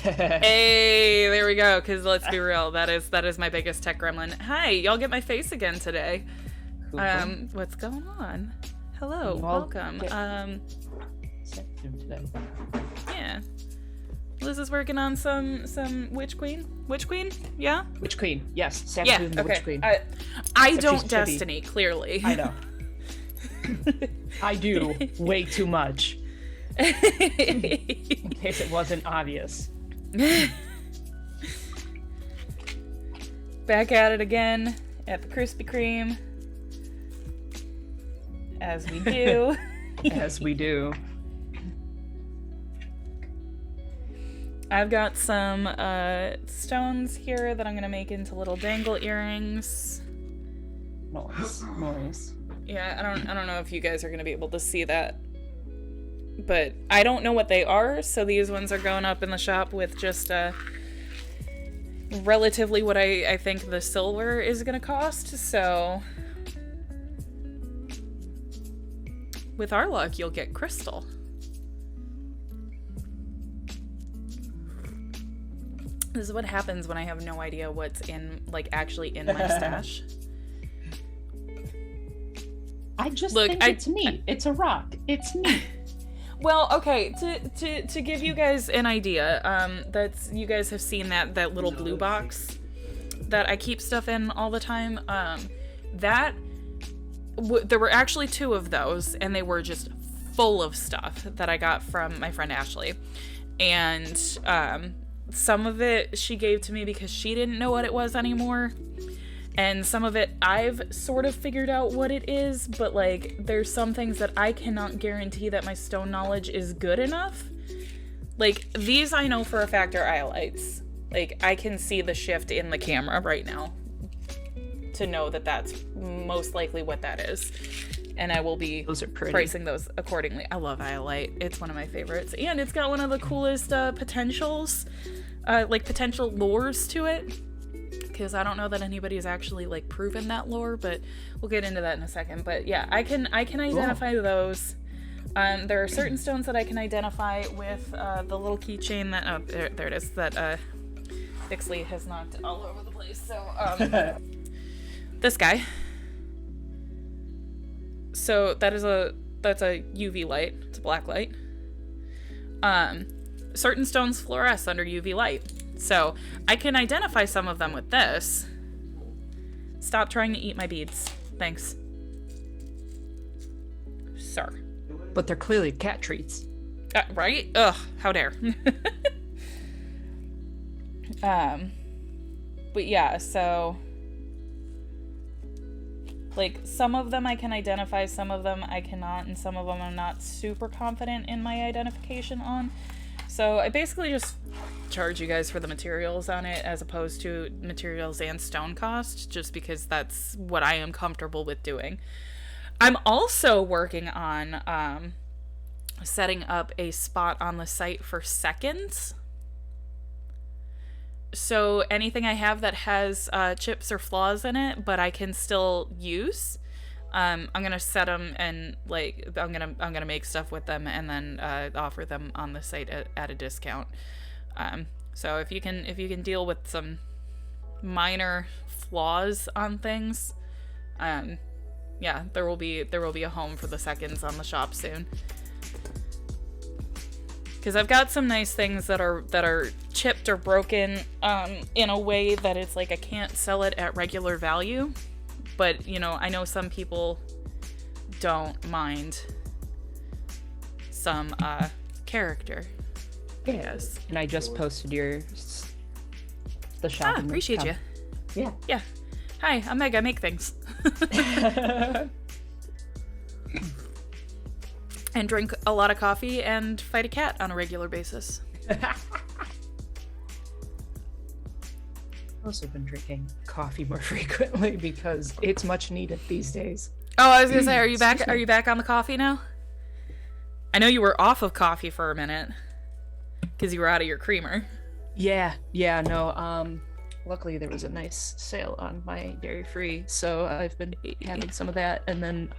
Hey, there we go. Because let's be real, that is my biggest tech gremlin. Hi, y'all get my face again today. Cool. What's going on? Hello, Well, welcome. Today. Yeah. Liz is working on some Witch Queen. Witch Queen? Yeah. Witch Queen. Yes, Sam Yeah. Queen, the Okay. Witch Queen. I Except don't she's chibi. Destiny. Clearly. I know. I do way too much. In case it wasn't obvious. Back at it again at the Krispy Kreme. As we do. As we do. I've got some stones here that I'm going to make into little dangle earrings. Noise. Yeah, I don't know if you guys are going to be able to see that. But I don't know what they are, so these ones are going up in the shop with just relatively what I think the silver is going to cost, so with our luck, you'll get crystal. This is what happens when I have no idea what's actually in my stash. I just think it's neat. It's a rock. It's neat. Well, okay, to give you guys an idea, you guys have seen that little blue box that I keep stuff in all the time. There were actually 2 of those, and they were just full of stuff that I got from my friend Ashley. And some of it she gave to me because she didn't know what it was anymore. And some of it I've sort of figured out what it is, but there's some things that I cannot guarantee that my stone knowledge is good enough. These I know for a fact are iolites. I can see the shift in the camera right now to know that that's most likely what that is. And I will be pricing those accordingly. I love iolite. It's one of my favorites. And it's got one of the coolest potentials, potential lores to it. Because I don't know that anybody's actually proven that lore, but we'll get into that in a second. But yeah, I can identify those. There are certain stones that I can identify with the little keychain that there it is that Bixley has knocked all over the place. So this guy. So that's a UV light. It's a black light. Certain stones fluoresce under UV light. So I can identify some of them with this. Stop trying to eat my beads. Thanks. Sir. But they're clearly cat treats. Right? Ugh, how dare. But yeah, so some of them I can identify, some of them I cannot, and some of them I'm not super confident in my identification on. So I basically just charge you guys for the materials on it as opposed to materials and stone cost, just because that's what I am comfortable with doing. I'm also working on setting up a spot on the site for seconds. So anything I have that has chips or flaws in it, but I can still use, I'm gonna set them and I'm gonna make stuff with them and then offer them on the site at a discount. So if you can deal with some minor flaws on things, yeah, there will be a home for the seconds on the shop soon. Because I've got some nice things that are chipped or broken in a way that it's I can't sell it at regular value. But, I know some people don't mind some character. Yes. And I just posted the shop. Appreciate you. Yeah. Yeah. Hi, I'm Meg. I make things. And drink a lot of coffee and fight a cat on a regular basis. I've also been drinking coffee more frequently because it's much needed these days. Oh, I was gonna say, are you back? Are you back on the coffee now? I know you were off of coffee for a minute because you were out of your creamer. Yeah, no. Luckily there was a nice sale on my dairy-free, so I've been having some of that. And then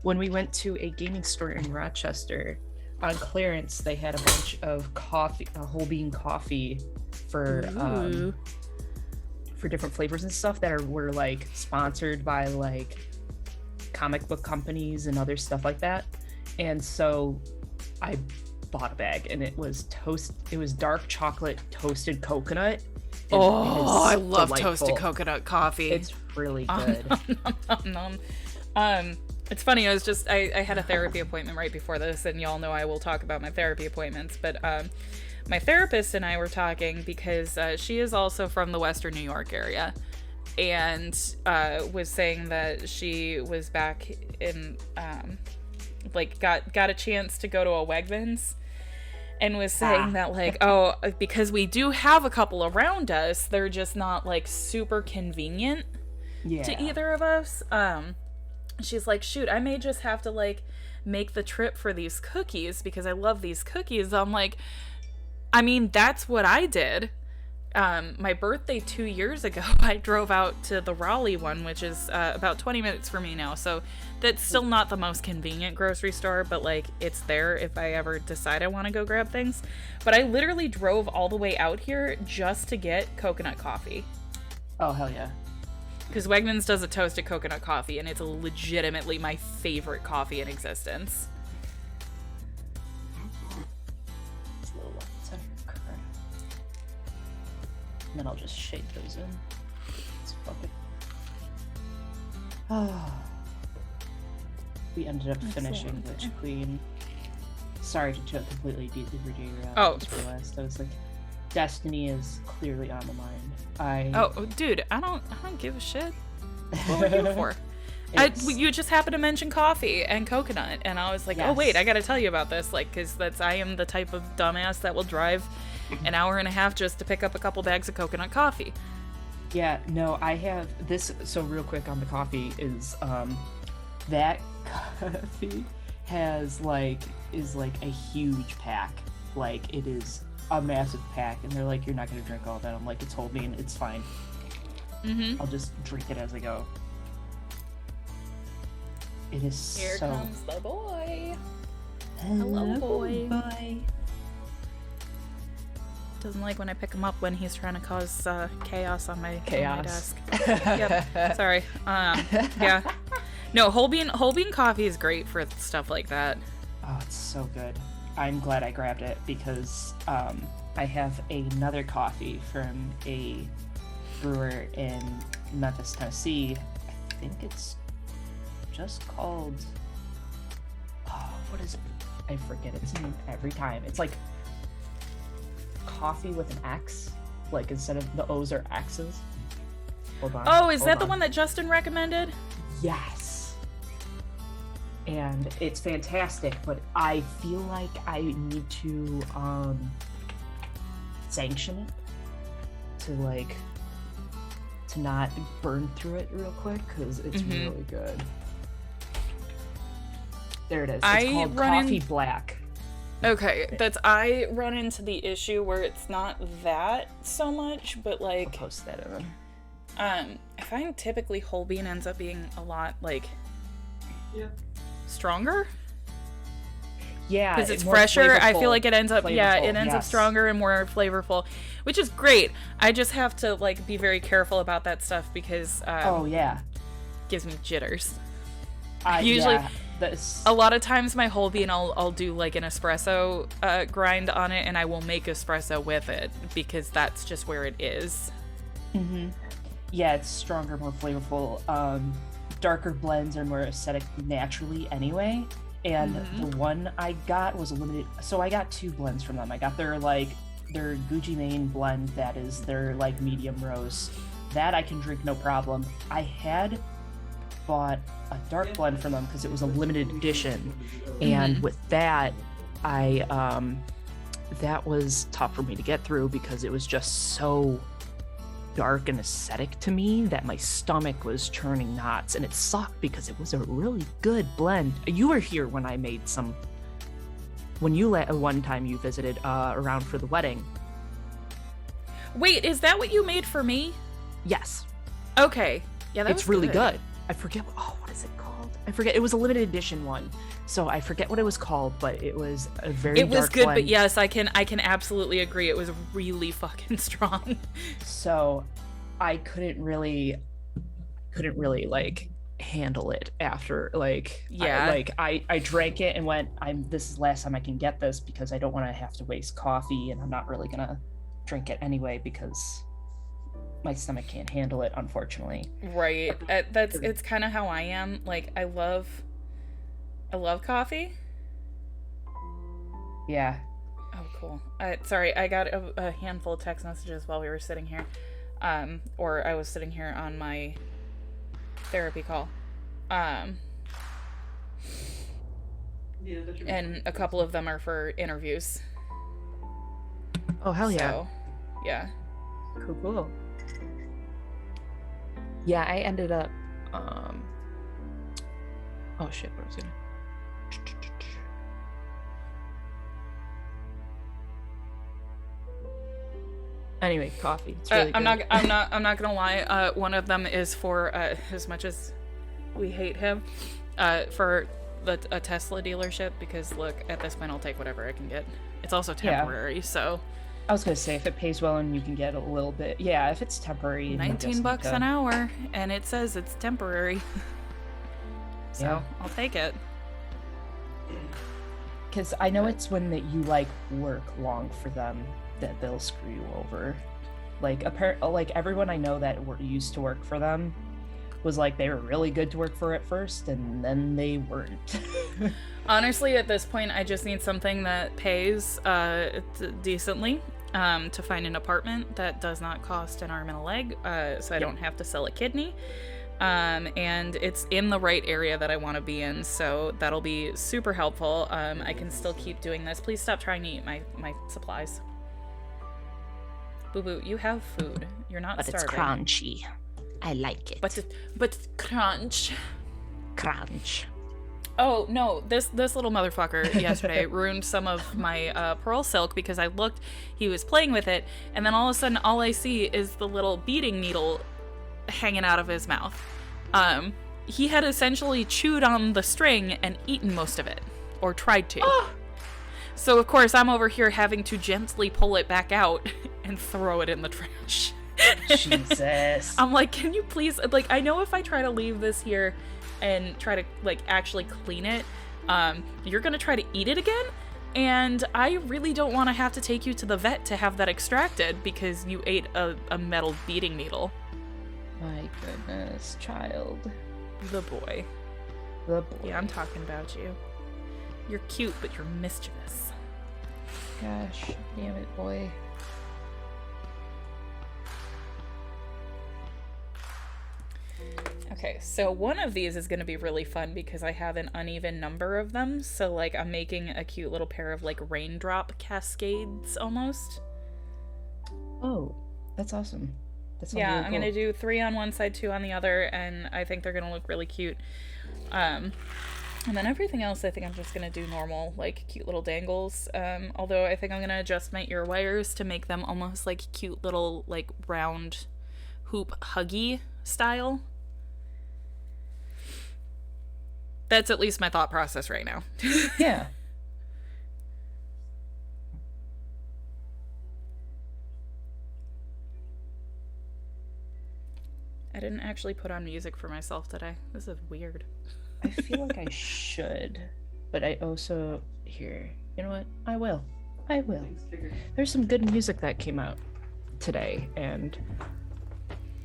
when we went to a gaming store in Rochester, on clearance they had a bunch of coffee, whole bean coffee for different flavors and stuff that were like sponsored by like comic book companies and other stuff like that. And so I bought a bag, and it was dark chocolate toasted coconut. Oh, I love toasted coconut coffee. It's really good. It's funny, I had a therapy appointment right before this, and y'all know I will talk about my therapy appointments, but my therapist and I were talking because she is also from the Western New York area, and was saying that she was back in, got a chance to go to a Wegmans, and was saying that, like, oh, because we do have a couple around us, they're just not, like, super convenient to either of us. She's like, shoot, I may just have to, like, make the trip for these cookies because I love these cookies. I'm like, I mean, that's what I did. My birthday 2 years ago, I drove out to the Raleigh one, which is about 20 minutes for me now. So that's still not the most convenient grocery store, but like it's there if I ever decide I want to go grab things. But I literally drove all the way out here just to get coconut coffee. Oh, hell yeah. Because Wegmans does a toasted coconut coffee, and it's legitimately my favorite coffee in existence. And then I'll just shake those in. Let's fuck it. Oh. We ended up finishing Witch Queen. Sorry to completely derail you. I just realized I was like, Destiny is clearly on the mind. Oh, dude, I don't give a shit. What were you for? You just happened to mention coffee and coconut, and I was like, yes. Oh wait, I gotta tell you about this, like, because I am the type of dumbass that will drive an hour and a half just to pick up a couple bags of coconut coffee. Yeah, no, I have this. So real quick on the coffee is that coffee is like a huge pack. Like, it is a massive pack, and they're like, you're not gonna drink all that. I'm like, it's whole bean, it's fine. I'll just drink it as I go. It is Here so... comes the boy. Hello, boy. Doesn't like when I pick him up when he's trying to cause chaos on my desk. Yep. Sorry. Yeah. No, whole bean coffee is great for stuff like that. Oh, it's so good. I'm glad I grabbed it because I have another coffee from a brewer in Memphis, Tennessee. I think it's just called... Oh, what is it? I forget its name every time. It's like coffee with an X. Like, instead of the O's are X's. Hold on. Oh, is that the one that Justin recommended? Yes. And it's fantastic, but I feel like I need to sanction it to not burn through it real quick, because it's really good. There it is. It's called Coffee Black. Okay, I run into the issue where it's not that so much, but like... I'll post that in. I find typically whole bean ends up being a lot, like... Yeah. Stronger? Yeah, because it's fresher. I feel like it ends up up stronger and more flavorful, which is great. I just have to like be very careful about that stuff because gives me jitters. Usually a lot of times my whole bean I'll do like an espresso grind on it, and I will make espresso with it because that's just where it is. Yeah, it's stronger, more flavorful. Darker blends are more acidic naturally anyway. And the one I got was a limited, so I got two blends from them. I got their Gucci Mane blend, that is their like medium roast. That I can drink no problem. I had bought a dark blend from them because it was a limited edition, and with that, that was tough for me to get through because it was just so dark and acidic to me that my stomach was churning knots, and it sucked because it was a really good blend. You were here when I made some, when you one time you visited around for the wedding. Wait, is that what you made for me? Yes. Okay. Yeah, it's really good. I forget what is it called? I forget. It was a limited edition one, so I forget what it was called, but it was a very It was dark good, blend. but yes, I can absolutely agree. It was really fucking strong. So I couldn't really like handle it after like Yeah. I drank it and went, this is the last time I can get this because I don't want to have to waste coffee, and I'm not really gonna drink it anyway because my stomach can't handle it, unfortunately. Right. It's kind of how I am. Like I love coffee. Yeah. Oh, cool. Sorry, I got a handful of text messages while we were sitting here. Or I was sitting here on my therapy call. And a couple of them are for interviews. Oh, hell yeah. So, yeah. Cool. Yeah, I ended up oh shit, what was it? Anyway, coffee. It's really I'm good. not gonna lie. One of them is for as much as we hate him, for a Tesla dealership, because look, at this point I'll take whatever I can get. It's also temporary, so I was gonna say, if it pays well and you can get a little bit, yeah, if it's temporary. $19 an hour, and it says it's temporary. So Yeah. I'll take it. Because I know it's when that you like work long for them that they'll screw you over. Like everyone I know that used to work for them was like they were really good to work for at first, and then they weren't. Honestly, at this point, I just need something that pays decently, to find an apartment that does not cost an arm and a leg, so I don't have to sell a kidney. And it's in the right area that I want to be in, so that'll be super helpful. I can still keep doing this. Please stop trying to eat my supplies. Boo Boo, you have food. You're not But starving. it's crunchy. I like it. But it's crunch. Crunch. Oh no, this little motherfucker yesterday ruined some of my pearl silk because I looked, he was playing with it, and then all of a sudden all I see is the little beading needle hanging out of his mouth. He had essentially chewed on the string and eaten most of it, or tried to. So of course I'm over here having to gently pull it back out and throw it in the trash. Jesus. I'm like, can you please, like, I know if I try to leave this here and try to like actually clean it, you're gonna try to eat it again, and I really don't want to have to take you to the vet to have that extracted because you ate a metal beading needle. My goodness, child. The boy. The boy. Yeah, I'm talking about you. You're cute, but you're mischievous. Gosh, damn it, boy. Okay, so one of these is going to be really fun because I have an uneven number of them. So, like, I'm making a cute little pair of, like, raindrop cascades almost. Oh, that's awesome. That Yeah, really I'm cool. going to do 3 on one side, 2 on the other, and I think they're going to look really cute. And then everything else, I think I'm just going to do normal, like, cute little dangles. Although I think I'm going to adjust my ear wires to make them almost like cute little, like, round hoop huggy style. That's at least my thought process right now. Yeah. I didn't actually put on music for myself today. This is weird. I feel like I should, but I also here. You know what? I will. There's some good music that came out today, and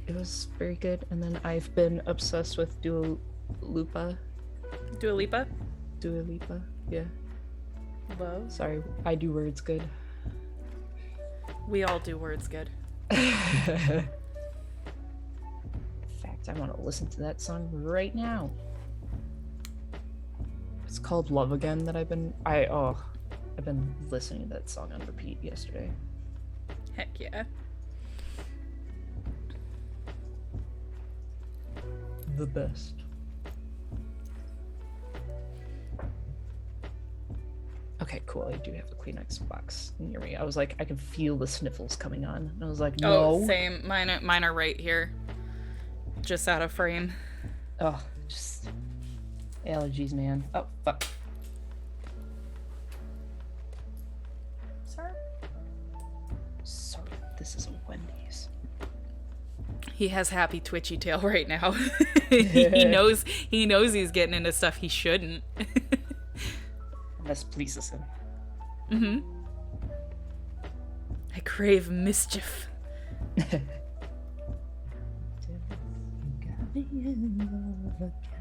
it was very good. And then I've been obsessed with Dua Lipa. Dua Lipa? Dua Lipa, yeah. Whoa. Sorry, I do words good. We all do words good. In fact, I want to listen to that song right now. It's called Love Again that I've been listening to that song on repeat yesterday. Heck yeah. The best. Okay, cool. I do have the Kleenex box near me. I was like, I can feel the sniffles coming on. And I was like, no. Oh, same. Mine are right here. Just out of frame. Oh, just Allergies, man. Oh, fuck. Sir? Sorry, this is a Wendy's. He has happy twitchy tail right now. he knows he's getting into stuff he shouldn't. This pleases him. Mm-hmm. I crave mischief. You got me in love again.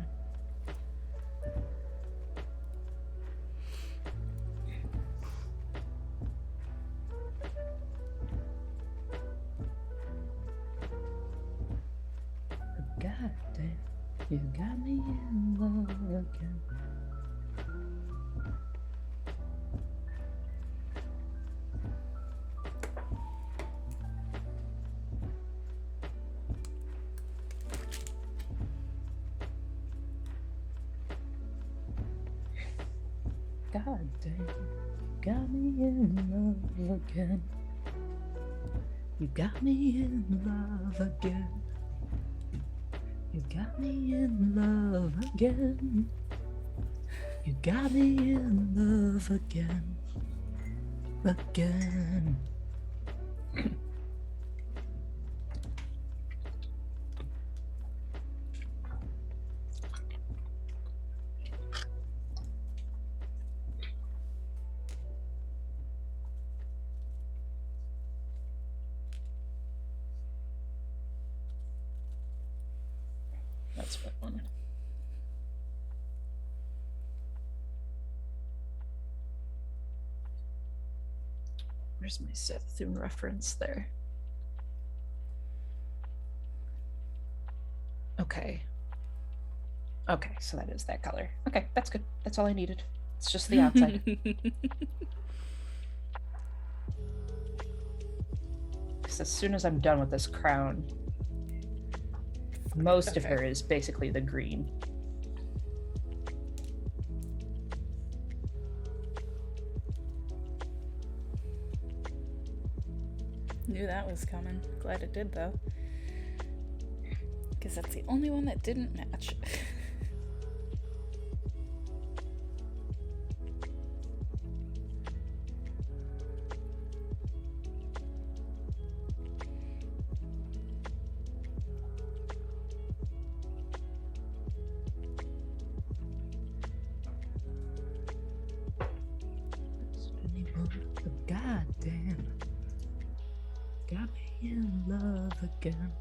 God damn, you got me in love again. God damn, you got me in love again. You got me in love again. You got me in love again. You got me in love again. Again. That's what one. Where's my Sethune reference there? Okay. Okay, so that is that color. Okay, that's good. That's all I needed. It's just the outside. Because as soon as I'm done with this crown, most of her is basically the green. Knew that was coming. Glad it did, though. Because that's the only one that didn't match. God damn. Got me in love again.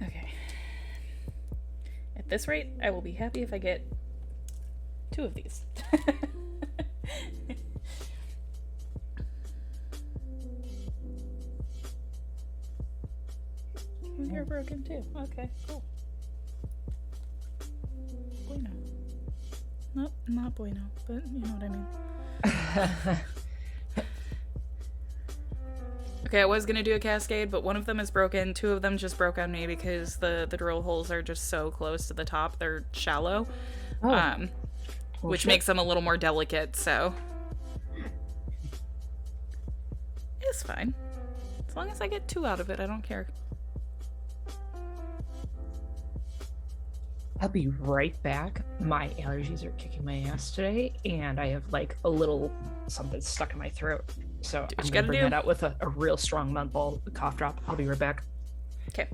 Okay. At this rate, I will be happy if I get 2 of these. You're broken too. Okay, cool. Bueno. Nope, not bueno, but you know what I mean. Okay, I was gonna do a cascade, but one of them is broken. 2 of them just broke on me because the drill holes are just so close to the top. They're shallow, which makes them a little more delicate, so it's fine. As long as I get 2 out of it, I don't care. I'll be right back. My allergies are kicking my ass today, and I have like a little something stuck in my throat. So I'm gonna bring that out with a real strong menthol cough drop. I'll be right back. Okay.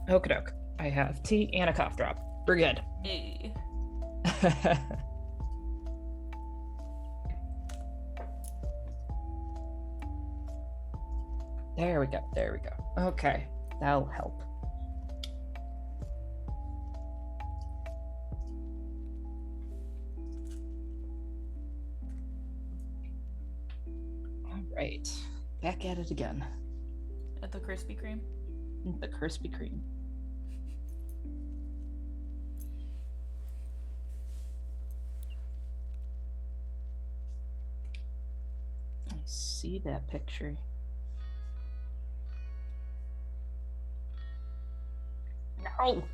Okie doke. I have tea and a cough drop. We're good. Eh. There we go. There we go. Okay. That'll help. All right. Back at it again. At the Krispy Kreme. The Krispy Kreme. I see that picture. No.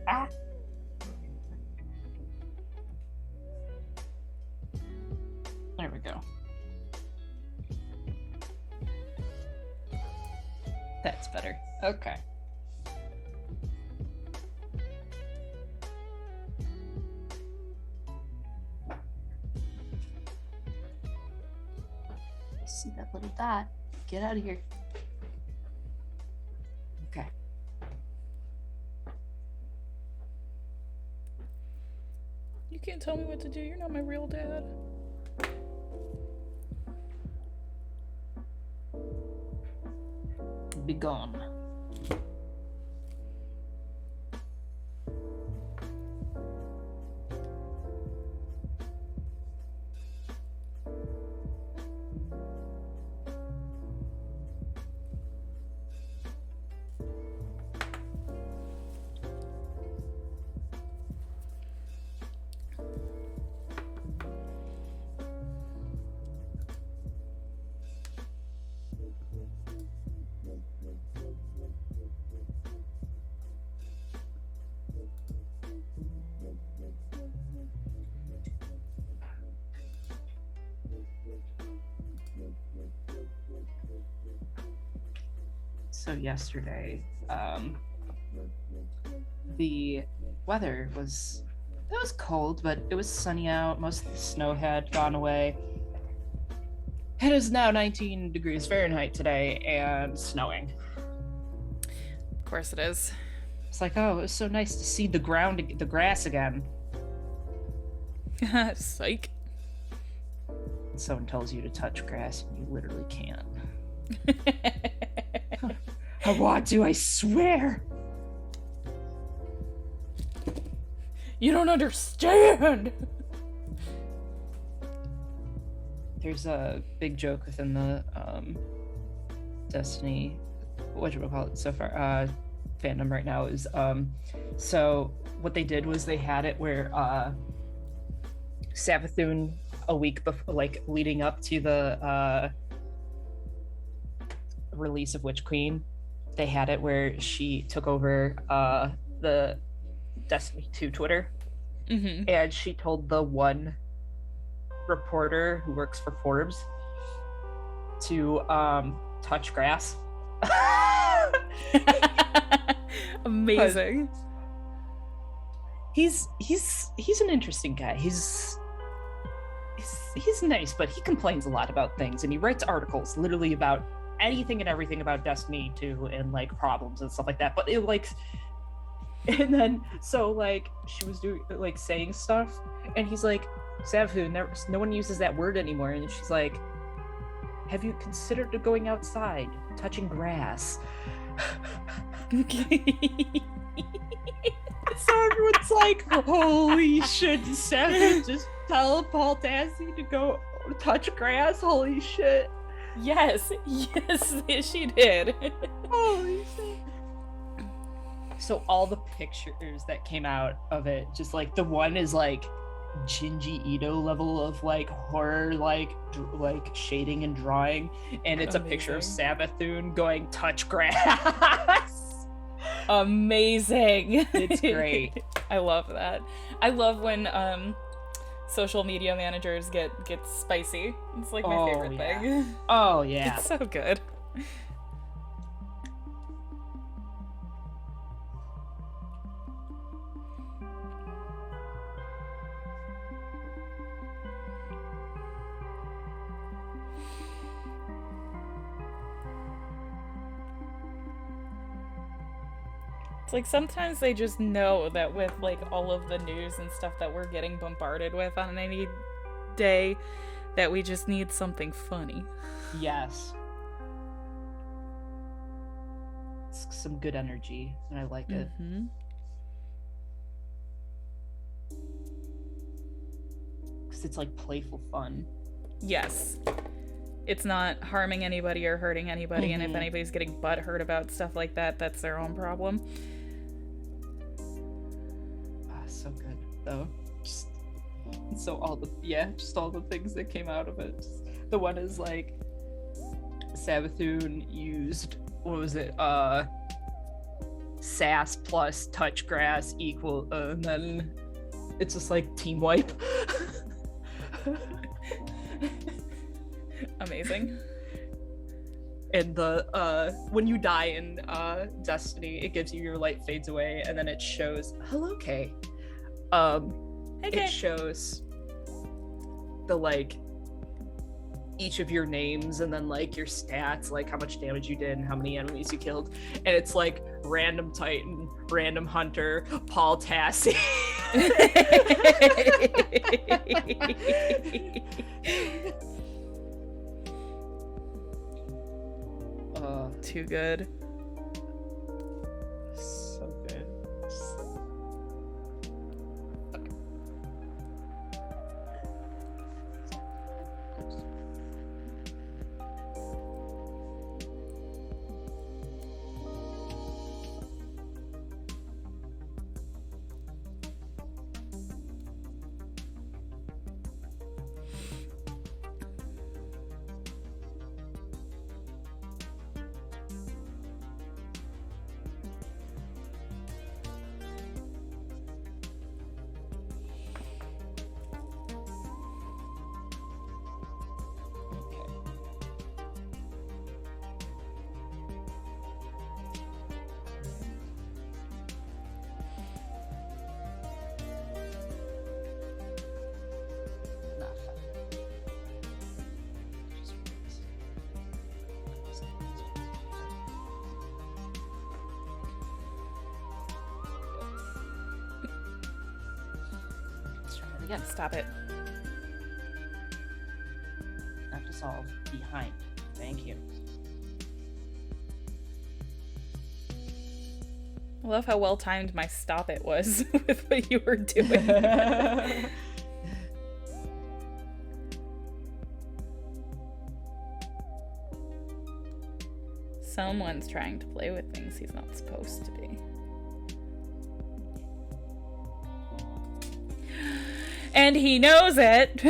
Ah. There we go. That's better. Okay. See that little dot? Get out of here. Okay. You can't tell me what to do. You're not my real dad. Be gone. So yesterday, the weather was, it was cold, but it was sunny out. Most of the snow had gone away. It is now 19 degrees Fahrenheit today and snowing. Of course it is. It's like, oh, it was so nice to see the grass again. Psych. Someone tells you to touch grass and you literally can't. I want to, I swear. You don't understand. There's a big joke within the Destiny, what do we call it so far, fandom right now is so what they did was they had it where Savathun, a week before, like leading up to the release of Witch Queen, they had it where she took over the Destiny 2 Twitter, and she told the one reporter who works for Forbes to touch grass. Amazing. He's an interesting guy. He's nice, but he complains a lot about things, and he writes articles literally about anything and everything about Destiny 2 and like problems and stuff like that. But it like, and then so like she was doing like saying stuff, and he's like, Savu, no one uses that word anymore, and she's like, have you considered going outside, touching grass? So everyone's like, holy shit, did Savu just tell Paul Tassi to go touch grass? Holy shit. Yes, she did. Holy shit. So all the pictures that came out of it, just like the one is like Jinji Ito level of like horror, like shading and drawing, and it's amazing. A picture of Savathun going touch grass. Amazing. It's great. I love that. I love when social media managers get spicy. It's like my favorite thing. Oh yeah. It's so good. It's like sometimes they just know that with like all of the news and stuff that we're getting bombarded with on any day, that we just need something funny. Yes. It's some good energy, and I like it. Because it's like playful fun. Yes. It's not harming anybody or hurting anybody, and if anybody's getting butthurt about stuff like that, that's their own problem. So good though. Just all the things that came out of it. The one is like Savathun used, what was it, sass plus touch grass equal, and then it's just like team wipe. Amazing. And the when you die in Destiny, it gives you your light fades away, and then it shows hello Kay. It shows the like each of your names, and then like your stats, like how much damage you did and how many enemies you killed, and it's like random Titan, random Hunter, Paul Tassi. Too good. So good. Yeah, stop it. Have to solve behind. Thank you. I love how well timed my stop it was with what you were doing. Someone's trying to play with things he's not supposed to be. And he knows it.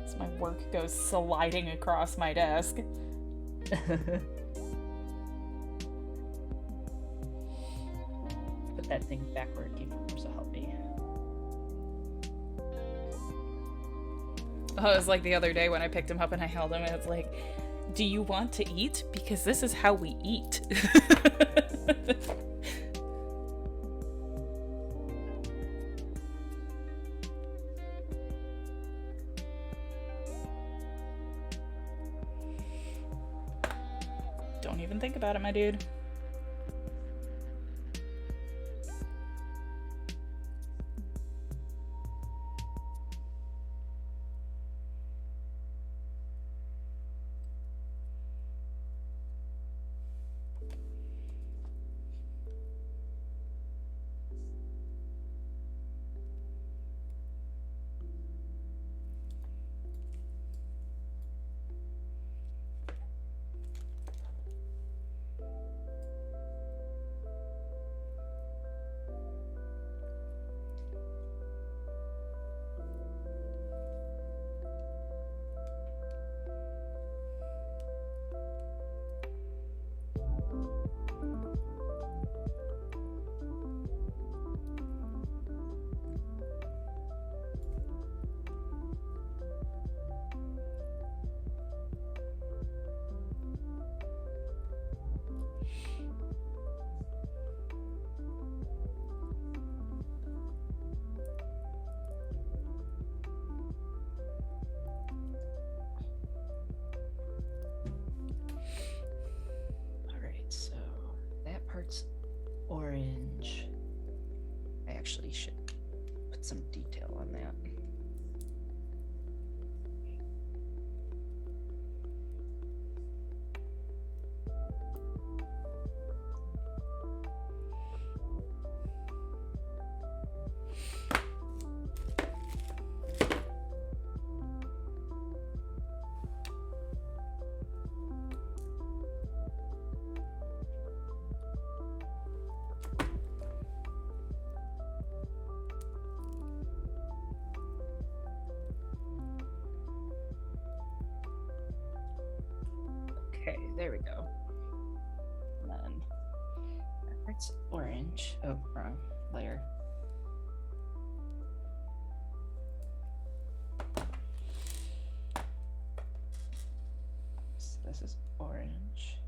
As my work goes sliding across my desk. Put that thing backward, Keyforce will help me. Oh, it was like the other day when I picked him up and I held him and it's like, do you want to eat? Because this is how we eat. Don't even think about it, my dude. Part's orange. I actually should put some detail on that. Okay, there we go. And then it's orange. Oh, wrong layer. So this is orange.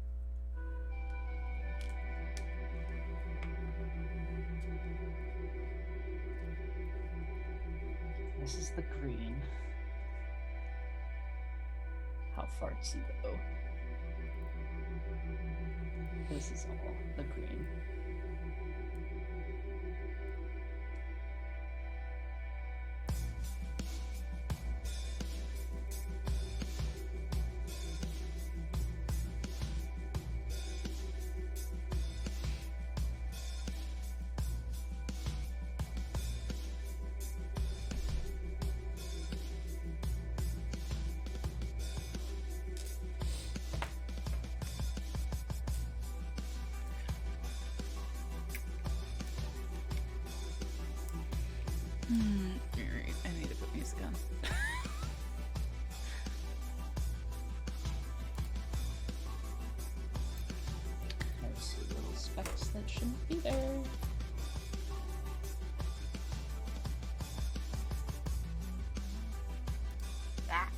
This is the green. How far does he go? This is all the green. Alright, I need to put music on. There's some little specks that shouldn't be there. Ah.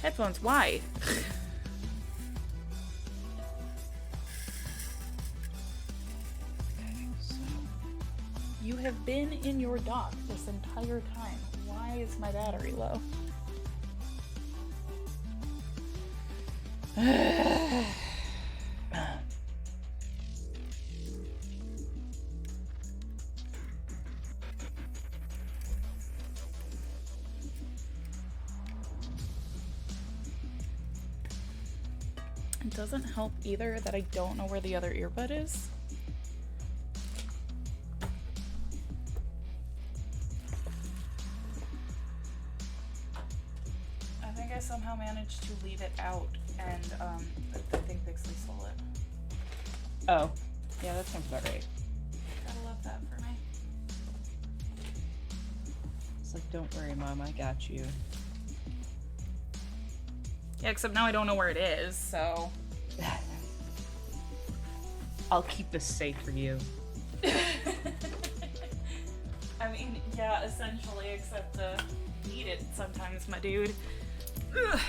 Headphones, why? You have been in your dock this entire time. Why is my battery low? It doesn't help either that I don't know where the other earbud is. I think I somehow managed to leave it out, and I think Bixley stole it. Oh, yeah, that sounds about right. Gotta love that for me. It's like, don't worry, Mom, I got you. Yeah, except now I don't know where it is, so... I'll keep this safe for you. I mean, yeah, essentially, except eat it sometimes, my dude. Ugh.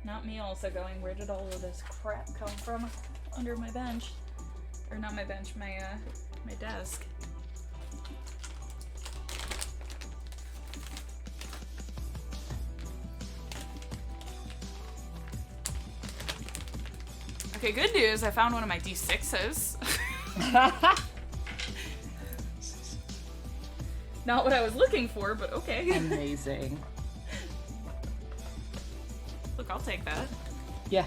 Not me also going, where did all of this crap come from under my bench? Or not my bench, my desk. Okay, good news, I found one of my D6s. Not what I was looking for, but okay. Amazing. Look, I'll take that. Yeah.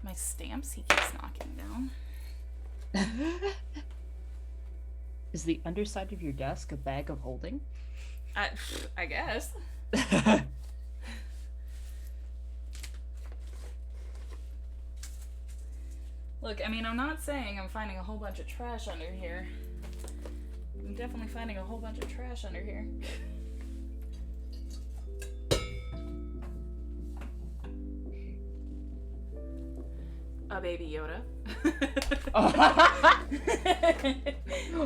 My stamps he keeps knocking down. Is the underside of your desk a bag of holding? I guess. Look, I mean, I'm not saying I'm finding a whole bunch of trash under here. I'm definitely finding a whole bunch of trash under here. A baby Yoda.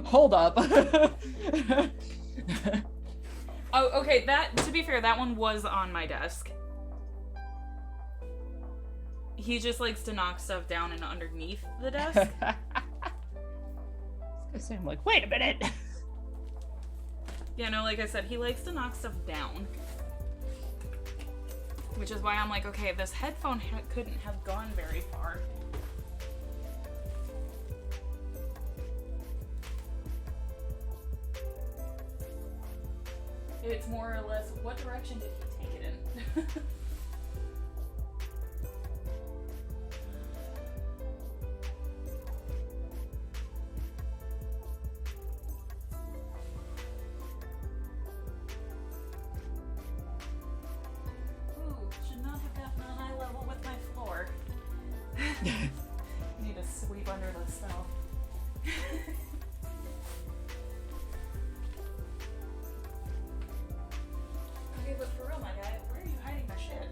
Hold up. Oh, okay, that, to be fair, that one was on my desk. He just likes to knock stuff down and underneath the desk. I'm like, wait a minute. Yeah, no, like I said, he likes to knock stuff down. Which is why I'm like, okay, this headphone couldn't have gone very far. It's more or less, what direction did he take it in? Ooh, should not have gotten on eye level with my floor. Need to sweep under the stuff. Okay, but for real, my guy, where are you hiding my shit?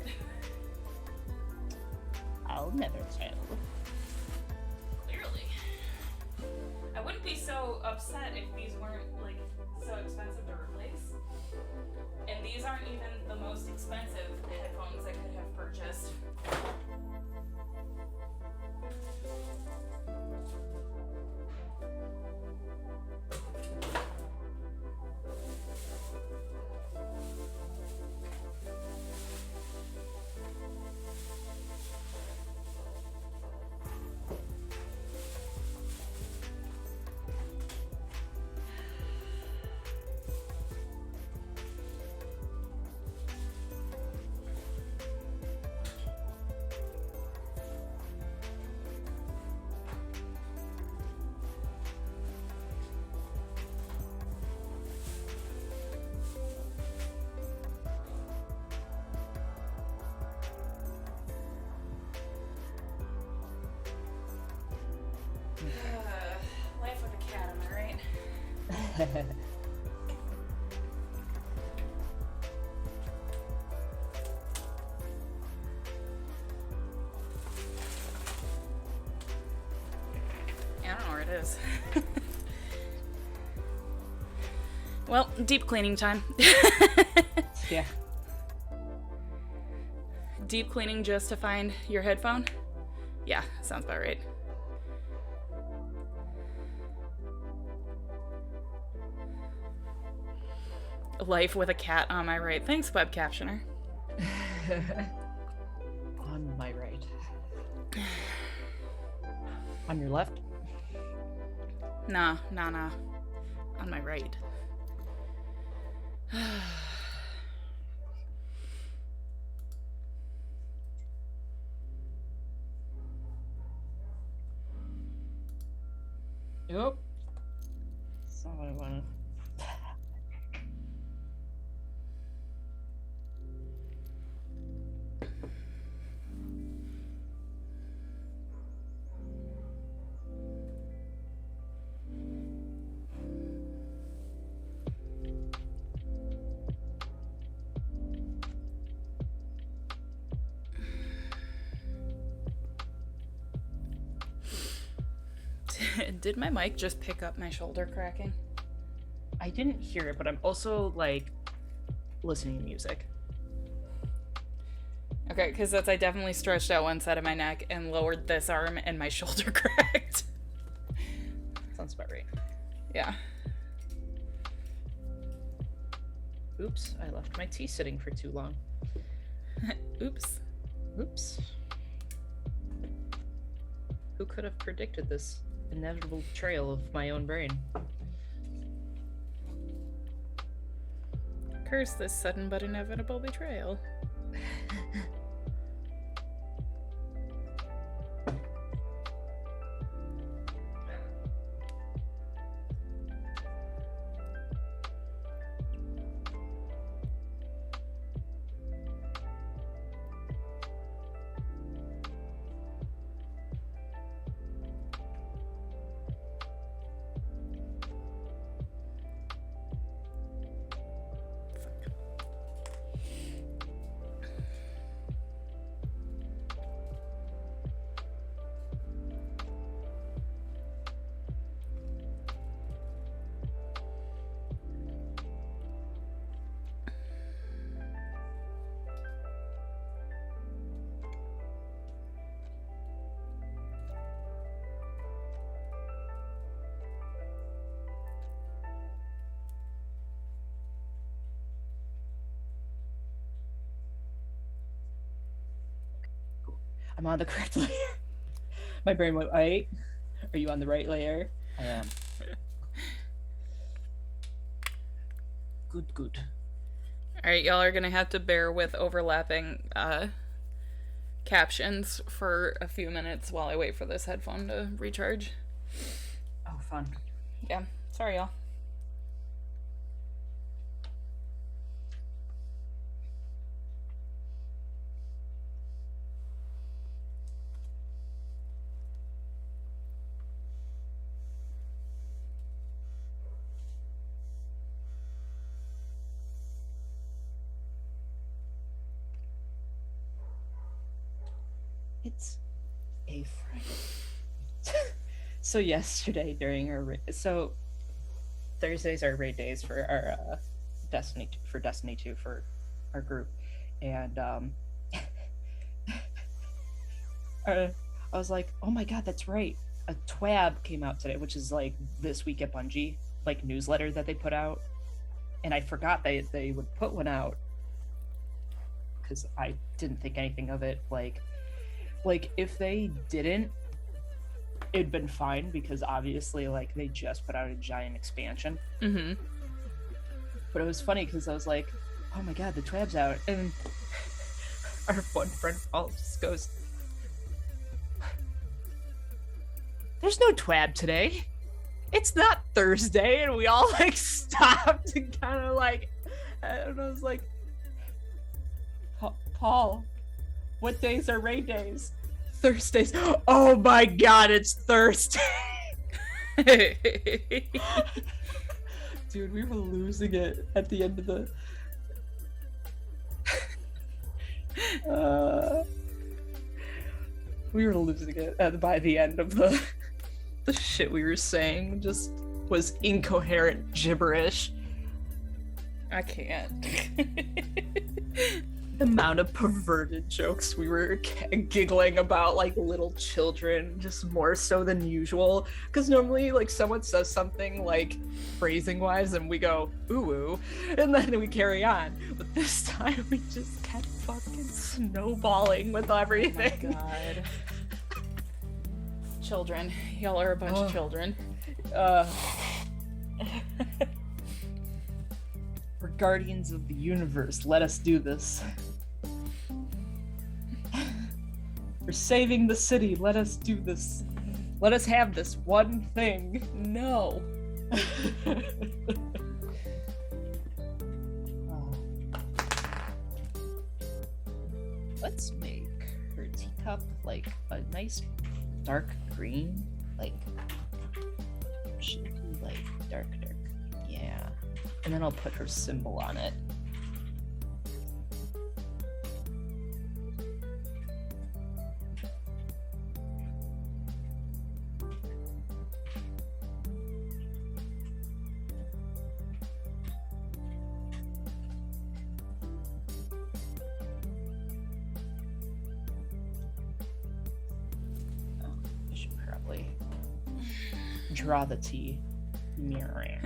I'll never tell. Clearly. I wouldn't be so upset if these weren't, like, so expensive to replace. And these aren't even the most expensive headphones I could have purchased. Yeah, I don't know where it is. Well, deep cleaning time. Yeah. Deep cleaning just to find your headphone? Yeah, sounds about right. Life with a cat on my right. Thanks, web captioner. On my right. On your left? Nah. On my right. Yep. That's all I wanted. Did my mic just pick up my shoulder cracking? I didn't hear it, but I'm also like listening to music. Okay, because that's I definitely stretched out one side of my neck and lowered this arm and my shoulder cracked. Sounds about right. Yeah. Oops, I left my tea sitting for too long. Oops. Oops. Who could have predicted this inevitable betrayal of my own brain? Curse this sudden but inevitable betrayal. I'm on the correct layer. My brain went, right? Are you on the right layer? I am. Good. Alright, y'all are gonna have to bear with overlapping captions for a few minutes while I wait for this headphone to recharge. Oh, fun. Yeah, sorry, y'all. It's a Friday. So yesterday during our Thursdays are raid days for our Destiny 2 for our group, and I was like, oh my god, that's right. A TWAB came out today, which is like this week at Bungie, like newsletter that they put out, and I forgot they would put one out because I didn't think anything of it. Like if they didn't, it'd been fine because obviously like they just put out a giant expansion. Mm-hmm. But it was funny because I was like, oh my god, the TWAB's out, and our one friend Paul just goes, there's no TWAB today. It's not Thursday. And we all like stopped and kind of like, and I was like, Paul, what days are raid days? Thursdays. Oh my god, it's Thursday. Dude, we were losing it at the end of the. We were losing it by the end of the shit we were saying just was incoherent gibberish. I can't. The amount of perverted jokes we were giggling about, like little children, just more so than usual. Because normally, like, someone says something like phrasing wise, and we go ooh ooh, and then we carry on. But this time, we just kept fucking snowballing with everything. Oh my god. Children, y'all are a bunch of children. We're guardians of the universe. Let us do this. We're saving the city. Let us do this. Let us have this one thing. No. Let's make her teacup like a nice dark green. Like, should be like dark. Yeah. And then I'll put her symbol on it. Oh, I should probably draw the T. Mirroring.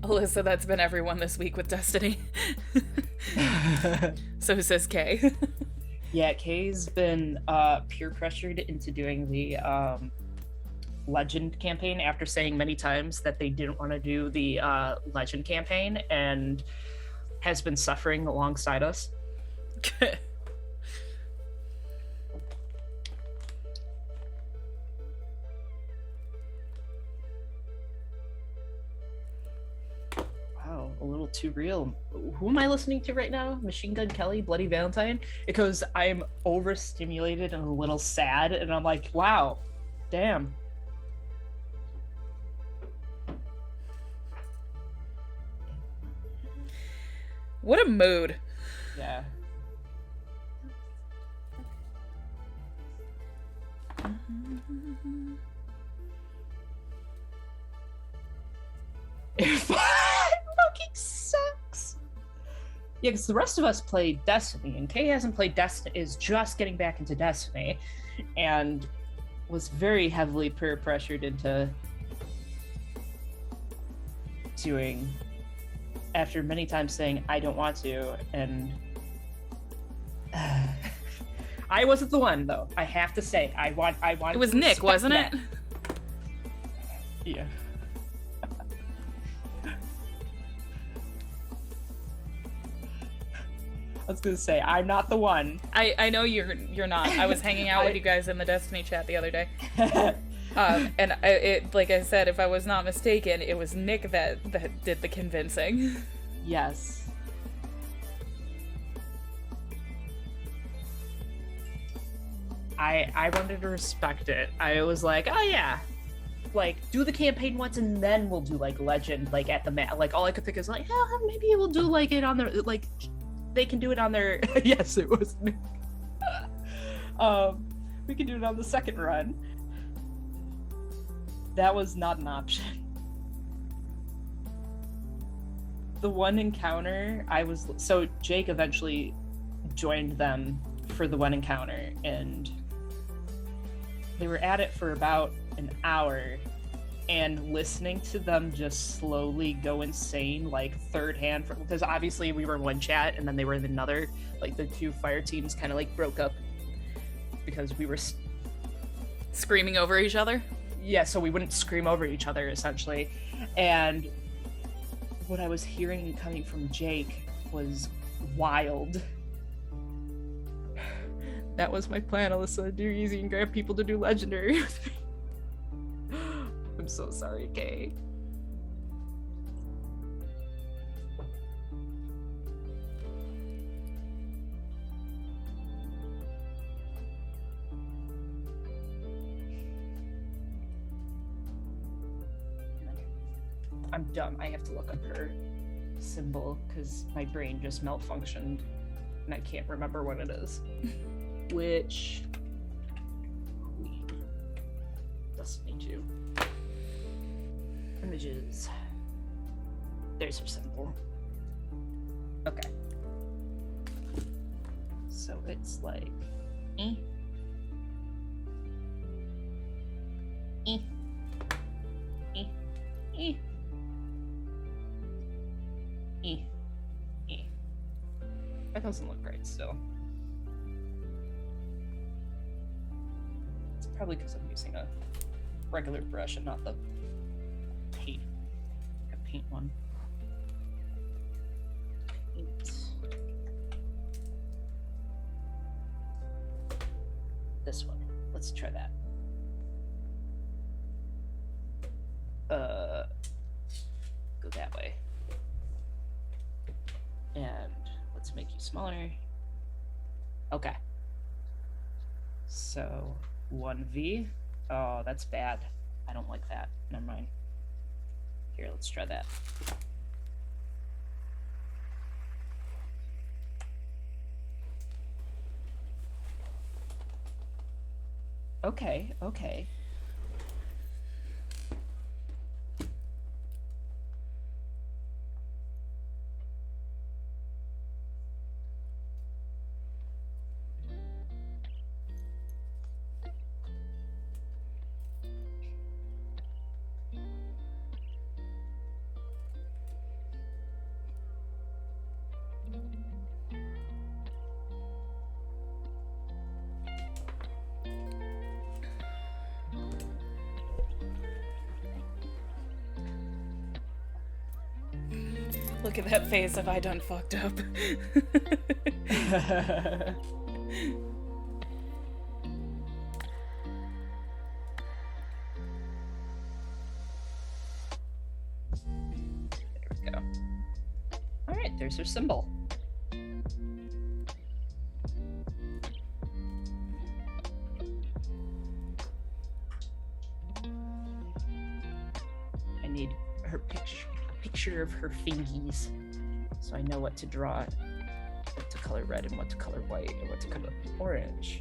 Alyssa, that's been everyone this week with Destiny. So says Kay. Yeah, Kay's been peer pressured into doing the Legend campaign after saying many times that they didn't want to do the Legend campaign, and has been suffering alongside us. Wow, a little too real. Who am I listening to right now? Machine Gun Kelly, Bloody Valentine? Because I'm overstimulated and a little sad, and I'm like, wow, damn. What a mood. Yeah. It fucking sucks. Yeah, because the rest of us played Destiny, and Kay hasn't played Destiny, is just getting back into Destiny, and was very heavily peer pressured into doing, after many times saying I don't want to, and I wasn't the one though. I have to say, I want. It was Nick, wasn't it? Yeah. I was gonna say, I'm not the one. I know you're not. I was hanging out with you guys in the Destiny chat the other day. And it, like I said, if I was not mistaken, it was Nick that did the convincing. Yes. I wanted to respect it. I was like, oh yeah, like do the campaign once and then we'll do like Legend, like at the like all I could think is like, oh, maybe we'll do like it on their, like they can do it on their yes, it was Nick. We can do it on the second run. That was not an option. The one encounter, so Jake eventually joined them for the one encounter, and they were at it for about an hour, and listening to them just slowly go insane, like third hand, because obviously we were in one chat and then they were in another, like the two fire teams kind of like broke up because we were screaming over each other. Yeah, so we wouldn't scream over each other essentially, and what I was hearing coming from Jake was wild. That was my plan, Alyssa. Do easy and grab people to do Legendary with me. I'm so sorry, Kay. I'm dumb. I have to look up her symbol because my brain just malfunctioned and I can't remember what it is. Which queen? Destiny 2. Images. There's her symbol. Okay. So it's like eh. Eh. Eh. Eh. Eh. Eh. That doesn't look right still. It's probably because I'm using a regular brush and not the paint one. Paint. This one. Let's try that. Go that way. And let's make you smaller. Okay. So 1V. Oh, that's bad. I don't like that. Never mind. Here, let's try that. Okay, okay. Look at that face of I done fucked up. There we go. Alright, there's her symbol. I need her picture of her fingies, so I know what to draw, what to color red and what to color white and what to color orange.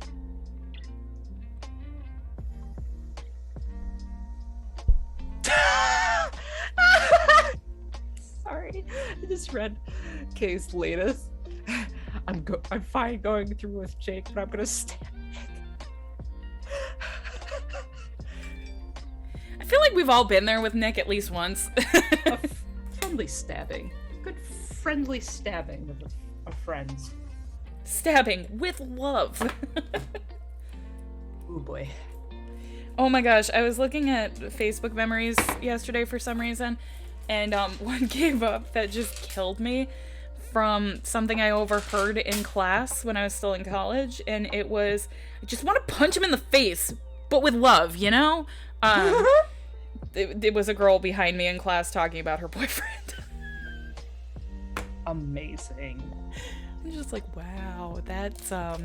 Sorry, I just read Kay's latest. I'm fine going through with Jake, but I'm gonna stab Nick. I feel like we've all been there with Nick at least once. Friendly stabbing. Good friendly stabbing of friends. Stabbing with love. Oh boy. Oh my gosh, I was looking at Facebook memories yesterday for some reason, and one came up that just killed me from something I overheard in class when I was still in college, and it was, I just want to punch him in the face, but with love, you know? It was a girl behind me in class talking about her boyfriend. Amazing. I'm just like, wow, that's a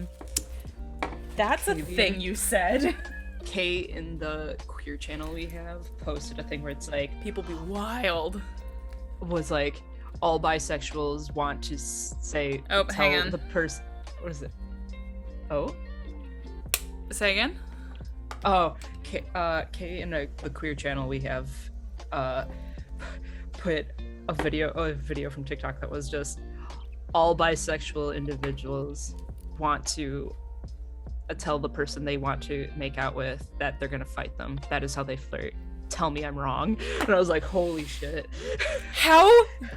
thing you said. Kay in the queer channel we have posted a thing where it's like, People be wild. was like, all bisexuals want to say, Oh, tell hang on. the person, what is it? Oh? Say again? Oh, Kay in the queer channel we have put a video from TikTok that was just all bisexual individuals want to tell the person they want to make out with that they're gonna fight them. That is how they flirt. Tell me I'm wrong. And I was like, holy shit. How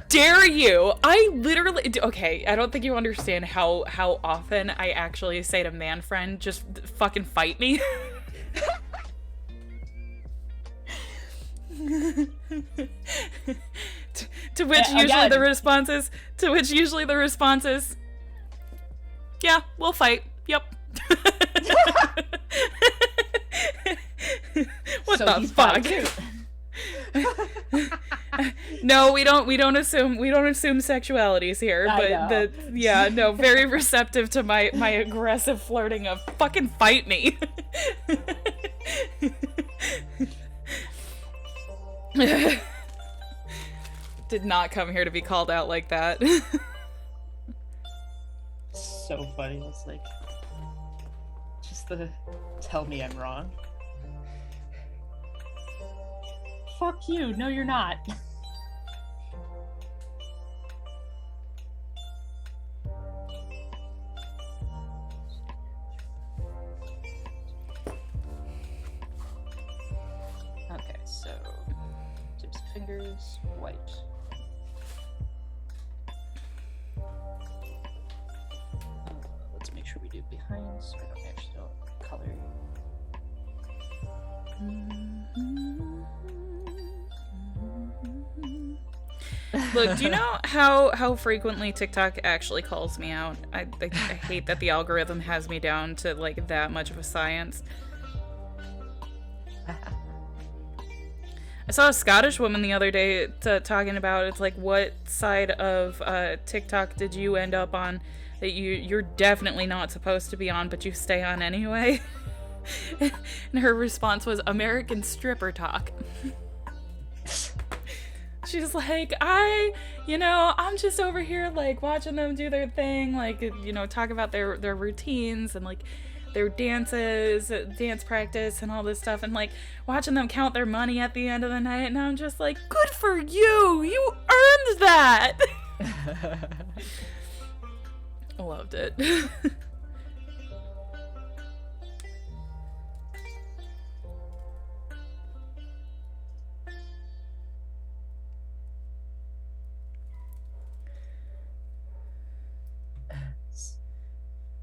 dare you? I literally, okay, I don't think you understand how often I actually say to man friend, just fucking fight me. to which usually the response is, yeah, we'll fight. Yep. What So the he's fuck? bi too. No, we don't assume sexualities here, I but know. very receptive to my aggressive flirting of fucking fight me. did not come here to be called out like that. So funny. I was like, just the tell me I'm wrong. Fuck you. No, you're not. Okay, so tips of fingers, white. Let's make sure we do behind so I don't actually don't color. Look, do you know how frequently TikTok actually calls me out? I hate that the algorithm has me down to like that much of a science. I saw a Scottish woman the other day talking about, it's like, what side of TikTok did you end up on that you're definitely not supposed to be on, but you stay on anyway? And her response was American stripper talk. She's like, I'm just over here, like, watching them do their thing, like, talk about their routines and, like, their dances, dance practice, and all this stuff, and, like, watching them count their money at the end of the night, and I'm just like, good for you! You earned that! I loved it.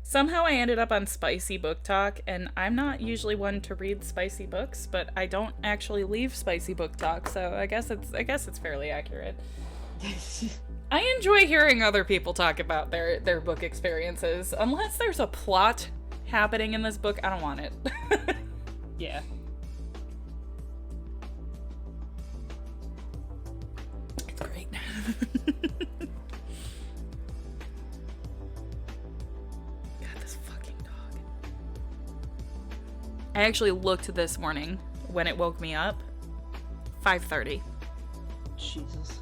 Somehow I ended up on Spicy Book Talk, and I'm not usually one to read spicy books, but I don't actually leave Spicy Book Talk, so I guess it's fairly accurate. I enjoy hearing other people talk about their book experiences. Unless there's a plot happening in this book, I don't want it. Yeah. It's great. I actually looked this morning when it woke me up. 5:30. Jesus.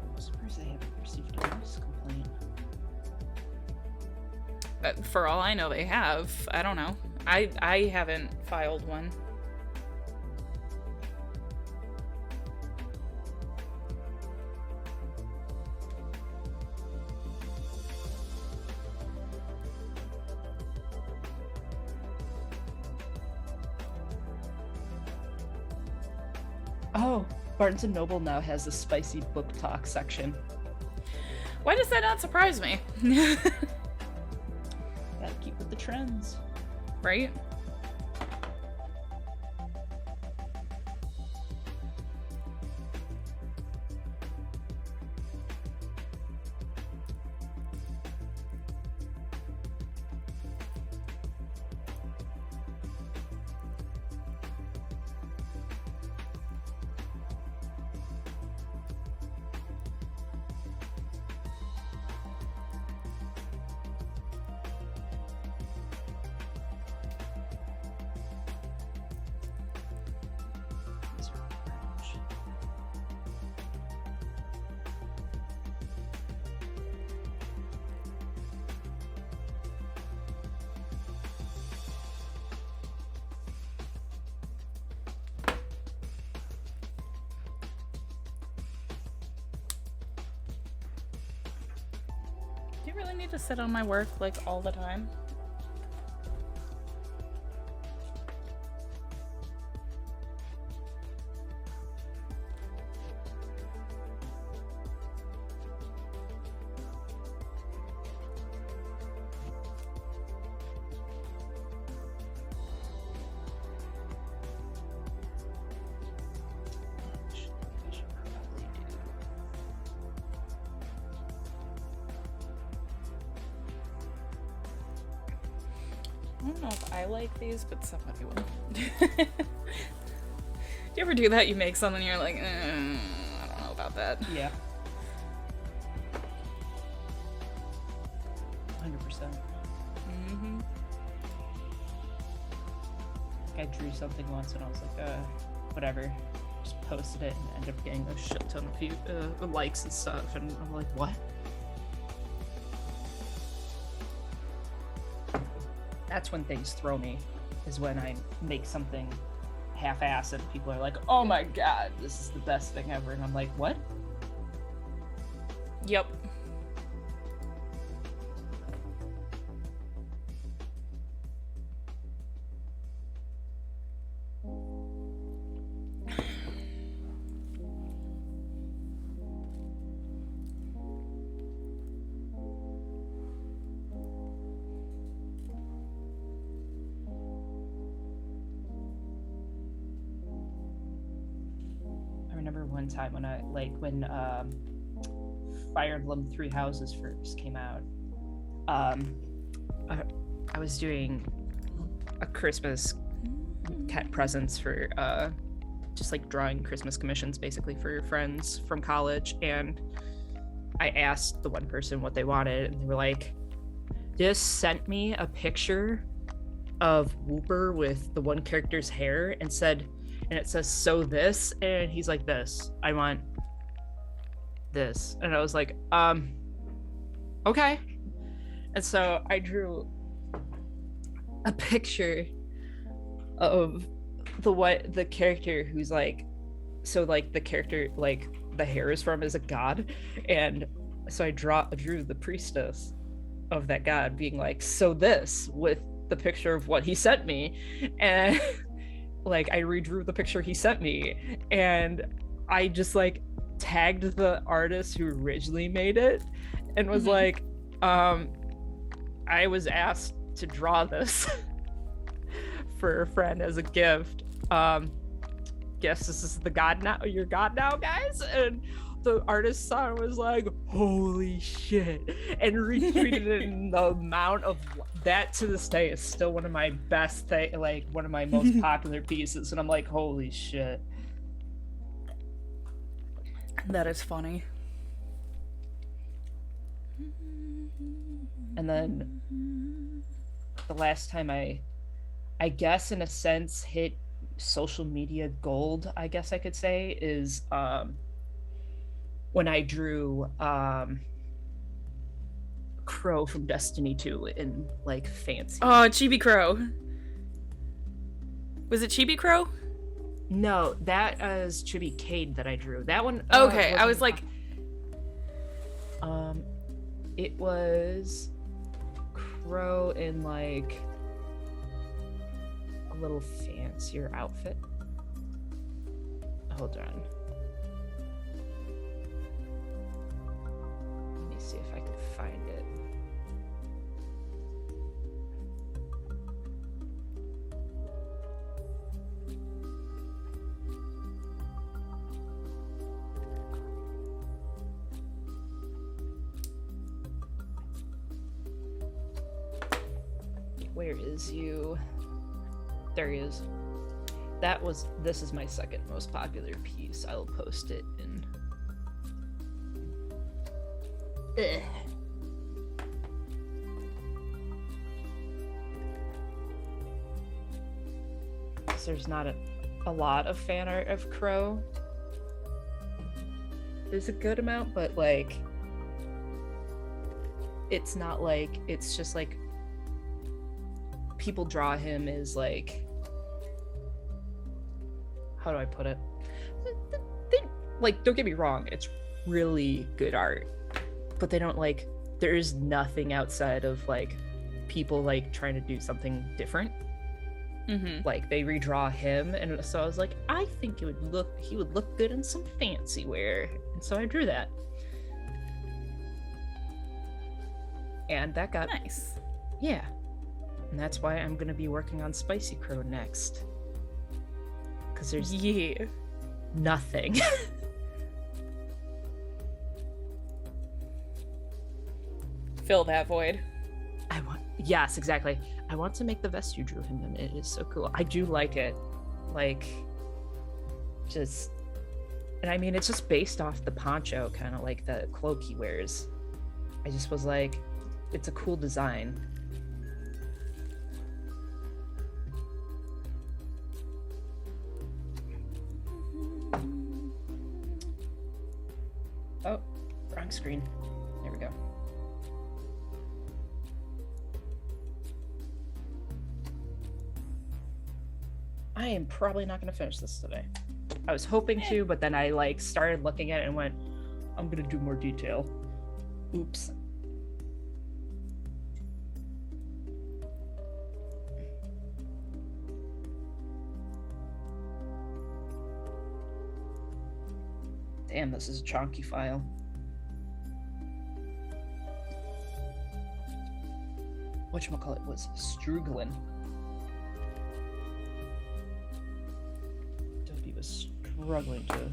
I'm surprised I haven't received a notice complaint. For all I know, they have. I don't know. I haven't filed one. Oh, Barnes & Noble now has a spicy book talk section. Why does that not surprise me? Gotta keep with the trends. Right? Do you really need to sit on my work, like, all the time? I don't know if I like these, but somebody will. Do you ever do that? You make something and you're like, I don't know about that. Yeah. 100%. Mm-hmm. think I drew something once and I was like, whatever. Just posted it and ended up getting a shit ton of likes and stuff. And I'm like, what? That's when things throw me, is when I make something half-assed and people are like, oh my god, this is the best thing ever. And I'm like, what? Yep. One time when Fire Emblem Three Houses first came out, I was doing a Christmas presents for just like drawing Christmas commissions basically for friends from college, and I asked the one person what they wanted and they were like, just sent me a picture of Wooper with the one character's hair and said, and it says, so this, and he's like, this, I want this. And I was like, okay. And so I drew a picture of the character who's like, so like the character, like the hair is from is a god, and so I drew the priestess of that god being like, so this, with the picture of what he sent me, and like I redrew the picture he sent me, and I just like tagged the artist who originally made it and was like, I was asked to draw this for a friend as a gift. Guess this is the god now, your god now, guys. And the artist saw it, was like, holy shit, and retweeted it. And the amount of that to this day is still one of my best like one of my most popular pieces, and I'm like, holy shit. That is funny. And then the last time I guess in a sense hit social media gold, I guess I could say, is when I drew Crow from Destiny 2 in like fancy. Oh, Chibi Crow. Was it Chibi Crow? No, that is Chibi Cade that I drew. That one. Okay, I was like, it was Crow in like a little fancier outfit. Hold on. Let me see if I can find it. Where is you? There he is. This is my second most popular piece. I'll post it in. Ugh. There's not a lot of fan art of Crow. There's a good amount, but like it's not like, it's just like people draw him as like, how do I put it? Like, don't get me wrong, it's really good art, but they don't like, there's nothing outside of like people like trying to do something different. Like they redraw him, and so I was like, I think he would look good in some fancy wear, and so I drew that, and that got nice. Yeah. And that's why I'm gonna be working on Spicy Crow next. Because there's nothing. Fill that void. Yes, exactly. I want to make the vest you drew him in. It is so cool. I do like it. Like, just, and I mean, it's just based off the poncho, kind of like the cloak he wears. I just was like, it's a cool design. wrong screen. There we go. I am probably not going to finish this today. I was hoping to, but then I like started looking at it and went, I'm going to do more detail. Oops. Damn, this is a chunky file. Whatchamacallit was Struglin. Adobe was struggling to...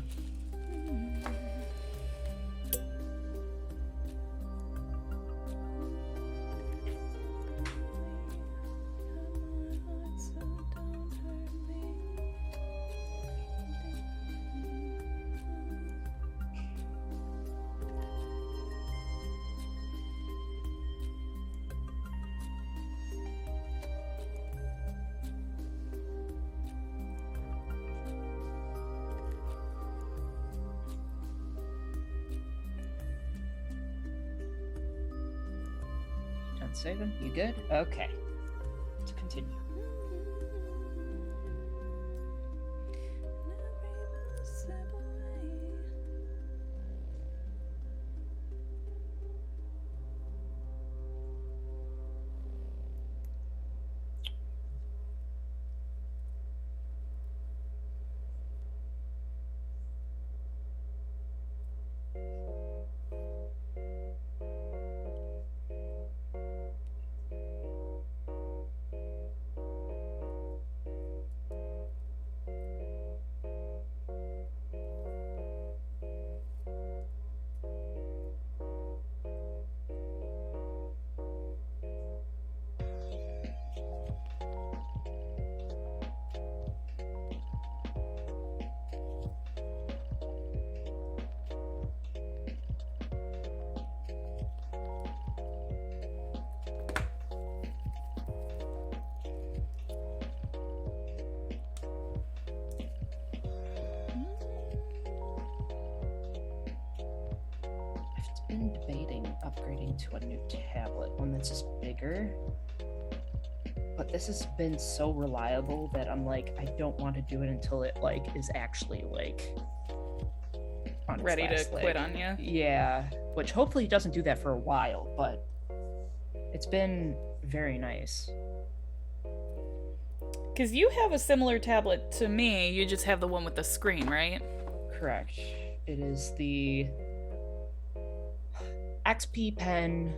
Saving? You good? Okay. To continue. Been debating upgrading to a new tablet, one that's just bigger, but this has been so reliable that I'm like, I don't want to do it until it like is actually like on its Ready to last leg. quit on you. Yeah, which hopefully doesn't do that for a while, but it's been very nice. Because you have a similar tablet to me, you just have the one with the screen, right? Correct. It is the XP Pen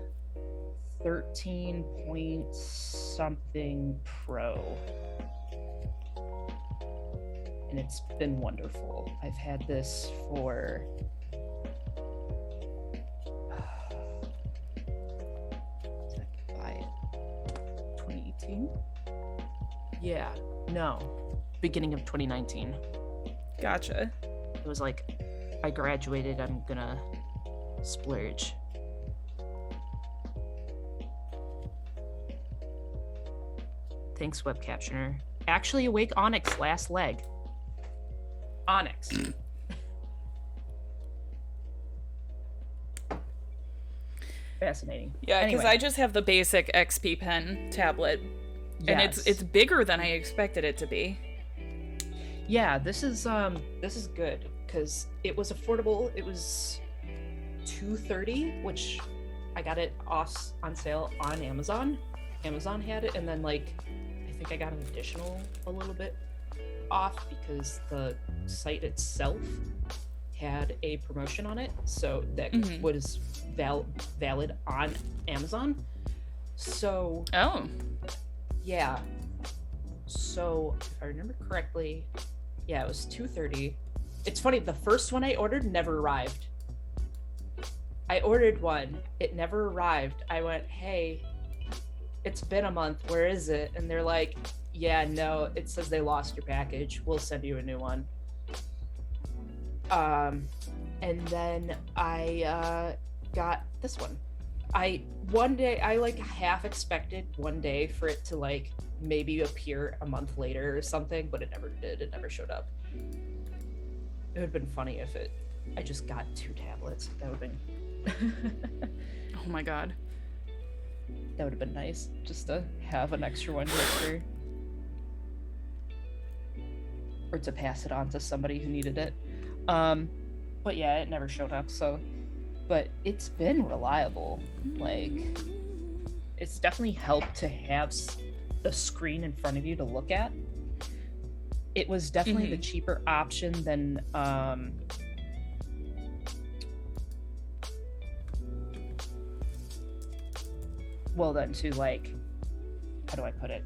13 point something Pro. And it's been wonderful. I've had this for did I buy it? 2018? Yeah. No. Beginning of 2019. Gotcha. It was like, I graduated, I'm gonna splurge. Thanks, web captioner. Actually awake Onyx last leg. Onyx. Fascinating. Yeah, because Anyway. I just have the basic XP Pen tablet, and Yes. it's bigger than I expected it to be. Yeah, this is good because it was affordable. It was $230, which I got it off on sale on Amazon. Amazon had it, and then like I think I got an additional a little bit off because the site itself had a promotion on it, so that was valid on Amazon. So Oh. yeah. So if I remember correctly, yeah, it was $230. It's funny, the first one I ordered never arrived. I ordered one, it never arrived. I went, hey, it's been a month, where is it? And they're like, yeah, no, it says they lost your package. We'll send you a new one. And then I got this one. One day I like half expected one day for it to like maybe appear a month later or something, but it never did. It never showed up. It would have been funny if it I just got 2 tablets. That would have been Oh my god. that would have been nice just to have an extra one for, or to pass it on to somebody who needed it. But yeah, it never showed up. So, but it's been reliable. Like, it's definitely helped to have the screen in front of you to look at. It was definitely the cheaper option than well then to like, how do I put it,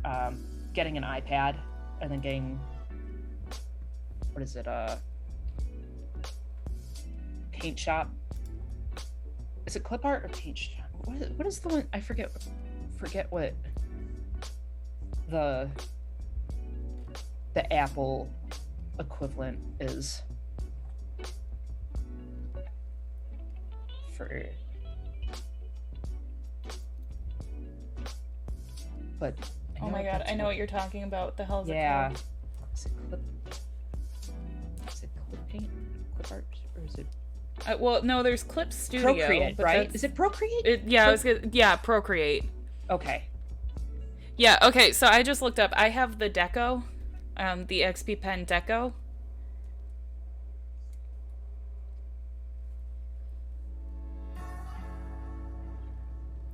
getting an iPad and then getting, what is it, Paint Shop, is it Clip Art or Paint Shop? What is the one, I forget what the Apple equivalent is for, but Oh my god, I know what you're talking about. The hell's yeah. it called? Is it Clip Paint? Clip Art? Or is it Well, no, there's Clip Studio. Procreate, but right? Is it Procreate? Procreate. Okay. Yeah, okay, so I just looked up. I have the Deco, the XP Pen Deco.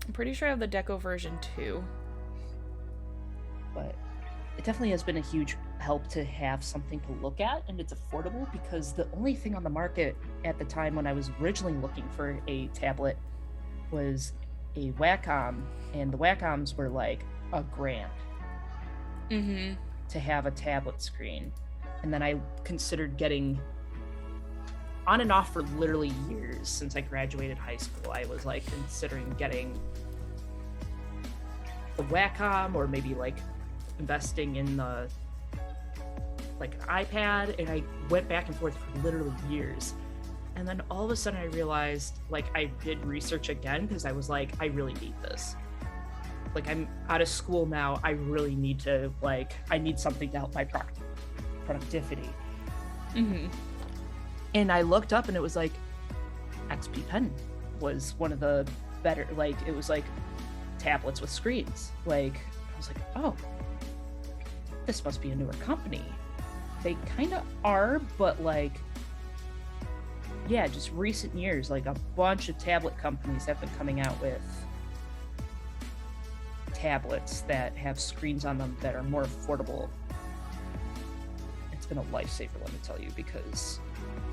I'm pretty sure I have the Deco version 2. But it definitely has been a huge help to have something to look at, and it's affordable because the only thing on the market at the time when I was originally looking for a tablet was a Wacom, and the Wacoms were like $1,000 to have a tablet screen. And then I considered getting, on and off for literally years since I graduated high school, I was like considering getting the Wacom or maybe like investing in the like an iPad, and I went back and forth for literally years. And then all of a sudden I realized, like, I did research again because I was like, I really need this. Like, I'm out of school now, I really need to, like, I need something to help my productivity. And I looked up and it was like XP Pen was one of the better, like, it was like tablets with screens. Like, I was like, oh, this must be a newer company. They kind of are, but like, yeah, just recent years, like a bunch of tablet companies have been coming out with tablets that have screens on them that are more affordable. It's been a lifesaver, let me tell you, because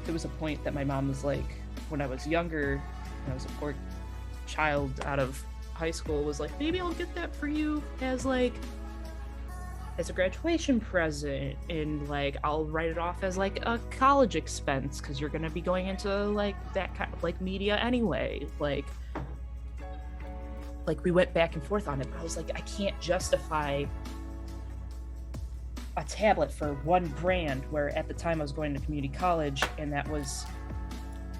there was a point that my mom was like, when I was younger, when I was a poor child out of high school, was like, maybe I'll get that for you as like, as a graduation present, and like I'll write it off as like a college expense because you're gonna be going into like that kind of like media anyway. Like we went back and forth on it, but I was like, I can't justify a tablet for $1,000 where at the time I was going to community college, and that was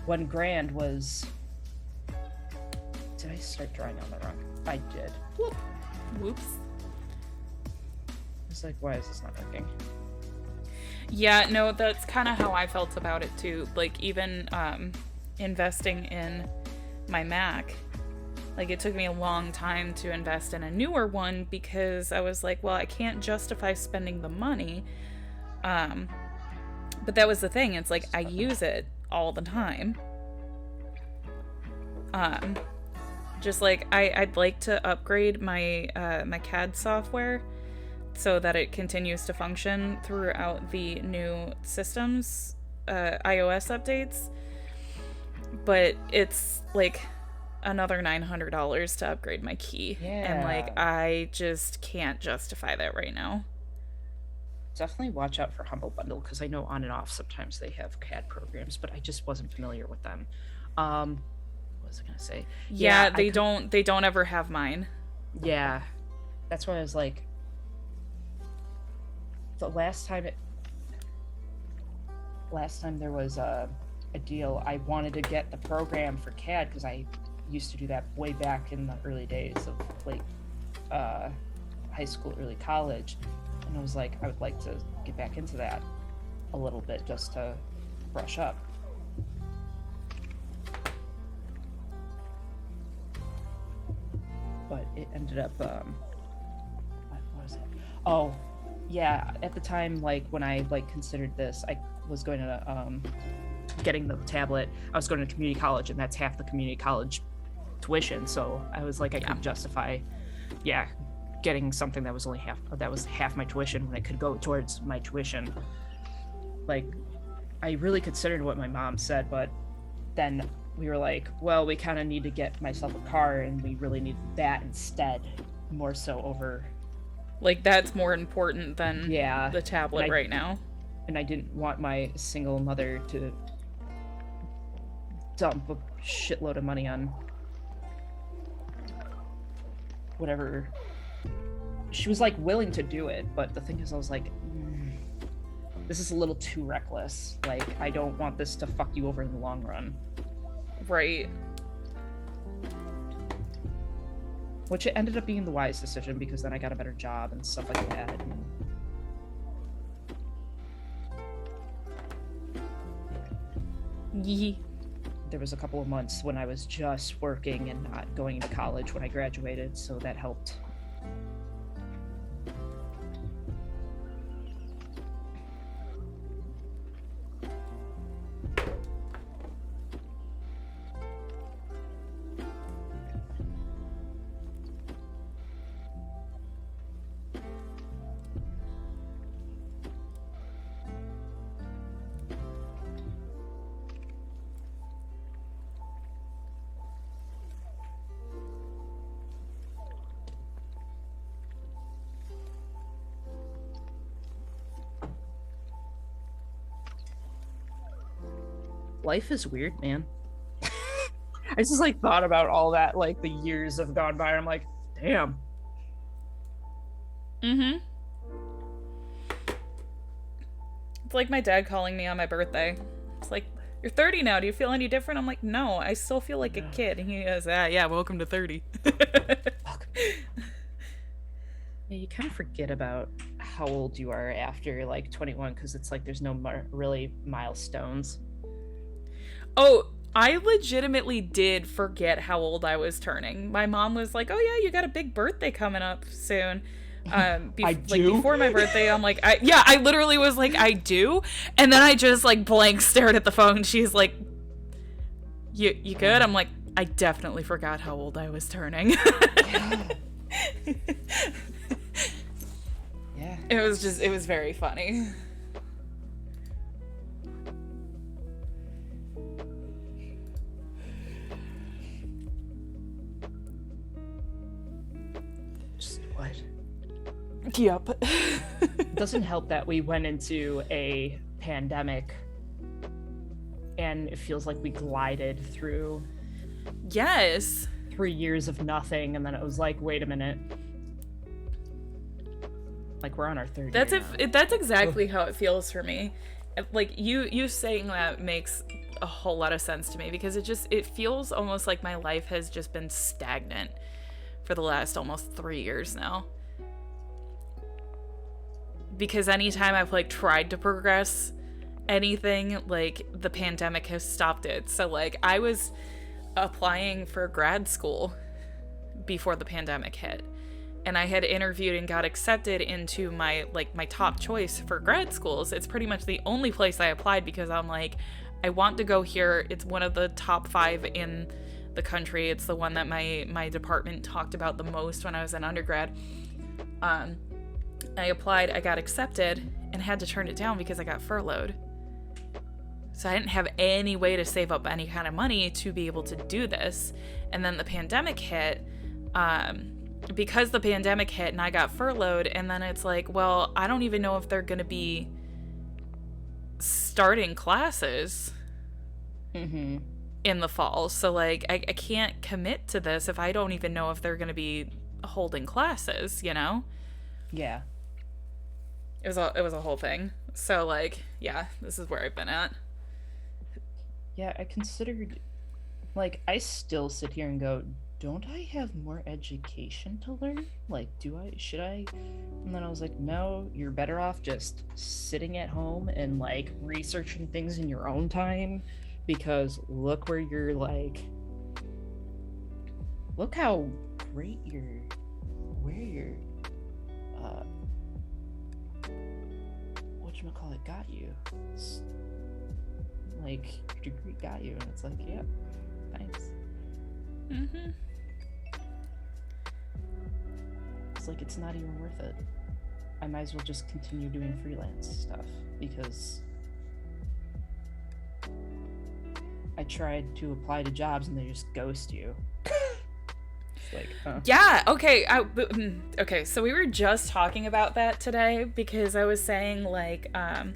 $1,000 was, did I start drawing on the wrong? I did. Whoop. Whoops. It's like, why is this not working? Yeah, no, that's kind of how I felt about it too. Like, even investing in my Mac, like, it took me a long time to invest in a newer one because I was like, well, I can't justify spending the money. But that was the thing. It's like, I use it all the time. Just like, I'd like to upgrade my my CAD software so that it continues to function throughout the new systems, iOS updates. But it's like another $900 to upgrade my key. Yeah. And like, I just can't justify that right now. Definitely watch out for Humble Bundle, because I know on and off sometimes they have CAD programs, but I just wasn't familiar with them. What was I gonna say? Yeah, they don't ever have mine. Yeah, that's why I was like, the last time there was a deal, I wanted to get the program for CAD because I used to do that way back in the early days of late high school, early college, and I was like, I would like to get back into that a little bit just to brush up. but it ended up what was it? Oh, yeah, at the time, like when I like considered this, I was going to getting the tablet. I was going to community college, and that's half the community college tuition. So I was like, I could justify, getting something that was only half my tuition when it could go towards my tuition. Like, I really considered what my mom said, but then we were like, well, we kind of need to get myself a car, and we really need that instead, more so over. Like, that's more important than the tablet right now. And I didn't want my single mother to dump a shitload of money on whatever. She was like willing to do it, but the thing is, I was like, this is a little too reckless. Like, I don't want this to fuck you over in the long run. Right. Which it ended up being the wise decision, because then I got a better job and stuff like that. Yee. There was a couple of months when I was just working and not going to college when I graduated, so that helped. Life is weird, man. I just like thought about all that, like the years have gone by. I'm like, damn. Mm-hmm. It's like my dad calling me on my birthday. It's like, you're 30 now. Do you feel any different? I'm like, no, I still feel like a kid. And he goes, yeah, welcome to 30. Yeah, you kind of forget about how old you are after like 21, because it's like there's no really milestones. Oh, I legitimately did forget how old I was turning. My mom was like, oh yeah, you got a big birthday coming up soon. I do? Like before my birthday, I'm like, I literally was like, I do. And then I just like blank stared at the phone. She's like, you good? I'm like, I definitely forgot how old I was turning. Yeah. It was very funny. Yep. It doesn't help that we went into a pandemic and it feels like we glided through Yes. 3 years of nothing, and then it was like, wait a minute. Like, we're on our third That's year now. That's exactly how it feels for me. Like you saying that makes a whole lot of sense to me, because it feels almost like my life has just been stagnant for the last almost 3 years now. Because anytime I've like tried to progress anything, like the pandemic has stopped it. So like I was applying for grad school before the pandemic hit, and I had interviewed and got accepted into my top choice for grad schools. It's pretty much the only place I applied, because I'm like, I want to go here. It's one of the top 5 in the country. It's the one that my department talked about the most when I was an undergrad. I applied, I got accepted, and had to turn it down because I got furloughed. So I didn't have any way to save up any kind of money to be able to do this. And then the pandemic hit, because the pandemic hit and I got furloughed, and then it's like, well, I don't even know if they're going to be starting classes in the fall. So like, I can't commit to this if I don't even know if they're going to be holding classes, you know? Yeah. It was a whole thing. So like, yeah, this is where I've been at. Yeah, I considered, like, I still sit here and go, don't I have more education to learn? Like, should I? And then I was like, no, you're better off just sitting at home and like researching things in your own time, because look where you're like, look how great where your uh whatchamacallit got you. Like, your degree got you, and it's like, yep, thanks. Mm-hmm. It's like, it's not even worth it. I might as well just continue doing freelance stuff, because I tried to apply to jobs and they just ghost you. It's like, Yeah, okay. Okay, so we were just talking about that today, because I was saying, like I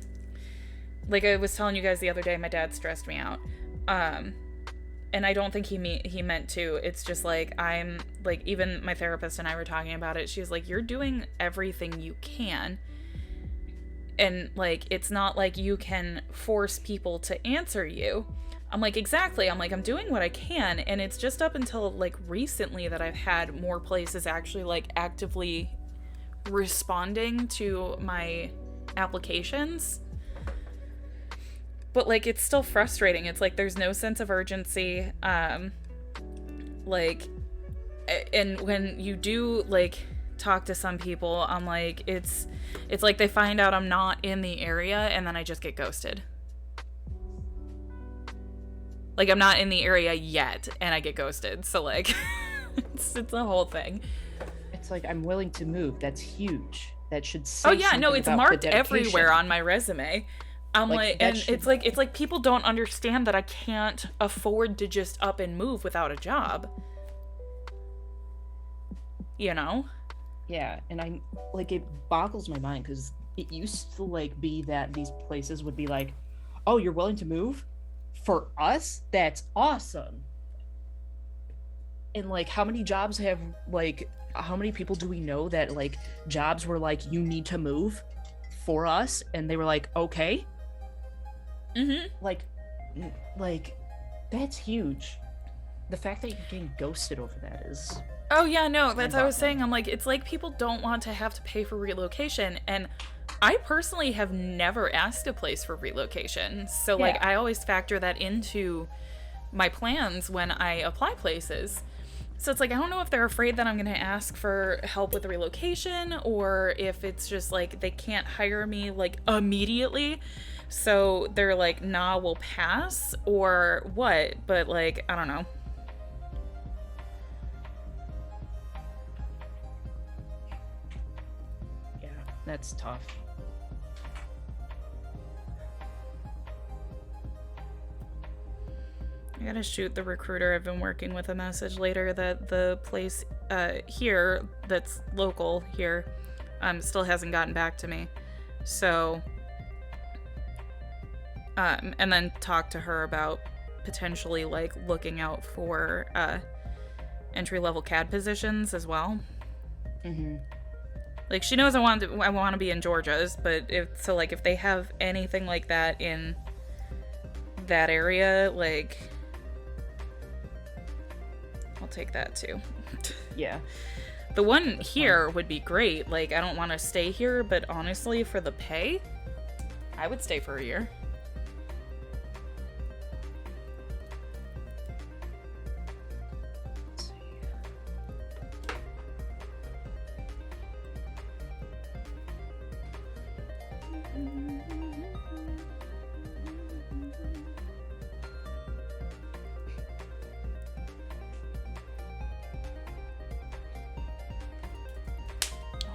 was telling you guys the other day, my dad stressed me out. And I don't think he meant to. It's just like, I'm like, even my therapist and I were talking about it. She was like, you're doing everything you can. And like, it's not like you can force people to answer you. I'm like, exactly. I'm like, I'm doing what I can. And it's just up until like recently that I've had more places actually like actively responding to my applications. But like, it's still frustrating. It's like, there's no sense of urgency. Like, and when you do like talk to some people, I'm like, it's like they find out I'm not in the area and then I just get ghosted. Like, I'm not in the area yet and I get ghosted. So like, it's a whole thing. It's like, I'm willing to move. That's huge. That should say it's marked everywhere on my resume. I'm like, and it's like people don't understand that I can't afford to just up and move without a job. You know? Yeah, and I'm like, it boggles my mind, because it used to like be that these places would be like, oh, you're willing to move? For us? That's awesome. And like, how many jobs have, like, how many people do we know that like jobs were like, you need to move for us? And they were like, okay. Mm-hmm. Like, that's huge. The fact that you're getting ghosted over that is... Oh, yeah, no, that's what I was saying. I'm like, it's like people don't want to have to pay for relocation. And I personally have never asked a place for relocation. So, like, I always factor that into my plans when I apply places. So it's like, I don't know if they're afraid that I'm going to ask for help with the relocation, or if it's just like they can't hire me like immediately. So they're like, nah, we'll pass, or what? But like, I don't know. Yeah, that's tough. I gotta shoot the recruiter I've been working with a message later that the place here that's local here still hasn't gotten back to me. So and then talk to her about potentially like looking out for entry-level CAD positions as well. Mm-hmm. Like, she knows I want to be in Georgia's, but if they have anything like that in that area, like, I'll take that too. Yeah. The one here would be great. Like, I don't want to stay here, but honestly, for the pay, I would stay for a year.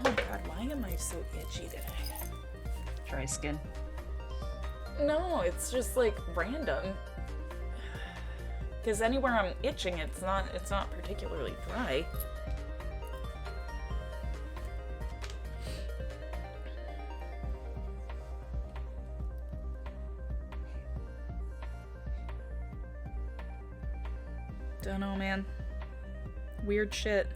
Oh god, why am I so itchy today? Dry skin. No, it's just like random. Because anywhere I'm itching, it's not particularly dry. Don't know, man. Weird shit.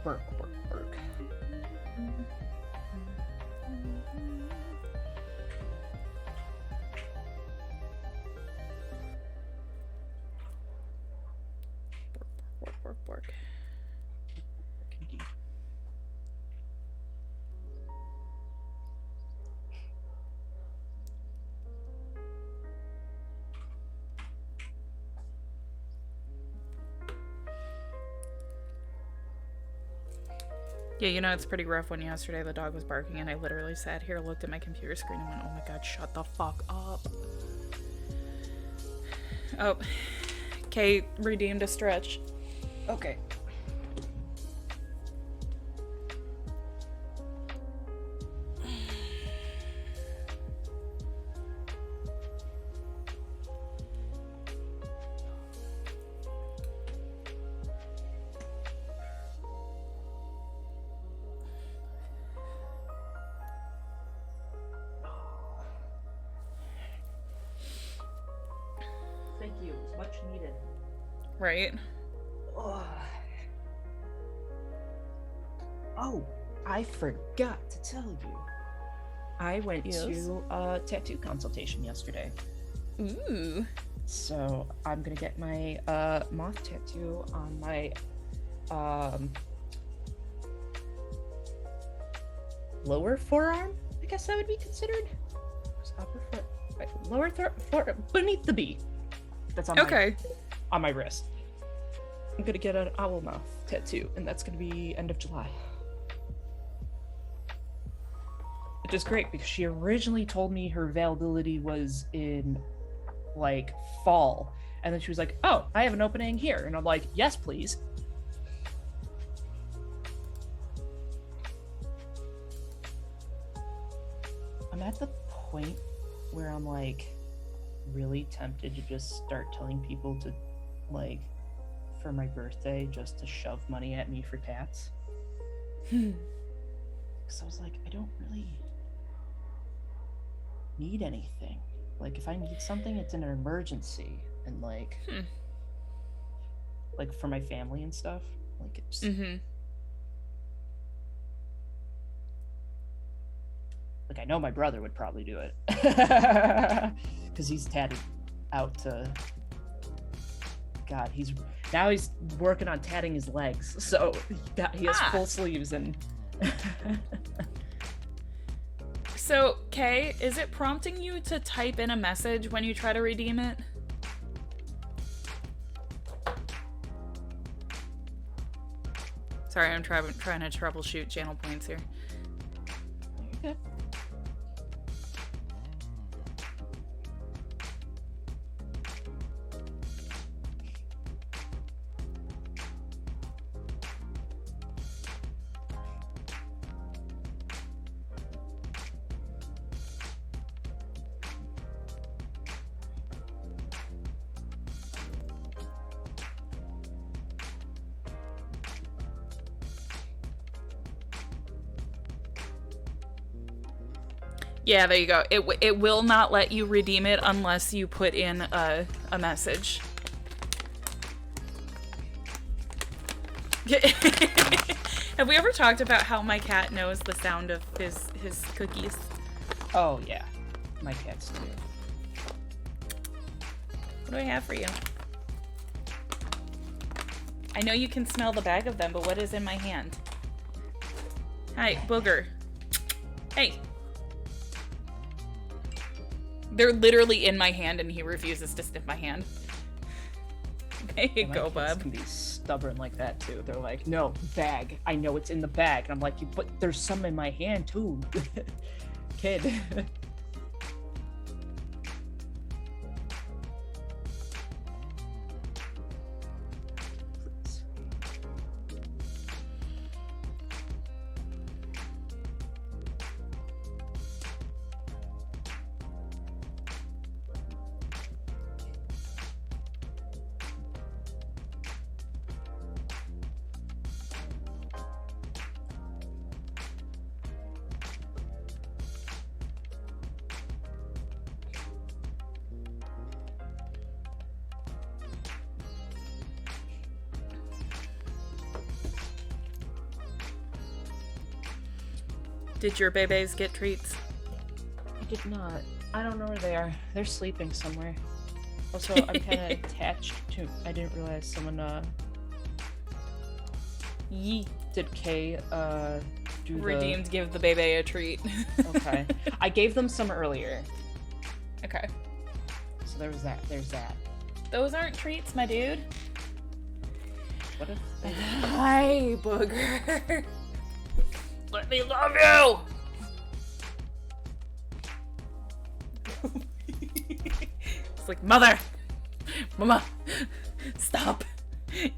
Work. Work. Yeah, you know, it's pretty rough when yesterday the dog was barking and I literally sat here, looked at my computer screen and went, oh my god, shut the fuck up. Oh, Kate redeemed a stretch. Okay. Thank you. It's much needed. Right? Oh, I forgot to tell you. I went to a tattoo consultation yesterday. Ooh. So I'm gonna get my moth tattoo on my lower forearm. I guess that would be considered. Upper foot, right, lower beneath the B. That's on on my wrist. I'm gonna get an owl mouth tattoo, and that's gonna be end of July. Which is great because she originally told me her availability was in like fall, and then she was like, "Oh, I have an opening here," and I'm like, "Yes, please." I'm at the point where I'm like really tempted to just start telling people to, like, for my birthday, just to shove money at me for tats. Because I was like, I don't really need anything. Like, if I need something, it's an emergency, and like for my family and stuff, like it's like, I know my brother would probably do it because he's tatted out to God. He's working on tatting his legs, so he has full sleeves and. So, Kay, is it prompting you to type in a message when you try to redeem it? Sorry, I'm trying to troubleshoot channel points here. Okay. Yeah, there you go. It will not let you redeem it unless you put in a message. Have we ever talked about how my cat knows the sound of his cookies? Oh yeah, my cats do. What do I have for you? I know you can smell the bag of them, but what is in my hand? Hi, Booger. Hey. They're literally in my hand, and he refuses to sniff my hand. There you go, bub. Can be stubborn like that too. They're like, "No, bag. I know it's in the bag." And I'm like, "But there's some in my hand too, kid." Did your babies get treats? I did not. I don't know where they are. They're sleeping somewhere. Also, I'm kind of attached to. I didn't realize someone. Did Kay do redeemed? Give the baby a treat. Okay. I gave them some earlier. Okay. So there's that. Those aren't treats, my dude. What if? Hi, Booger. Let me love you! It's like, Mother! Mama! Stop!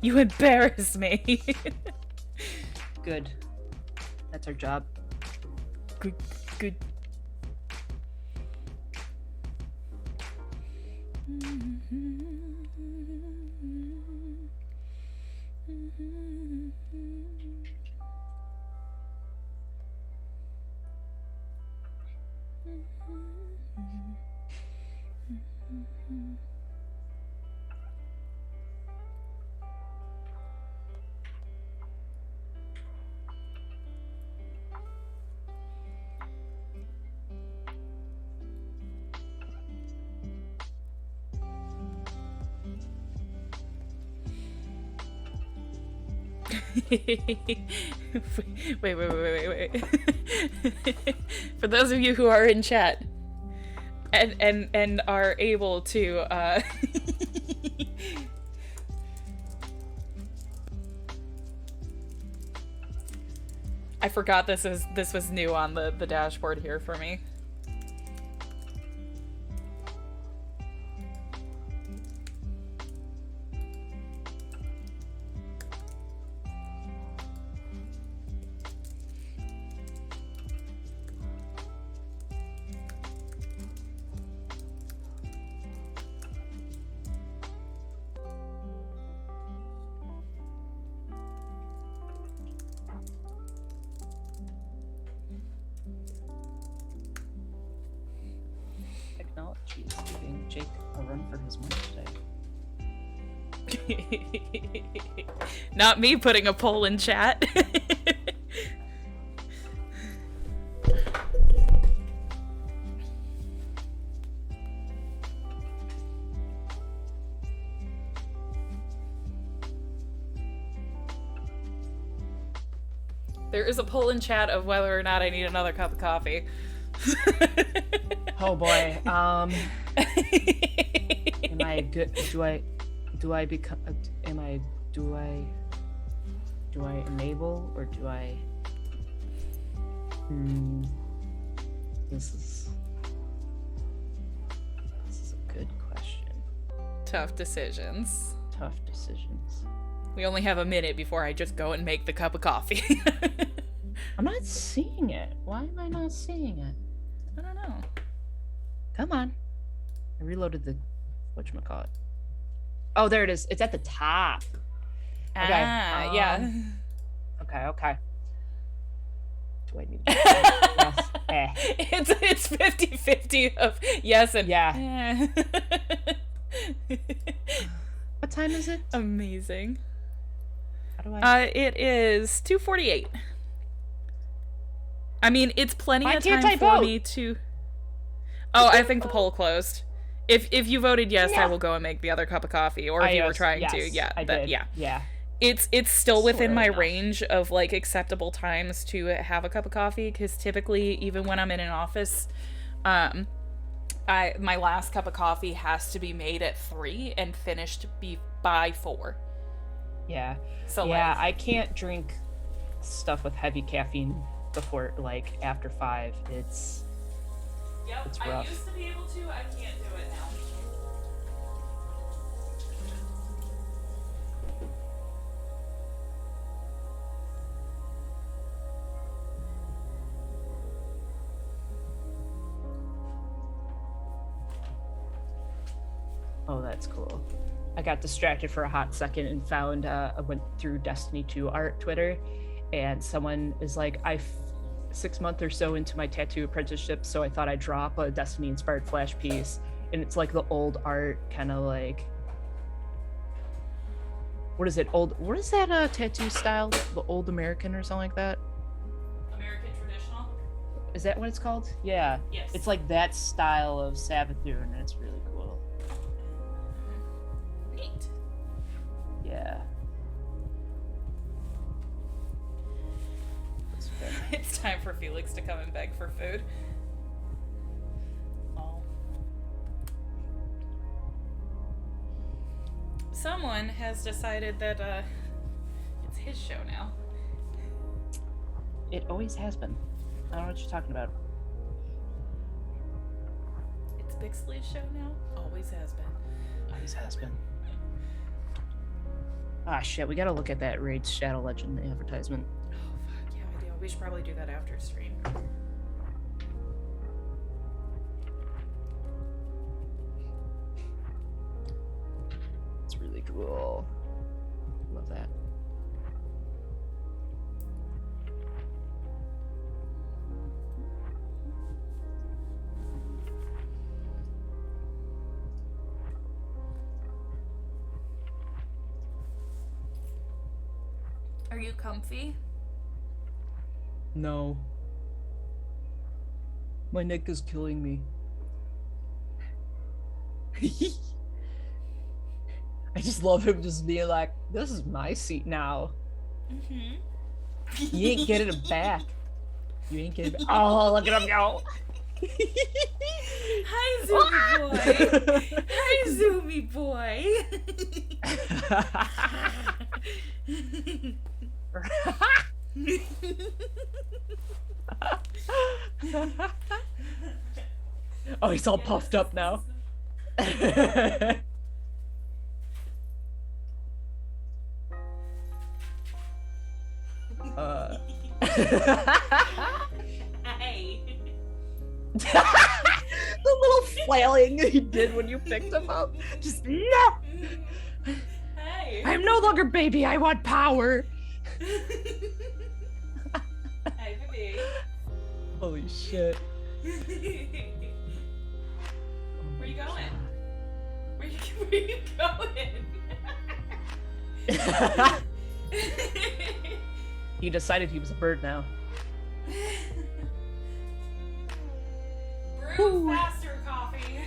You embarrass me! Good. That's our job. Good, good. wait. For those of you who are in chat and are able to I forgot this was new on the dashboard here for me. Technology is giving Jake a run for his money today. Not me putting a poll in chat. There is a poll in chat of whether or not I need another cup of coffee. Oh boy. Am I good? Do I become? Do I enable or do I? This is a good question. Tough decisions. Tough decisions. We only have a minute before I just go and make the cup of coffee. I'm not seeing it. Why am I not seeing it? I don't know. Come on. I reloaded the whatchamacallit. Oh, there it is. It's at the top. Okay. Yeah. Okay. Do I need yes. It's 50-50 of yes and yeah. What time is it? Amazing. How do I? It is 2:48. I mean, it's plenty Why of can't time I for vote? me to. Oh, I think the poll closed. If you voted yes, I No. will go and make the other cup of coffee. Or if you were trying to, yeah, I did. yeah. Yeah. It's still within my enough. range of like acceptable times to have a cup of coffee, because typically, even when I'm in an office, my last cup of coffee has to be made at 3 and finished by 4. Yeah. So yeah, like, I can't drink stuff with heavy caffeine before after 5. It's rough. I used to be able to. I can't do it now. Oh, that's cool. I got distracted for a hot second and found I went through Destiny 2 art Twitter, and someone is like, 6 months or so into my tattoo apprenticeship, so I thought I'd drop a Destiny inspired flash piece, and it's like the old art, kind of like, what is that tattoo style? The old American or something like that? American traditional. Is that what it's called? Yeah. Yes. It's like that style of Savathun, and it's really cool. Neat. Yeah. It's time for Felix to come and beg for food. Oh. Someone has decided that it's his show now. It always has been. I don't know what you're talking about. It's Bixley's show now? Always has been. Always has been. Ah, shit, we gotta look at that Raid Shadow Legend advertisement. Oh, fuck, yeah, we do. We should probably do that after stream. It's really cool. Love that. Are you comfy? No. My neck is killing me. I just love him just being like, this is my seat now. Mm-hmm. You ain't getting it back. You ain't getting it back. Oh, look at him go. Hi, Zoomy boy. Hi, Zoomy boy. Oh, he's all puffed up now. Hey. The little flailing he did when you picked him up. Just no. Hey. I'm no longer baby. I want power. Hey, baby. Holy shit. Where you going? Where you going? He decided he was a bird now. Brew faster coffee.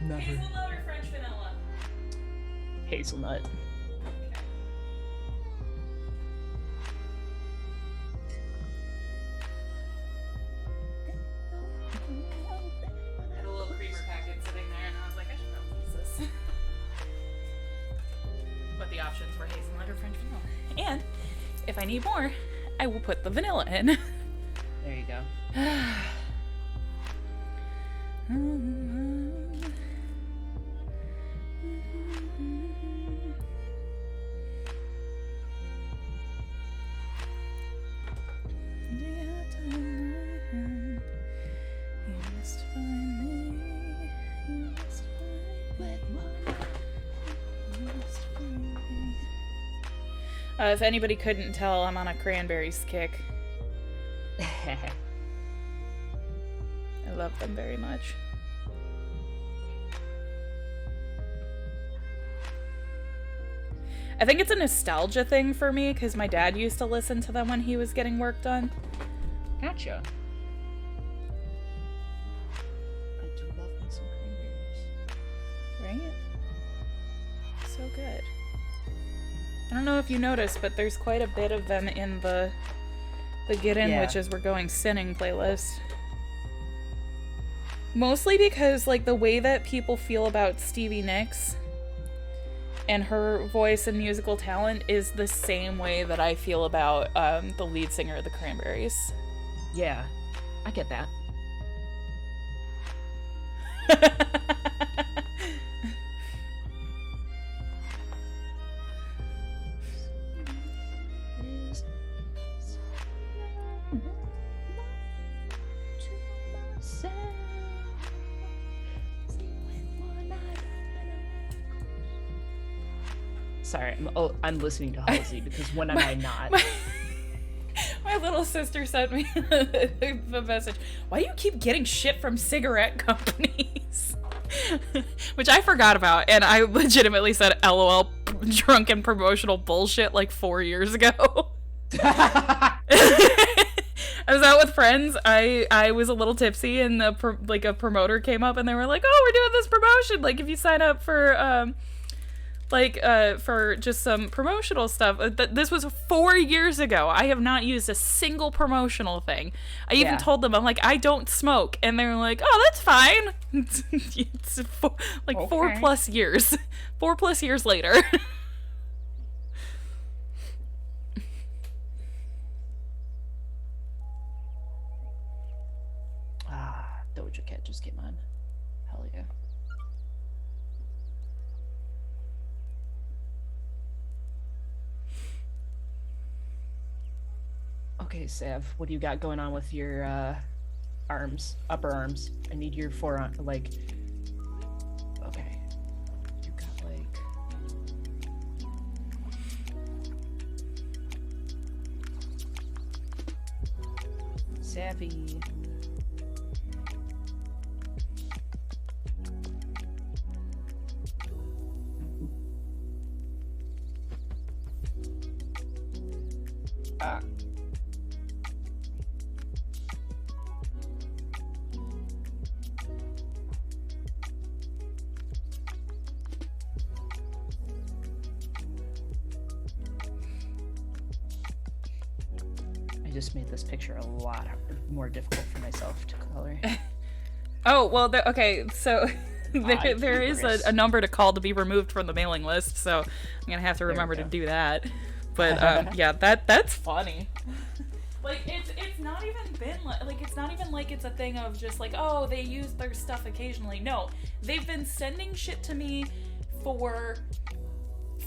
Never. Hazelnut or French vanilla? Hazelnut. I had a little creamer packet sitting there, and I was like, I should probably use this. But the options were hazelnut or French vanilla. And if I need more, I will put the vanilla in. There you go. If anybody couldn't tell, I'm on a cranberries kick. I love them very much. I think it's a nostalgia thing for me because my dad used to listen to them when he was getting work done. Gotcha. I do love me some cranberries. Right? So good. I don't know if you noticed, but there's quite a bit of them in the Get In Witches We're Going Sinning playlist. Mostly because, like, the way that people feel about Stevie Nicks and her voice and musical talent is the same way that I feel about the lead singer of the Cranberries. Yeah, I get that. Sorry, I'm listening to Halsey because when am I not? My little sister sent me the message. Why do you keep getting shit from cigarette companies? Which I forgot about, and I legitimately said LOL drunken promotional bullshit like 4 years ago. I was out with friends. I was a little tipsy, and a promoter came up, and they were like, "Oh, we're doing this promotion. Like, if you sign up for for just some promotional stuff." This was 4 years ago. I have not used a single promotional thing. I even told them, I'm like, I don't smoke, and they're like, "Oh, that's fine." It's 4+ years. 4+ years later. just came on. Hell yeah. Okay, Sav, what do you got going on with your arms, upper arms? I need your forearm, like. Okay. You got like. Savvy. Ah. Just made this picture a lot more difficult for myself to color. Oh, well, okay, so there is a number to call to be removed from the mailing list, so I'm gonna have to remember to do that. But yeah, that's funny. Like it's not even been like it's not even like it's a thing of just like, oh, they use their stuff occasionally. No, they've been sending shit to me for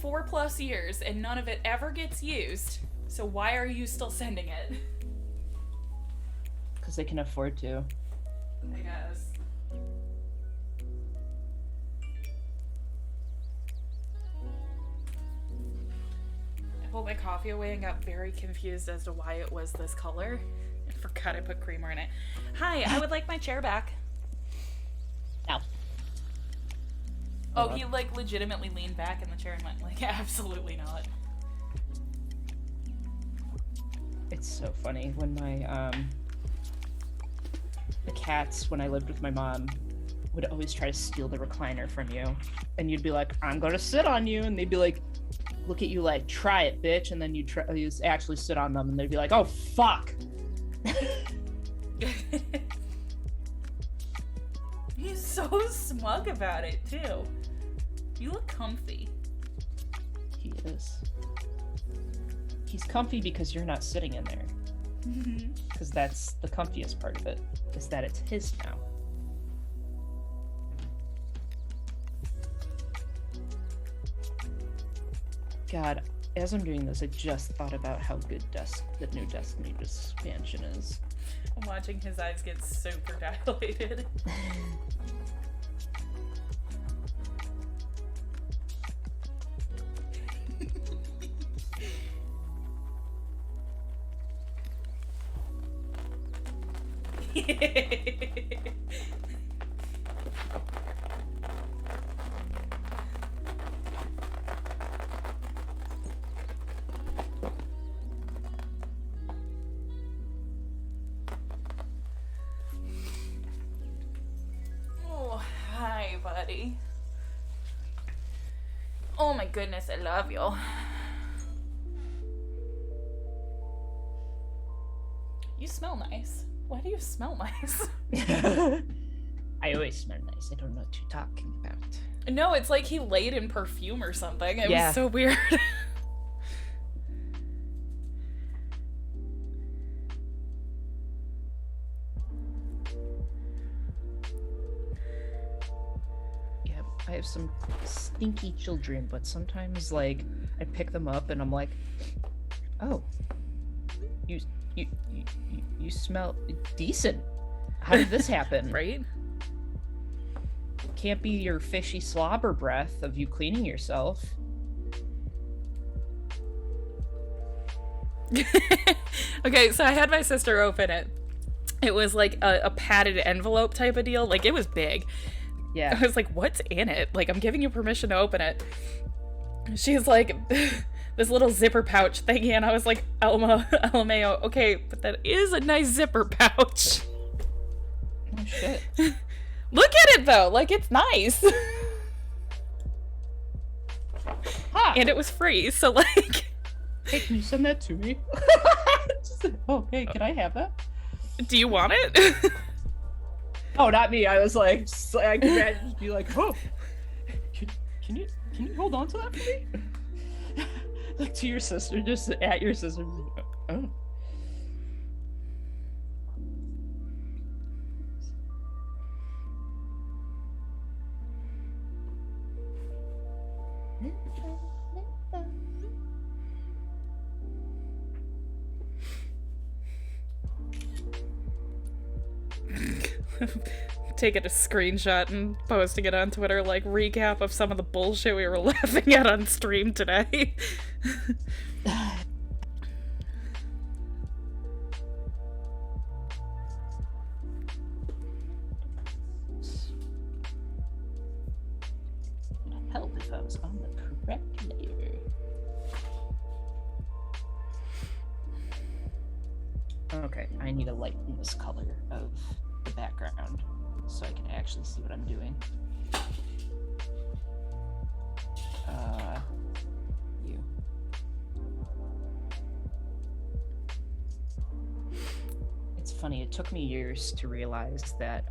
4+ years and none of it ever gets used. So why are you still sending it? Because they can afford to. I guess. I pulled my coffee away and got very confused as to why it was this color. I forgot I put creamer in it. Hi, I would like my chair back. No. Oh, he like legitimately leaned back in the chair and went like, absolutely not. It's so funny when my the cats, when I lived with my mom, would always try to steal the recliner from you, and you'd be like, I'm gonna sit on you, and they'd be like, look at you like, try it, bitch, and then you actually sit on them and they'd be like, oh fuck. He's so smug about it too. You look comfy. He is. He's comfy because you're not sitting in there. Because that's the comfiest part of it, is that it's his now. God, as I'm doing this, I just thought about how good the new Destiny expansion is. I'm watching his eyes get super dilated. Oh, hi, buddy. Oh my goodness, I love you. You smell nice. Why do you smell nice? I always smell nice. I don't know what you're talking about. No, it's like he laid in perfume or something. It Yeah. was so weird. Yeah, I have some stinky children, but sometimes, like, I pick them up and I'm like, oh, you smell decent. How did this happen? Right? Can't be your fishy slobber breath of you cleaning yourself. Okay, so I had my sister open it. It was like a padded envelope type of deal. Like, it was big. Yeah. I was like, what's in it? Like, I'm giving you permission to open it. She's like, this little zipper pouch thingy, and I was like, LMAO, okay, but that is a nice zipper pouch. Oh, shit. Look at it, though. Like, it's nice. Huh. And it was free, so, like... Hey, can you send that to me? Oh, hey, can I have that? Do you want it? Oh, not me. I was like, I could imagine just be like, oh, can you hold on to that for me? Like to your sister, just at your sister. Oh. taking a screenshot and posting it on Twitter, like, recap of some of the bullshit we were laughing at on stream today. Help if I was on the correct layer. Okay, I need to lighten this color of the background so I can actually see what I'm doing. You. It's funny, it took me years to realize that,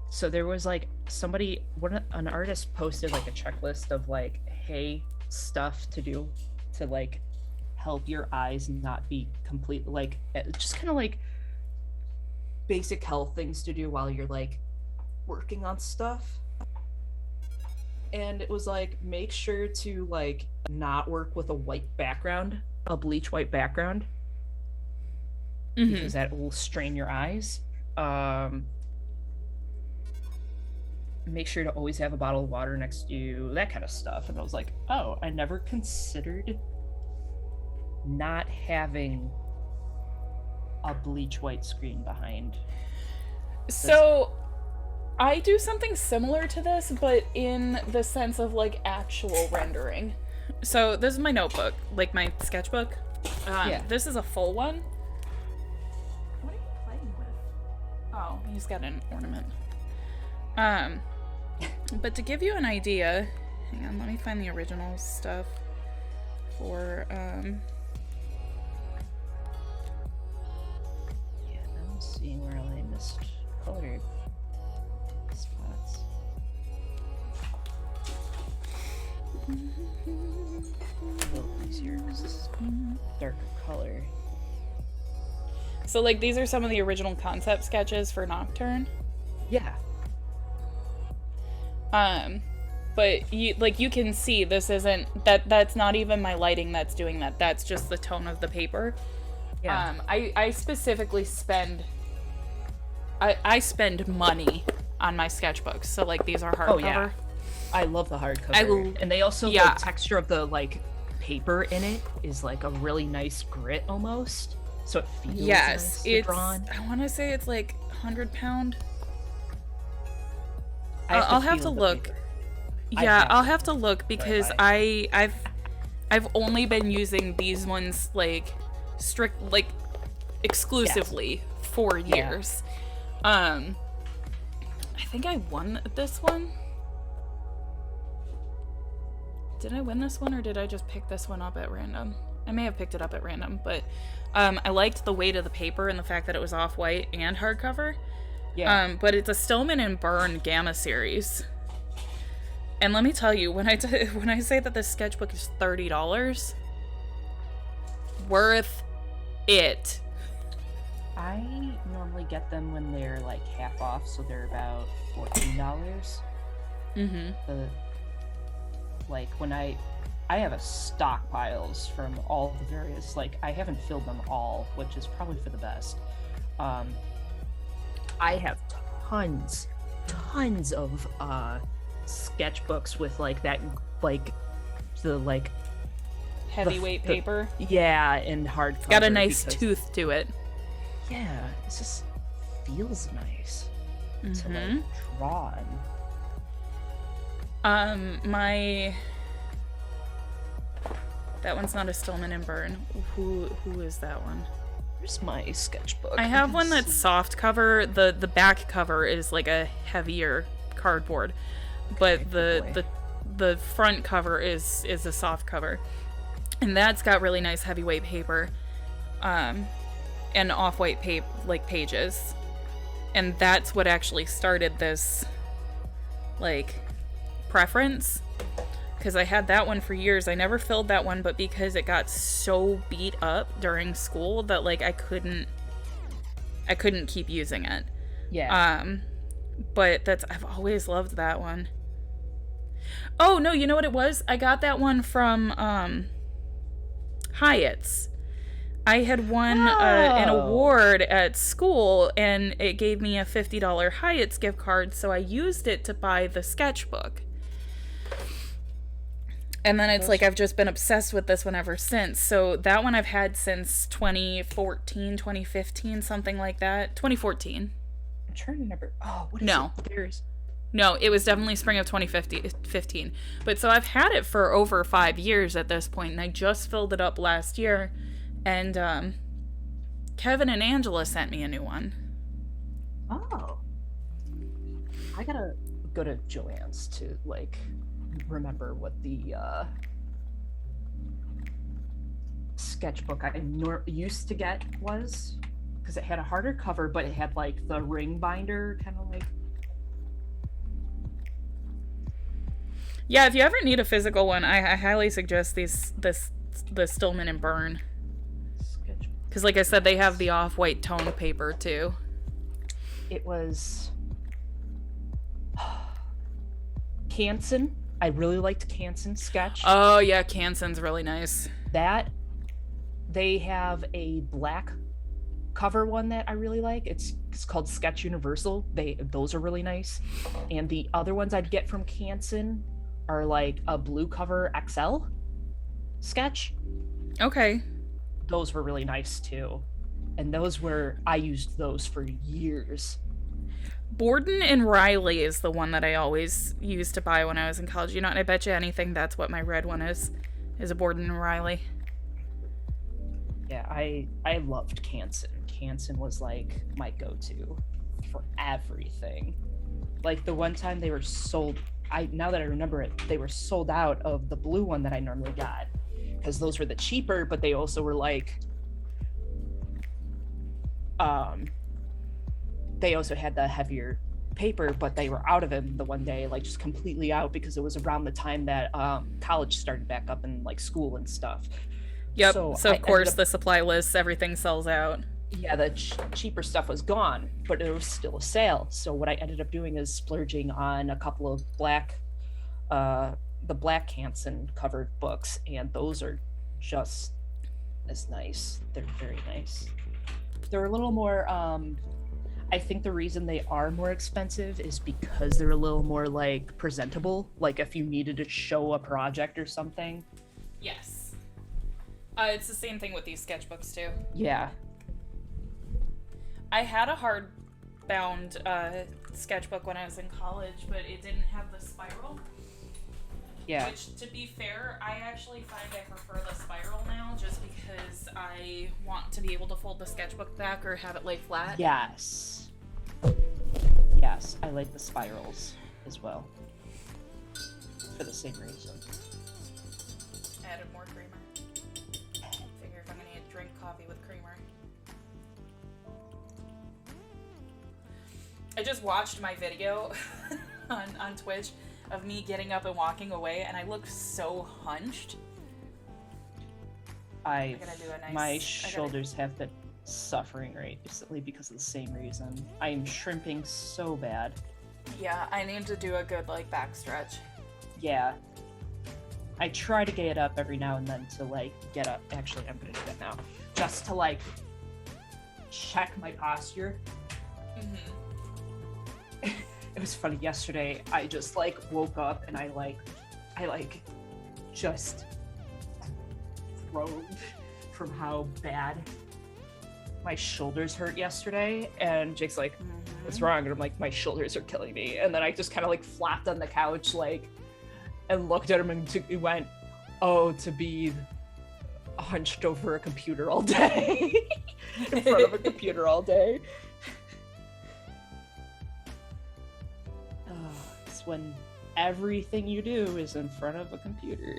so there was like an artist posted like a checklist of like, hey, stuff to do to like help your eyes not be complete, like just kind of like basic health things to do while you're like working on stuff. And it was like, make sure to like not work with a white background, a bleach white background, because that will strain your eyes. Make sure to always have a bottle of water next to you, that kind of stuff. And I was like, oh, I never considered not having a bleach white screen behind. So I do something similar to this, but in the sense of like actual rendering. So this is my notebook, like my sketchbook. Yeah. This is a full one. What are you playing with? Oh, he's got an ornament. But to give you an idea, hang on, let me find the original stuff for, Yeah, I'm seeing where I missed colored spots. A little easier because this is darker color. So like these are some of the original concept sketches for Nocturne. Yeah. But you can see this isn't that's not even my lighting that's doing that. That's just the tone of the paper. Yeah. I specifically spend I spend money on my sketchbooks. So like these are hardcover. Oh yeah. I love the hardcover. And they also, the texture of the like paper in it is like a really nice grit almost. So it feels nice to draw on. I want to say it's like 100-pound. I'll have to look. Yeah, I'll have to look because I've only been using these ones like exclusively for years. I think I won this one. Did I win this one or did I just pick this one up at random? I may have picked it up at random, but I liked the weight of the paper and the fact that it was off-white and hardcover. Yeah. But it's a Stillman and Byrne Gamma series. And let me tell you, when I say that this sketchbook is $30, worth it. I normally get them when they're like half off, so they're about $14. Like when I have a stockpiles from all the various, like I haven't filled them all, which is probably for the best. I have tons of sketchbooks with like that, like the like heavyweight paper. Yeah, and hardcover. It's got a nice tooth to it. Yeah, it just feels nice to like draw on. That one's not a Stillman and Byrne. Who is that one? Here's my sketchbook. I have one that's soft cover. The back cover is like a heavier cardboard, but the front cover is a soft cover, and that's got really nice heavyweight paper, and off-white pages, and that's what actually started this like preference. Because I had that one for years. I never filled that one, but because it got so beat up during school that like I couldn't keep using it. Yeah. But I've always loved that one. Oh no, you know what it was? I got that one from Hyatt's. I had won an award at school, and it gave me a $50 Hyatt's gift card, so I used it to buy the sketchbook. And then it's like I've just been obsessed with this one ever since. So that one I've had since 2014, 2015, something like that. 2014. I'm trying to remember. Oh, what is No. it? There's... No, it was definitely spring of 2015. But so I've had it for over 5 years at this point, and I just filled it up last year. And Kevin and Angela sent me a new one. Oh. I gotta go to Joann's to, like, remember what the sketchbook I used to get was, because it had a harder cover, but it had like the ring binder kind of like. Yeah, if you ever need a physical one, I highly suggest the Stillman and Byrne, because like I said, they have the off-white toned paper too. It was Canson. I really liked Canson sketch. Oh yeah, Canson's really nice. That they have a black cover one that I really like. It's called Sketch Universal. Those are really nice. And the other ones I'd get from Canson are like a blue cover XL sketch. Okay. Those were really nice too. And I used those for years. Borden and Riley is the one that I always used to buy when I was in college. You know, and I bet you anything that's what my red one is a Borden and Riley. Yeah, I loved Canson. Canson was like my go-to for everything. Like the one time they were sold, now that I remember it, they were sold out of the blue one that I normally got, because those were the cheaper, but they also were like they also had the heavier paper, but they were out of them the one day, like just completely out, because it was around the time that college started back up and like school and stuff. Yep. So of course the supply lists, everything sells out. Yeah, the cheaper stuff was gone, but it was still a sale. So what I ended up doing is splurging on a couple of the black Canson covered books, and those are just as nice. They're very nice. They're a little more I think the reason they are more expensive is because they're a little more like presentable, like if you needed to show a project or something. Yes. It's the same thing with these sketchbooks too. Yeah. I had a hardbound sketchbook when I was in college, but it didn't have the spiral. Yeah. Which, to be fair, I actually find I prefer the spiral now, just because I want to be able to fold the sketchbook back or have it lay flat. Yes. Yes, I like the spirals as well. For the same reason. Added more creamer. Figure if I'm gonna drink coffee with creamer. I just watched my video on Twitch of me getting up and walking away, and I look so hunched. My shoulders have been suffering recently because of the same reason. I am shrimping so bad. Yeah, I need to do a good like back stretch. Yeah. I try to get up every now and then to like get up. Actually, I'm gonna do that now. Just to like check my posture. Mm-hmm. It was funny yesterday. I just like woke up and I just groaned from how bad my shoulders hurt yesterday. And Jake's like, "What's wrong?" And I'm like, "My shoulders are killing me." And then I just kind of like flopped on the couch, like, and looked at him and he went, "Oh, to be hunched over a computer all day." In front of a computer all day. It's when everything you do is in front of a computer.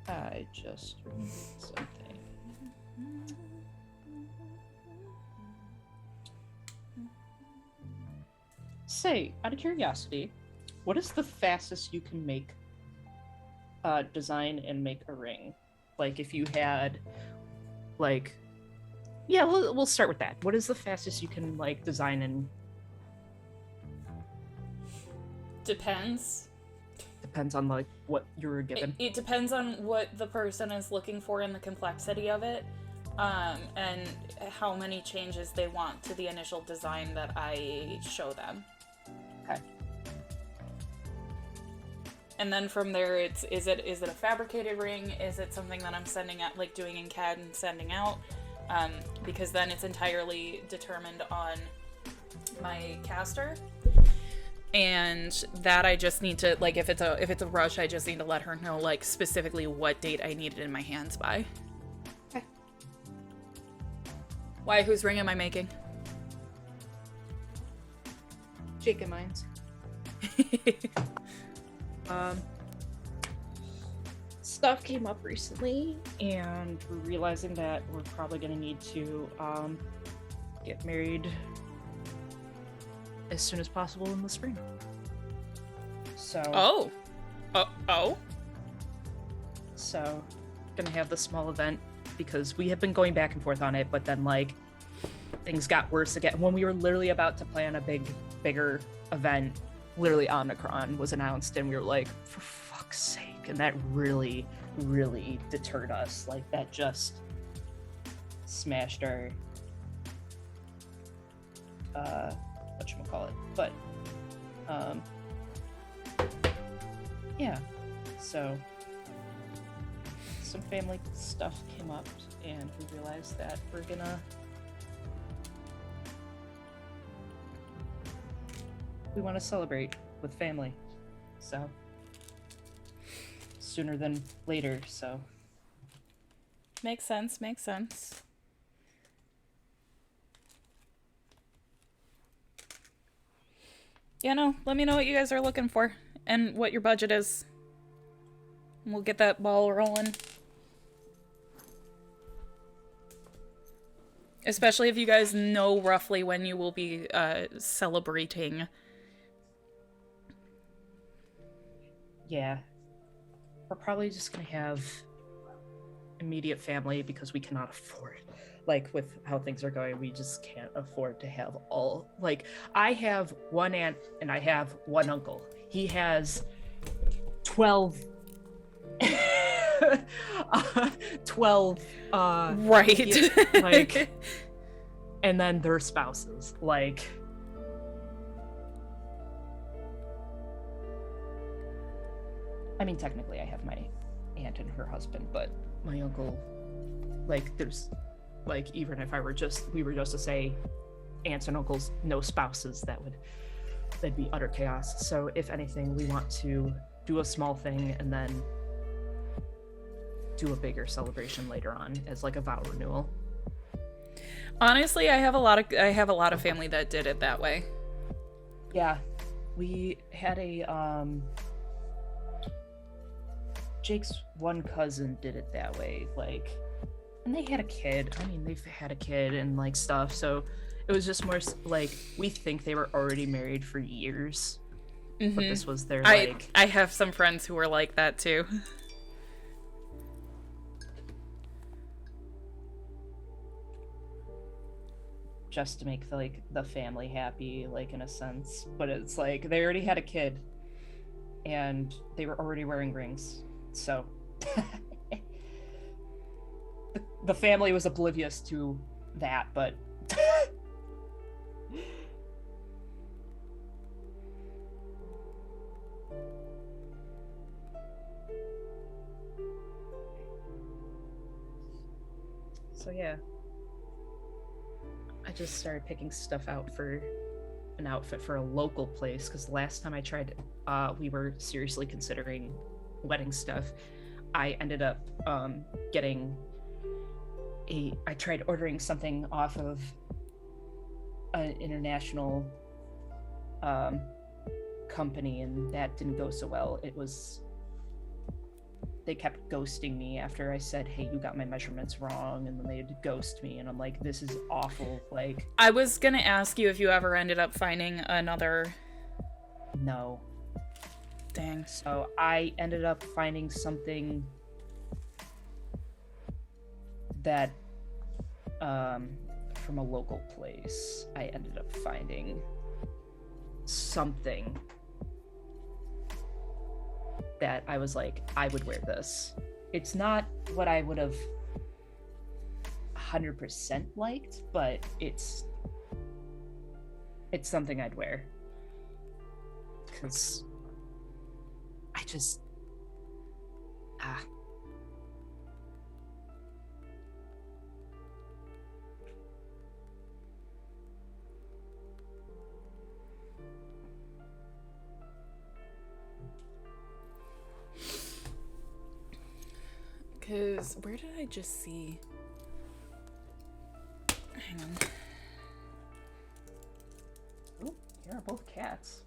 I just remembered something. Say, out of curiosity, what is the fastest you can make design and make a ring? Like if you had like, yeah, we'll start with that. What is the fastest you can like design and Depends. Depends on like what you were given. It depends on what the person is looking for and the complexity of it, and how many changes they want to the initial design that I show them. Okay. And then from there, is it a fabricated ring? Is it something that I'm sending out, like doing in CAD and sending out? Because then it's entirely determined on my caster. And that I just need to, like, if it's a rush, I just need to let her know, like, specifically what date I need it in my hands by. Okay. Why? Whose ring am I making? Jake and mine's. Stuff came up recently, and we're realizing that we're probably going to need to get married as soon as possible in the spring. So. Oh. So, gonna have the small event because we have been going back and forth on it, but then like things got worse again. When we were literally about to plan a bigger event, literally Omicron was announced, and we were like, for fuck's sake, and that really, really deterred us. Like that just smashed our whatchamacallit. But yeah, so some family stuff came up, and we realized that we want to celebrate with family, so sooner than later. So Makes sense. Yeah, no, let me know what you guys are looking for and what your budget is. And we'll get that ball rolling. Especially if you guys know roughly when you will be celebrating. Yeah. We're probably just gonna have immediate family because we cannot afford, like with how things are going, we just can't afford to have all, like, I have one aunt and I have one uncle. He has 12 Right. like, and then their spouses, like, I mean, technically I have my aunt and her husband, but my uncle, like, there's, like, even if we were just to say aunts and uncles, no spouses, that'd be utter chaos. So if anything, we want to do a small thing and then do a bigger celebration later on as like a vow renewal. Honestly, I have a lot of family that did it that way. Yeah, we had a Jake's one cousin did it that way, like, and they had a kid. I mean, they've had a kid and like stuff, so it was just more like we think they were already married for years, but this was their like. I have some friends who were like that too. Just to make the family happy, like, in a sense, but it's like they already had a kid and they were already wearing rings, so the family was oblivious to that, but so yeah, I just started picking stuff out for an outfit for a local place, because the last time I tried, we were seriously considering wedding stuff. I ended up I tried ordering something off of an international company, and that didn't go so well. They kept ghosting me after I said, hey, you got my measurements wrong, and then they'd ghost me, and I'm like, this is awful. Like, I was gonna ask you if you ever ended up finding another. No. Dang. So I ended up finding something that from a local place. I ended up finding something that I was like, I would wear this. It's not what I would have 100% liked, but it's something I'd wear. Because I just... Because where did I just see? Hang on. Oh, here are both cats.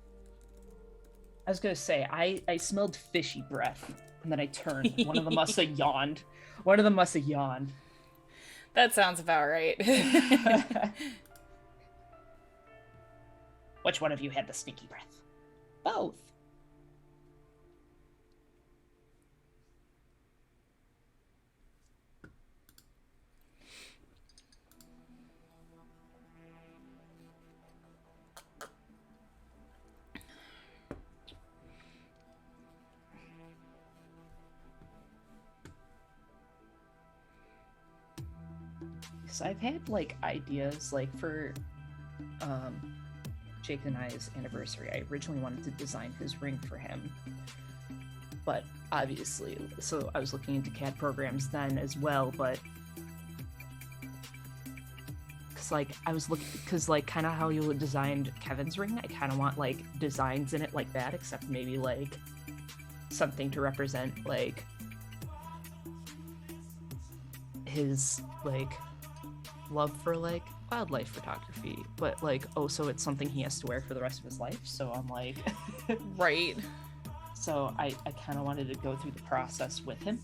I was gonna say, I smelled fishy breath, and then I turned. One of them must have yawned. That sounds about right. Which one of you had the sneaky breath? Both. So I've had like ideas like for Jake and I's anniversary. I originally wanted to design his ring for him, but obviously, so I was looking into CAD programs then as well, but because like I was looking, because like kind of how you designed Kevin's ring, I kind of want like designs in it like that, except maybe like something to represent like his like love for like wildlife photography, but like also it's something he has to wear for the rest of his life, so I'm like Right. So I kind of wanted to go through the process with him,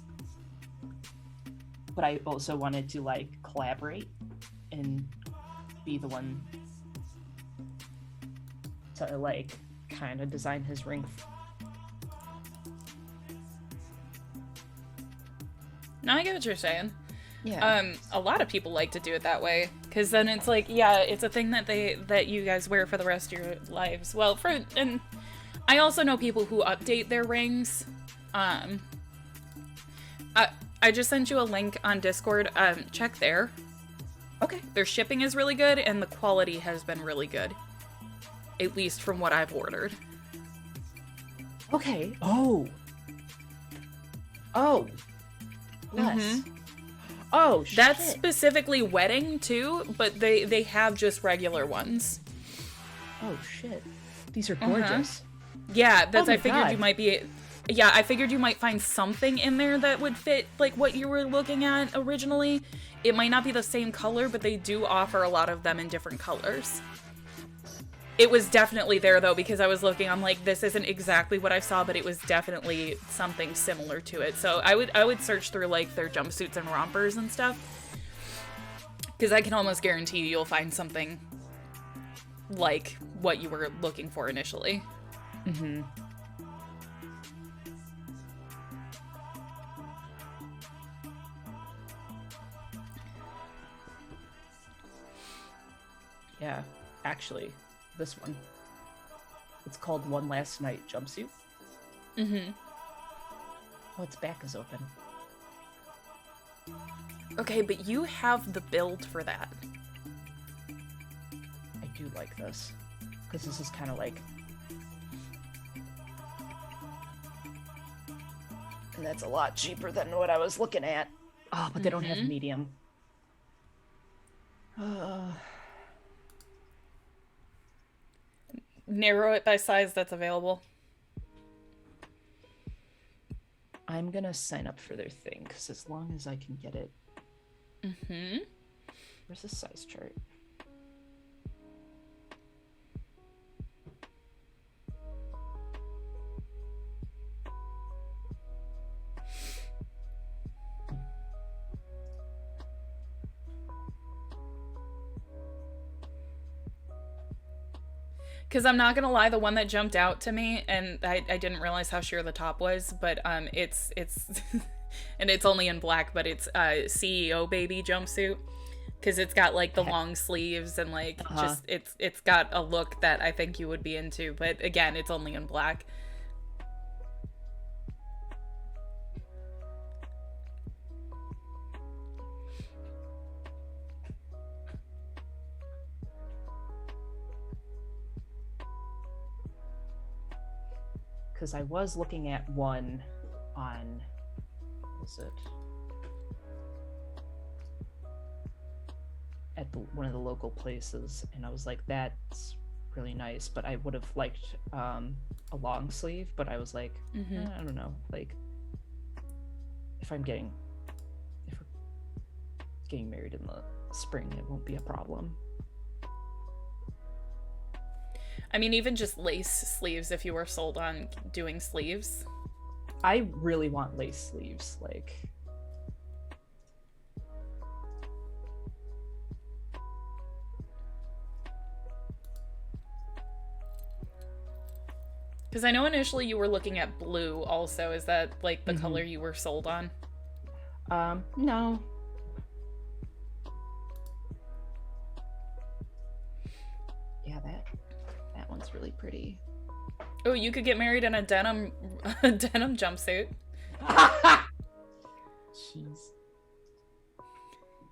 but I also wanted to like collaborate and be the one to like kind of design his ring. Now I get what you're saying. Yeah. A lot of people like to do it that way, because then it's like, yeah, it's a thing that you guys wear for the rest of your lives. Well, and I also know people who update their rings. I just sent you a link on Discord. Check there. Okay. Their shipping is really good, and the quality has been really good, at least from what I've ordered. Okay. Yes. Mm-hmm. Oh, shit. That's specifically wedding too, but they have just regular ones. Oh shit. These are gorgeous. Yeah, that's Oh my I figured God. you might be Yeah, I figured you might find something in there that would fit like what you were looking at originally. It might not be the same color, but they do offer a lot of them in different colors. It was definitely there though, because I was looking, I'm like, this isn't exactly what I saw, but it was definitely something similar to it. So I would search through like their jumpsuits and rompers and stuff, because I can almost guarantee you'll find something like what you were looking for initially. Mm-hmm. Yeah, actually, this one. It's called One Last Night Jumpsuit. Mm-hmm. Oh, its back is open. Okay, but you have the build for that. I do like this, because this is kind of like... And that's a lot cheaper than what I was looking at. Oh, but they don't have medium. Narrow it by size that's available. I'm gonna sign up for their thing, because as long as I can get it... Mm-hmm. Where's the size chart? Because I'm not gonna lie, the one that jumped out to me, and I didn't realize how sheer the top was, but it's and it's only in black, but it's CEO baby jumpsuit, because it's got like the long sleeves and like just it's got a look that I think you would be into, but again, it's only in black. because I was looking at one on, what is it? At one of the local places, and I was like, that's really nice, but I would have liked a long sleeve, but I was like, I don't know, like if we're getting married in the spring, it won't be a problem. I mean, even just lace sleeves, if you were sold on doing sleeves. I really want lace sleeves, like. Because I know initially you were looking at blue also. Is that like the color you were sold on? No. Yeah, that one's really pretty. Oh, you could get married in a denim jumpsuit. Jeez.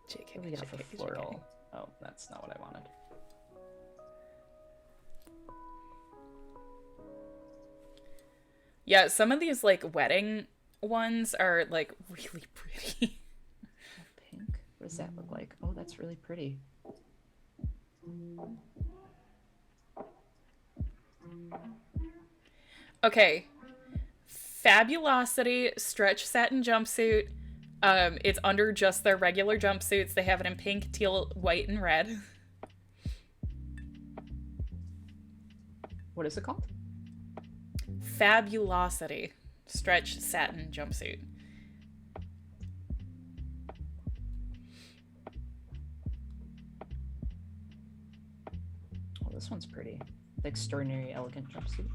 JK, We got for JK, floral. JK. Oh, that's not what I wanted. Yeah, some of these like wedding ones are like really pretty. Pink. What does that look like? Oh, that's really pretty. Okay. Fabulosity stretch satin jumpsuit. It's under just their regular jumpsuits. They have it in pink, teal, white, and red. What is it called? Fabulosity stretch satin jumpsuit. Oh, this one's pretty. The Extraordinary Elegant Jumpsuit.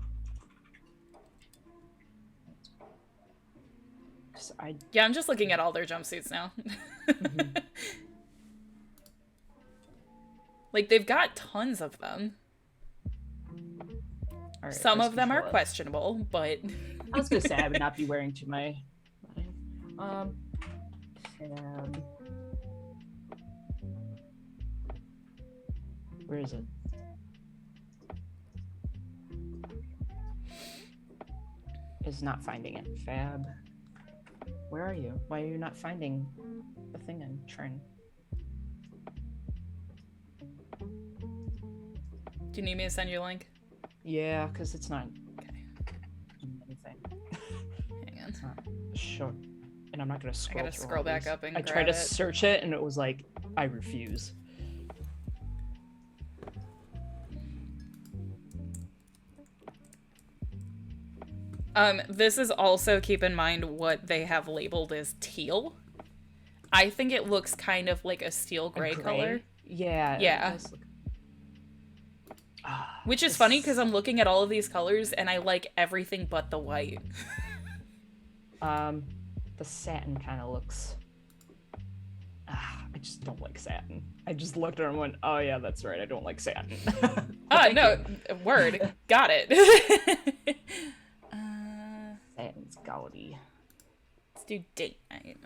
Yeah, I'm just looking at all their jumpsuits now. Like, they've got tons of them. Right, some of them are questionable, but... I was gonna say I would not be wearing to my wedding. Where is it? Is not finding it. Fab. Where are you? Why are you not finding the thing I'm trying? Do you need me to send you a link? Yeah, because it's not Hang anything. on. It's not short. And I'm not gonna scroll. I gotta through scroll all back these. up and I grab tried to it. search it and it was like, I refuse. This is also, keep in mind what they have labeled as teal. I think it looks kind of like a steel gray color. Yeah. Yeah. Which is funny because I'm looking at all of these colors and I like everything but the white. The satin kind of looks. I just don't like satin. I just looked at her and went, "Oh yeah, that's right. I don't like satin." No, word, got it. Satin's gaudy. Let's do date night.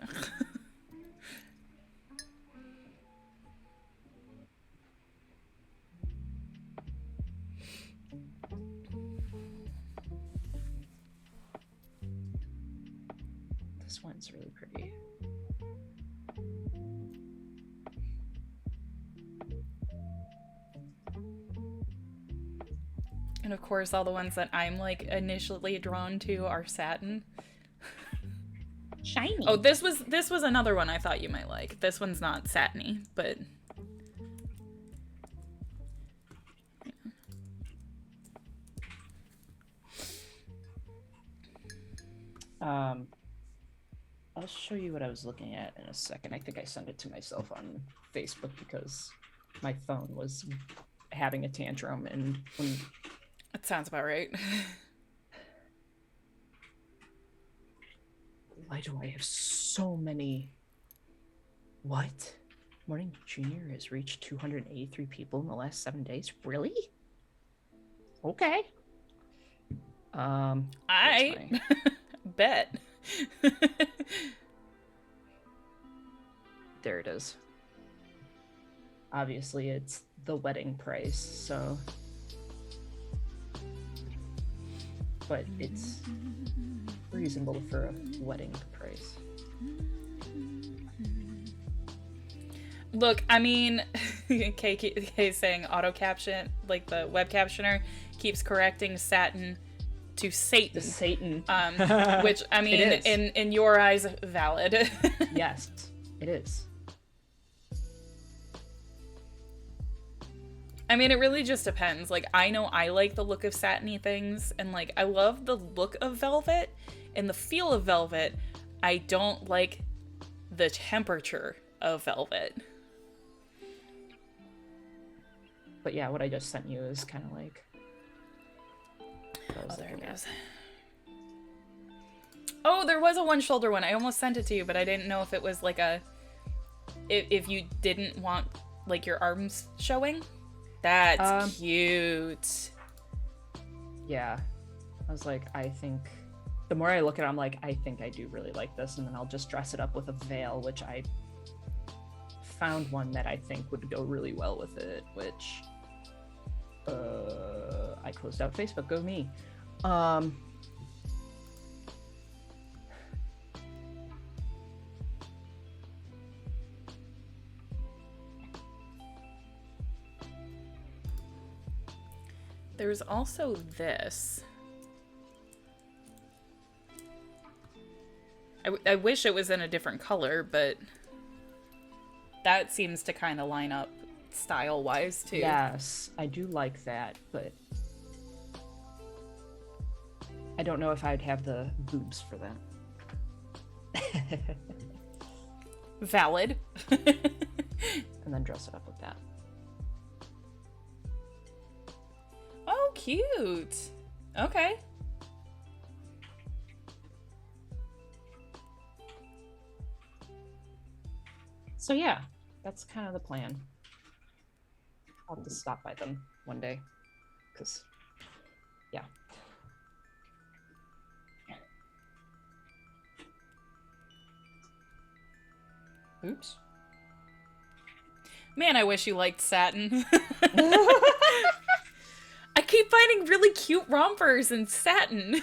This one's really pretty. And of course, all the ones that I'm like initially drawn to are satin. Shiny. Oh, this was another one I thought you might like. This one's not satiny, but I'll show you what I was looking at in a second. I think I sent it to myself on Facebook because my phone was having a tantrum, and when that sounds about right. why do I have so many? What? Morning Junior has reached 283 people in the last 7 days. Really? Okay. I bet. There it is. Obviously, it's the wedding price, so. but it's reasonable for a wedding price. Look, I mean, Kay saying auto caption, like the web captioner keeps correcting satin to Satan. The Satan. Which, I mean, in your eyes, valid. Yes, it is. I mean, it really just depends. Like, I know I like the look of satiny things, and, like, I love the look of velvet and the feel of velvet. I don't like the temperature of velvet. But yeah, what I just sent you is kind of like... Oh, there it goes. Oh, there was a one-shoulder one. I almost sent it to you, but I didn't know if it was like a... If you didn't want, like, your arms showing. That's cute. Yeah. I was like, I think... The more I look at it, I'm like, I think I do really like this, and then I'll just dress it up with a veil, which I found one that I think would go really well with it, which... I closed out Facebook, go me. There's also this. I wish it was in a different color, but that seems to kind of line up style-wise, too. Yes, I do like that, but I don't know if I'd have the boobs for that. Valid. And then dress it up with that. Oh, cute. Okay. So yeah, that's kind of the plan. I'll have to stop by them one day, because, yeah. Oops. Man, I wish you liked satin. I keep finding really cute rompers in satin.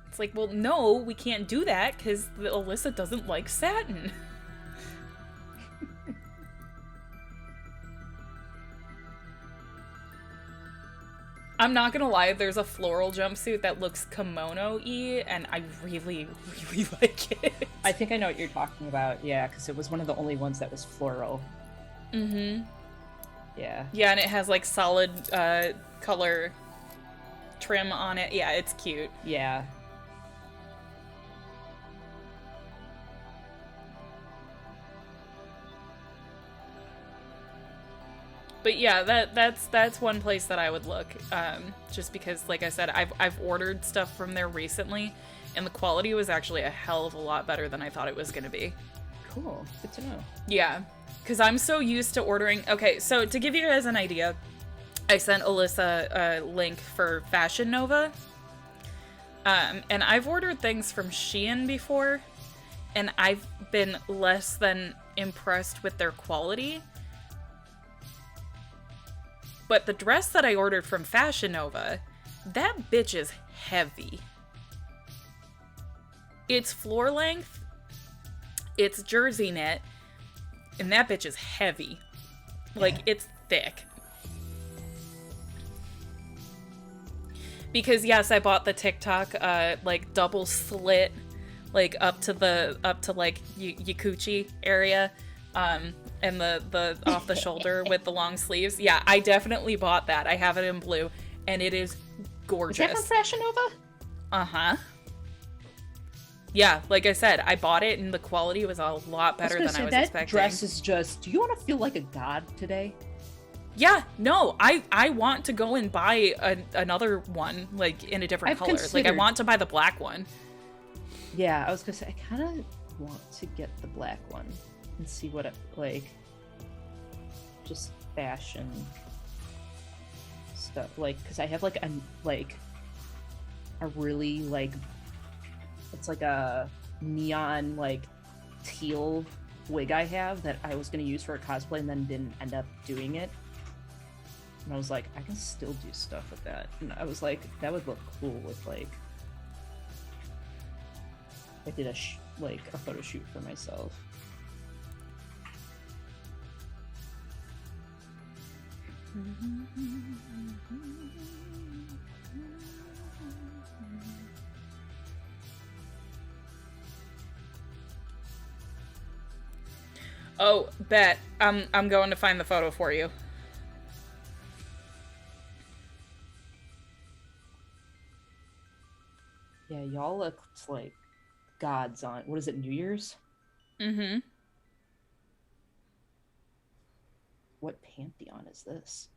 It's like, well, no, we can't do that because Alyssa doesn't like satin. I'm not gonna lie, there's a floral jumpsuit that looks kimono-y, and I really, really like it. I think I know what you're talking about, yeah, because it was one of the only ones that was floral. Mm-hmm. Yeah. Yeah, and it has, like, solid color trim on it. Yeah, it's cute. Yeah. But yeah, that's one place that I would look, just because, like I said, I've ordered stuff from there recently, and the quality was actually a hell of a lot better than I thought it was going to be. Cool. Good to know. Yeah, because I'm so used to ordering... Okay, so to give you guys an idea, I sent Alyssa a link for Fashion Nova, and I've ordered things from Shein before, and I've been less than impressed with their quality. But the dress that I ordered from Fashion Nova, that bitch is heavy. It's floor length, it's jersey knit, and that bitch is heavy. Like, it's thick. Because yes, I bought the TikTok like double slit, like up to like Yakuchi area. And the off the shoulder with the long sleeves. Yeah, I definitely bought that. I have it in blue, and it is gorgeous. Is that from Fashion Nova? Uh-huh. Yeah, like I said, I bought it, and the quality was a lot better than I was expecting. That dress is just... Do you want to feel like a god today? Yeah, no, I want to go and buy another one, like, in a different color. Like, I want to buy the black one. Yeah, I was gonna say, I kind of want to get the black one. And see what it, like, just fashion stuff, like, because I have like a really, like, it's like a neon, like, teal wig I have that I was going to use for a cosplay and then didn't end up doing it. And I was like, I can still do stuff with that. And I was like, that would look cool with like, I did a photo shoot for myself. Oh, bet. I'm going to find the photo for you. Yeah, y'all looked like gods on, what is it, New Year's? Mm-hmm. What pantheon is this?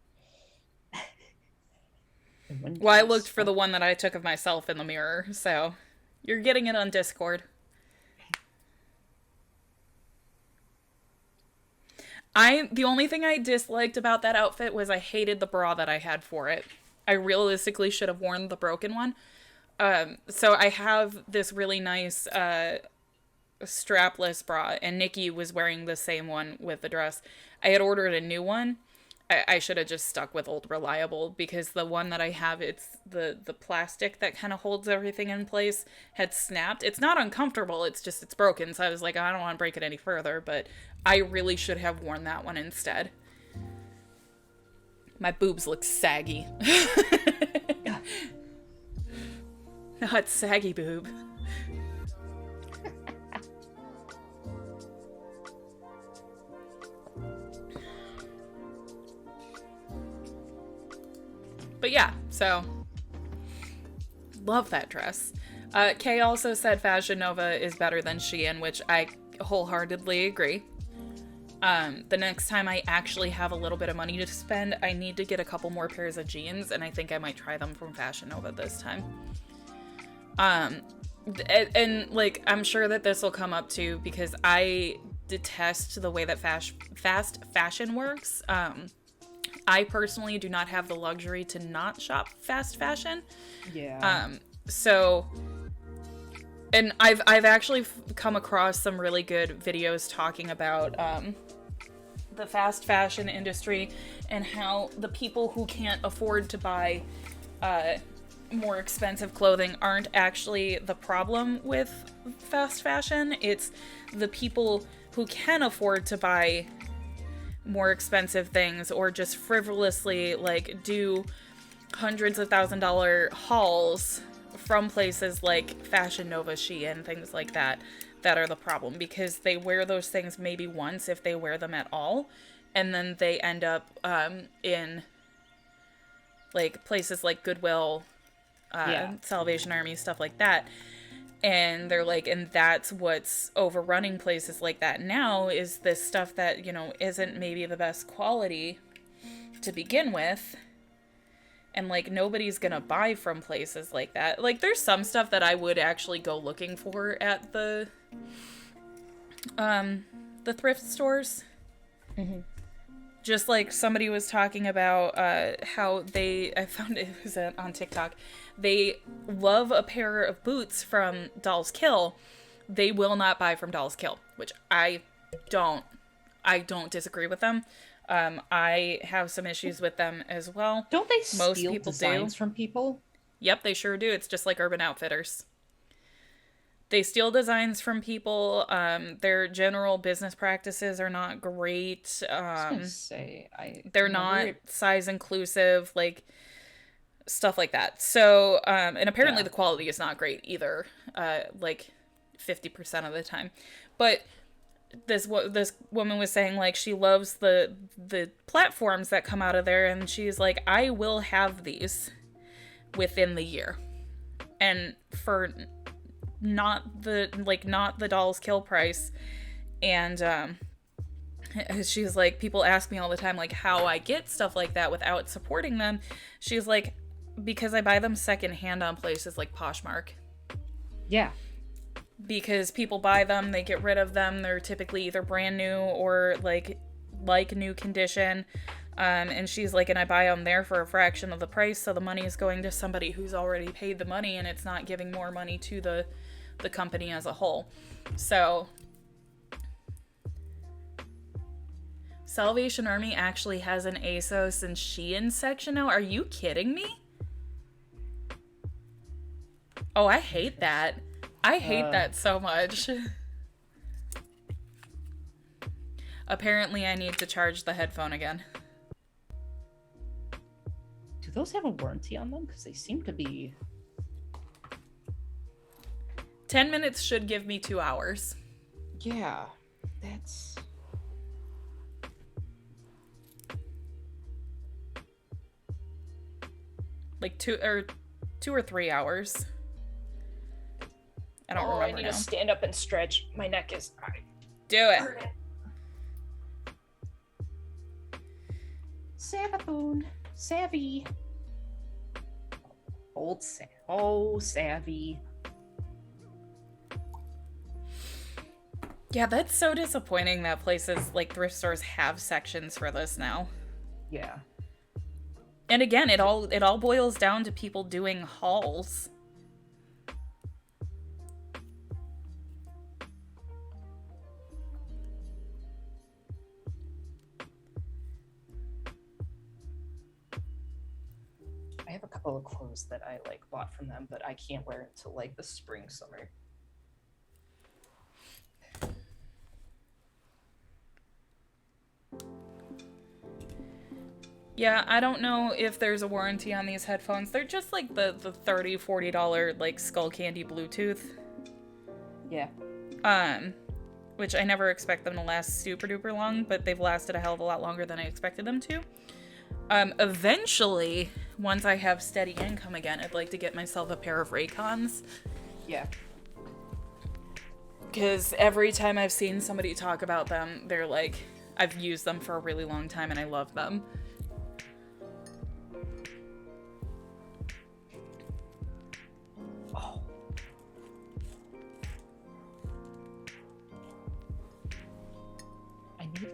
Well, I looked for the one that I took of myself in the mirror, so you're getting it on Discord. The only thing I disliked about that outfit was I hated the bra that I had for it. I realistically should have worn the broken one. So I have this really nice strapless bra, and Nikki was wearing the same one with the dress. I had ordered a new one. I should have just stuck with Old Reliable, because the one that I have, it's the plastic that kind of holds everything in place had snapped. It's not uncomfortable, it's just it's broken. So I was like, I don't want to break it any further, but I really should have worn that one instead. My boobs look saggy. Not saggy boob. But yeah, so love that dress. Kay also said Fashion Nova is better than Shein, which I wholeheartedly agree. The next time I actually have a little bit of money to spend, I need to get a couple more pairs of jeans, and I think I might try them from Fashion Nova this time. And like, I'm sure that this will come up too, because I detest the way that fast fashion works. I personally do not have the luxury to not shop fast fashion. Yeah. So, and I've actually come across some really good videos talking about the fast fashion industry and how the people who can't afford to buy more expensive clothing aren't actually the problem with fast fashion. It's the people who can afford to buy more expensive things, or just frivolously like do hundreds of $1,000 hauls from places like Fashion Nova, Shein, things like that, that are the problem, because they wear those things maybe once, if they wear them at all, and then they end up in like places like Goodwill, Salvation Army, stuff like that. And they're like, and that's what's overrunning places like that now, is this stuff that, you know, isn't maybe the best quality to begin with. And like, nobody's gonna buy from places like that. Like, there's some stuff that I would actually go looking for at the thrift stores. Mm-hmm. Just like somebody was talking about how I found it was on TikTok, they love a pair of boots from Dolls Kill. They will not buy from Dolls Kill, which I don't disagree with them. I have some issues with them as well. Don't they Most steal people designs do. from people? Yep, they sure do. It's just like Urban Outfitters. They steal designs from people. Their general business practices are not great. I was gonna say, they're not size inclusive, like stuff like that. So, and apparently the quality is not great either. Like 50% of the time. But this woman was saying, like, she loves the platforms that come out of there, and she's like, I will have these within the year, and for not the Dolls Kill price. And she's like, people ask me all the time, like, how I get stuff like that without supporting them. She's like, because I buy them secondhand on places like Poshmark. Yeah. Because people buy them, they get rid of them, they're typically either brand new or like new condition. And she's like, and I buy them there for a fraction of the price, so the money is going to somebody who's already paid the money, and it's not giving more money to the company as a whole. So Salvation Army actually has an ASOS and Shein section now. Are you kidding me? Oh, I hate that. I hate that so much. Apparently, I need to charge the headphone again. Do those have a warranty on them? Because they seem to be... 10 minutes should give me 2 hours. Yeah, that's... Like 2 or 3 hours. I don't remember I need now. to stand up and stretch. My neck is... Do it. Savathun. Savvy. Savvy. Yeah, that's so disappointing that places like thrift stores have sections for this now. Yeah. And again, it all boils down to people doing hauls. I have a couple of clothes that I like bought from them, but I can't wear until like the spring, summer. Yeah, I don't know if there's a warranty on these headphones. They're just like the $30, $40 like Skull Candy Bluetooth. Yeah. Which I never expect them to last super duper long, but they've lasted a hell of a lot longer than I expected them to. Eventually, once I have steady income again, I'd like to get myself a pair of Raycons. Yeah. Because every time I've seen somebody talk about them, they're like, I've used them for a really long time and I love them. Oh. I need to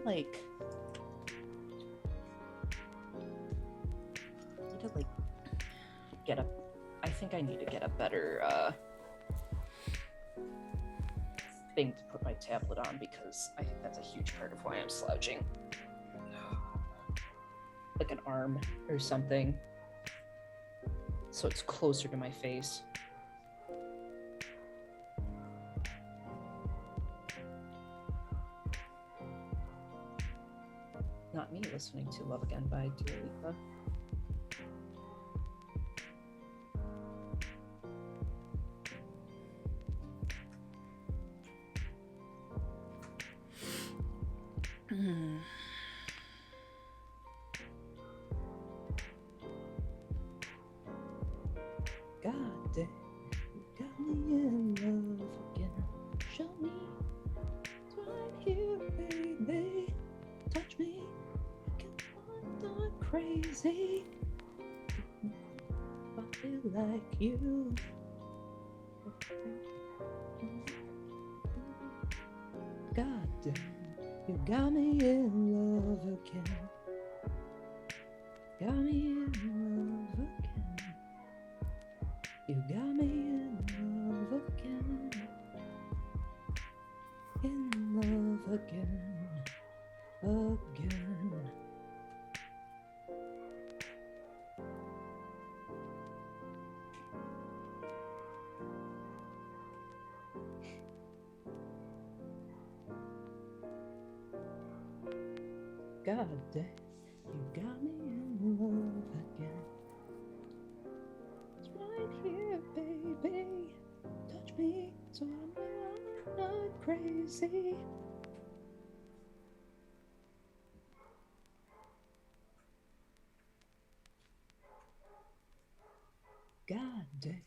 get a... I think I need to get a better, thing to put my tablet on, because I think that's a huge part of why I'm slouching. Like an arm or something, so it's closer to my face. Not me listening to Love Again by Dua Lipa. God damn, you got me in love again. Show me it's right here, baby. Touch me, I can find crazy. I feel like you. God damn, you got me in love again. Got me in love again. You got me in love again. In love again. Again. God damn, you got me in love again. It's right here, baby. Touch me so I know I'm not crazy. God damn,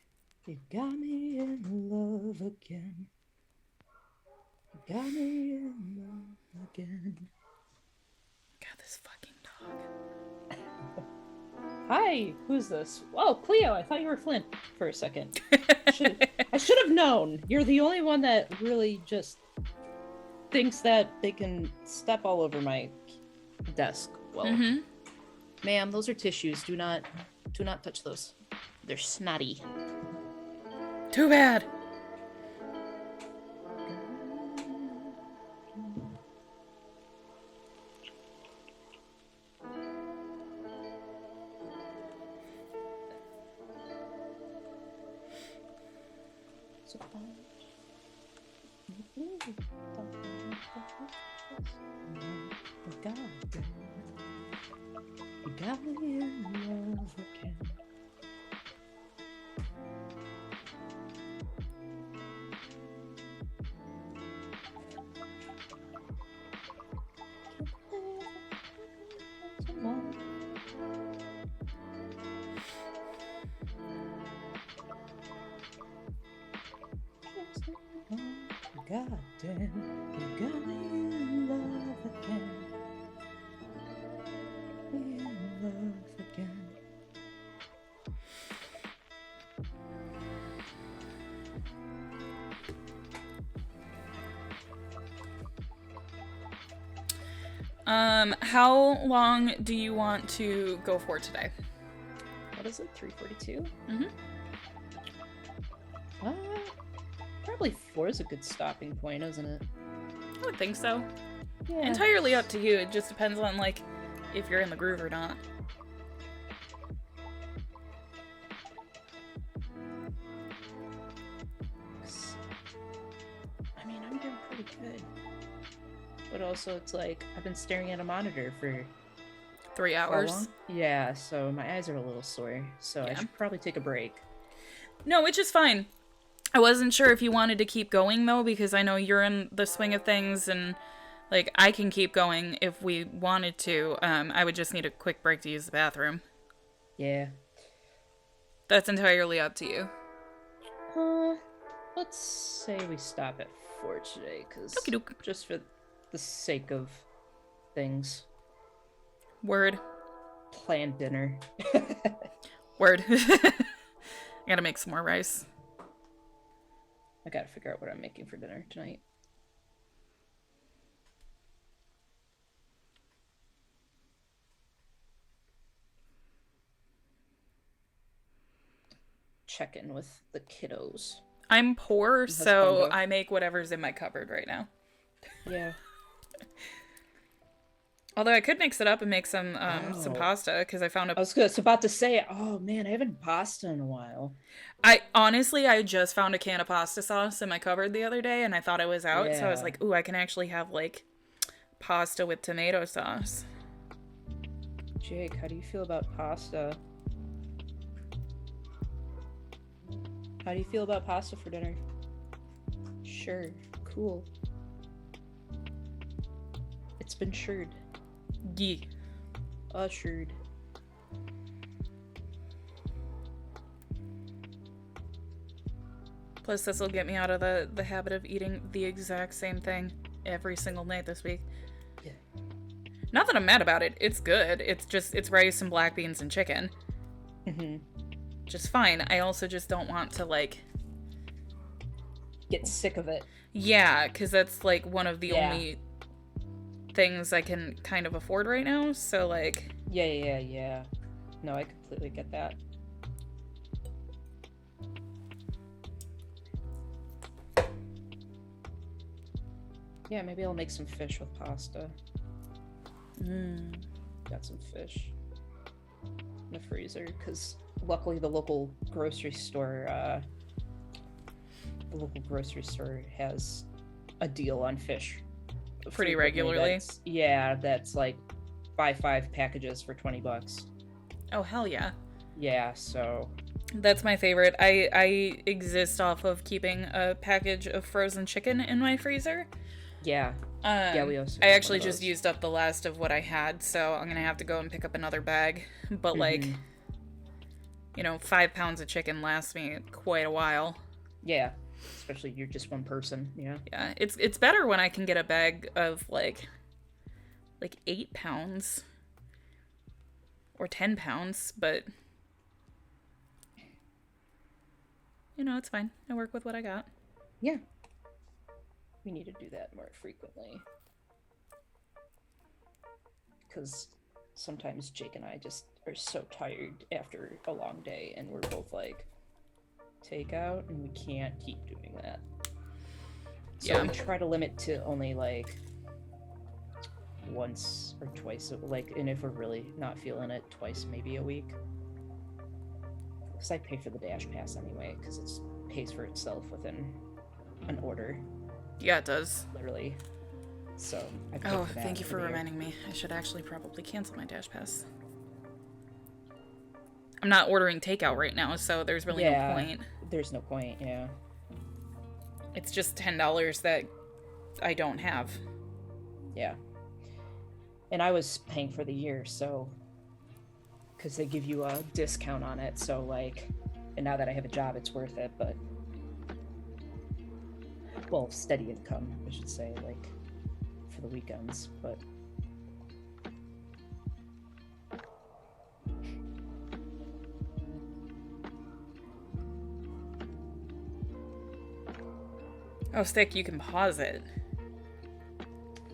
you got me in love again. You got me in love again. God, this fucking dog. Hi, who's this? Oh, Cleo, I thought you were Flint for a second. I should have known. You're the only one that really just thinks that they can step all over my desk. Well, ma'am, those are tissues. Do not touch those. They're snotty. Too bad. You got me in love again. God damn, you got me in love again. In love again. How long do you want to go for today? What is it, 3:42? Mm-hmm. Probably 4 is a good stopping point, isn't it? I would think so. Yeah. Entirely up to you. It just depends on, like, if you're in the groove or not. I mean, I'm doing pretty good. But also, it's like, I've been staring at a monitor for 3 how hours. long? Yeah, so my eyes are a little sore. So I Yeah. should probably take a break. No, which is fine. I wasn't sure if you wanted to keep going, though, because I know you're in the swing of things, and, like, I can keep going if we wanted to. I would just need a quick break to use the bathroom. Yeah. That's entirely up to you. Let's say we stop at 4 today, because Okie doke. just for the sake of things. Word. Planned dinner. Word. I gotta make some more rice. I gotta figure out what I'm making for dinner tonight. Check in with the kiddos. I'm poor, Husbando. so I make whatever's in my cupboard right now. Yeah. Although I could mix it up and make some Oh. pasta, because I found I a... was about to say, oh man, I haven't had pasta in a while. I just found a can of pasta sauce in my cupboard the other day, and I thought it was out, so I was Yeah. like, ooh, I can actually have, like, pasta with tomato sauce. Jake, how do you feel about pasta? How do you feel about pasta for dinner? Sure. Cool. It's been assured. Yee. Assured. Plus, this will get me out of the habit of eating the exact same thing every single night this week. Yeah. Not that I'm mad about it. It's good. It's rice and black beans and chicken. Mm-hmm. Just fine. I also just don't want to, like... Get sick of it. Yeah, because that's, like, one of the Yeah. only things I can kind of afford right now, so, like... Yeah. No, I completely get that. Yeah, maybe I'll make some fish with pasta. Got some fish in the freezer, because luckily the local grocery store has a deal on fish Pretty frequently. regularly. That's like buy 5 packages for $20. Oh, hell yeah. Yeah, so That's my favorite. I exist off of keeping a package of frozen chicken in my freezer. yeah. We also I have actually one of just those. used up the last of what I had, so I'm gonna have to go and pick up another bag. But, like, 5 pounds of chicken lasts me quite a while. Yeah, especially you're just one person. Yeah. Yeah, it's better when I can get a bag of, like 8 pounds. Or 10 pounds, but... it's fine. I work with what I got. Yeah. We need to do that more frequently. Because sometimes Jake and I just are so tired after a long day, and we're both like, takeout, and we can't keep doing that. So Yeah. we try to limit to only like once or twice, and if we're really not feeling it, twice maybe a week. Because I pay for the Dash Pass anyway, because it's a pays for itself within an order, Yeah, it does. literally. So I paid Oh, for that thank you over for there. reminding me. I should actually probably cancel my Dash Pass. I'm not ordering takeout right now, so there's really no point. There's no point, yeah. It's just $10 that I don't have. Yeah. And I was paying for the year, so because they give you a discount on it, so like, and now that I have a job, it's worth it. But well, steady income, I should say, like for the weekends. But Oh, Stick, you can pause it.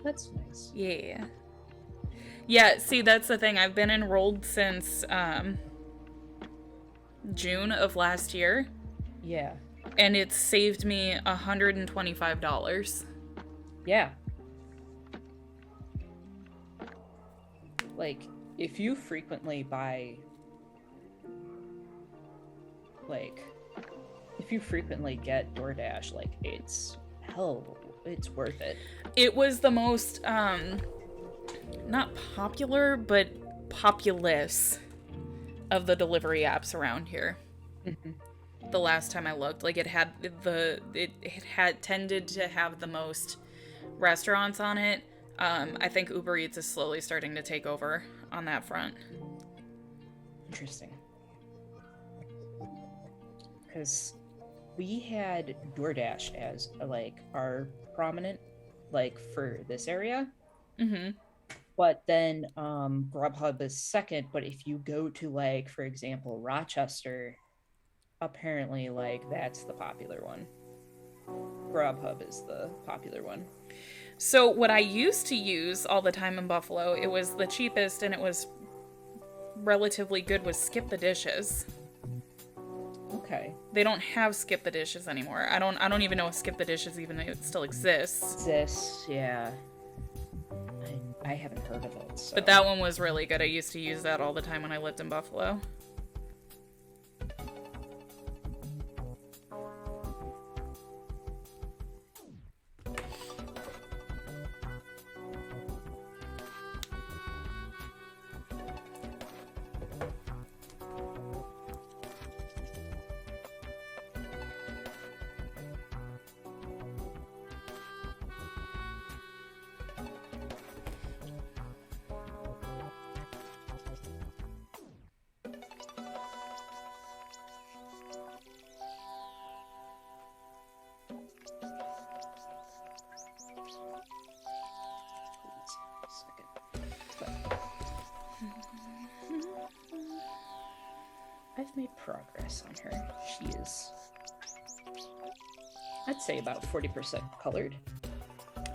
that's nice. Yeah. Yeah, see, that's the thing. I've been enrolled since June of last year, Yeah. and it's saved me $125. Yeah. Like, if you frequently buy, like, if you frequently get DoorDash, like, it's worth it. It was the most, not popular, but populous of the delivery apps around here. The last time I looked, like, it had tended to have the most restaurants on it. I think Uber Eats is slowly starting to take over on that front. Interesting. Because we had DoorDash as like our prominent, like for this area. Mm-hmm. But then Grubhub is second. But if you go to, like, for example, Rochester, apparently like that's the popular one. Grubhub is the popular one. So what I used to use all the time in Buffalo, it was the cheapest and it was relatively good, was Skip the Dishes. Okay. They don't have Skip the Dishes anymore. I don't even know if Skip the Dishes even still exists. Yeah. I haven't heard of it. So. But that one was really good. I used to use that all the time when I lived in Buffalo. I've made progress on her. She is, I'd say, about 40% colored.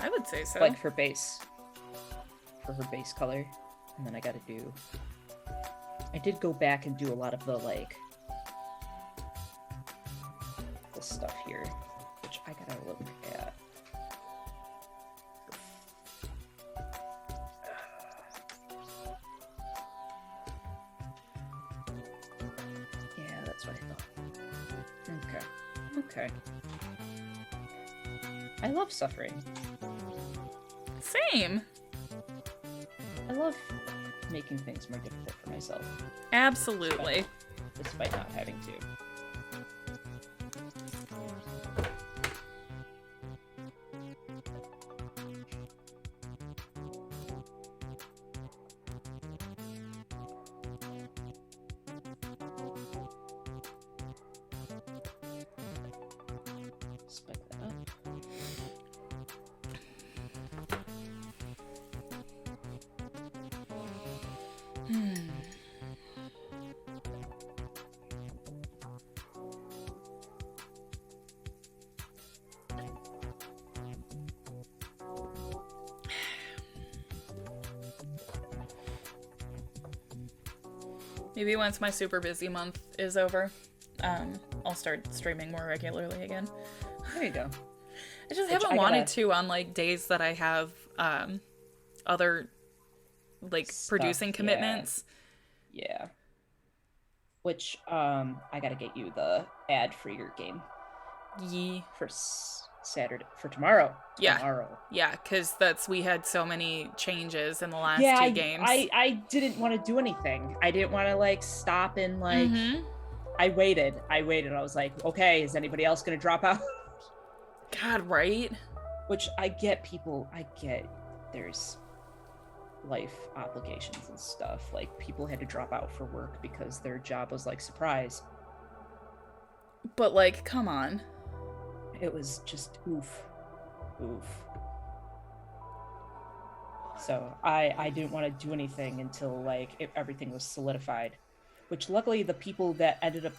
I would say so. Like for her base color. And then I gotta do, I did go back and do a lot of the, like, the stuff here, which I gotta look at. Yeah, that's what I thought. Okay. I love suffering. Same. I love making things more difficult for myself. Absolutely. Despite not having to. Spec that up. Maybe once my super busy month is over, I'll start streaming more regularly again. There you go. I just haven't wanted to on, like, days that I have other, like, Stuff, producing commitments. Yeah. Which, I gotta get you the ad for your game. Ye. for Saturday, for tomorrow. Yeah. Tomorrow. Yeah, because we had so many changes in the last Yeah, two games. I didn't want to do anything. I didn't want to like stop and like. Mm-hmm. I waited. I was like, okay, is anybody else gonna drop out? God, right? Which I get there's life obligations and stuff. Like people had to drop out for work because their job was like surprise. But like, come on. It was just oof. So I didn't want to do anything until like everything was solidified. Which luckily the people that ended up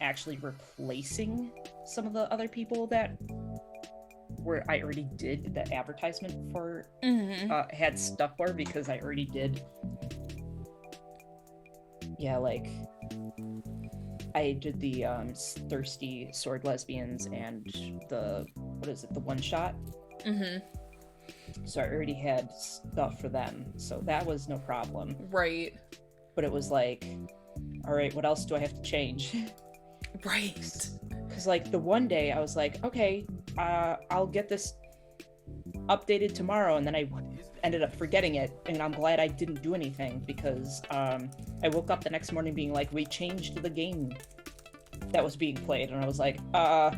actually replacing some of the other people that where I already did the advertisement for had stuff for, because I already did. Yeah, like I did the Thirsty Sword Lesbians and the one shot. So I already had stuff for them, so that was no problem. Right. But it was like, all right, what else do I have to change? Right. Because like the one day I was like, okay, I'll get this updated tomorrow, and then I ended up forgetting it, and I'm glad I didn't do anything, because I woke up the next morning being like, we changed the game that was being played, and I was like, oh.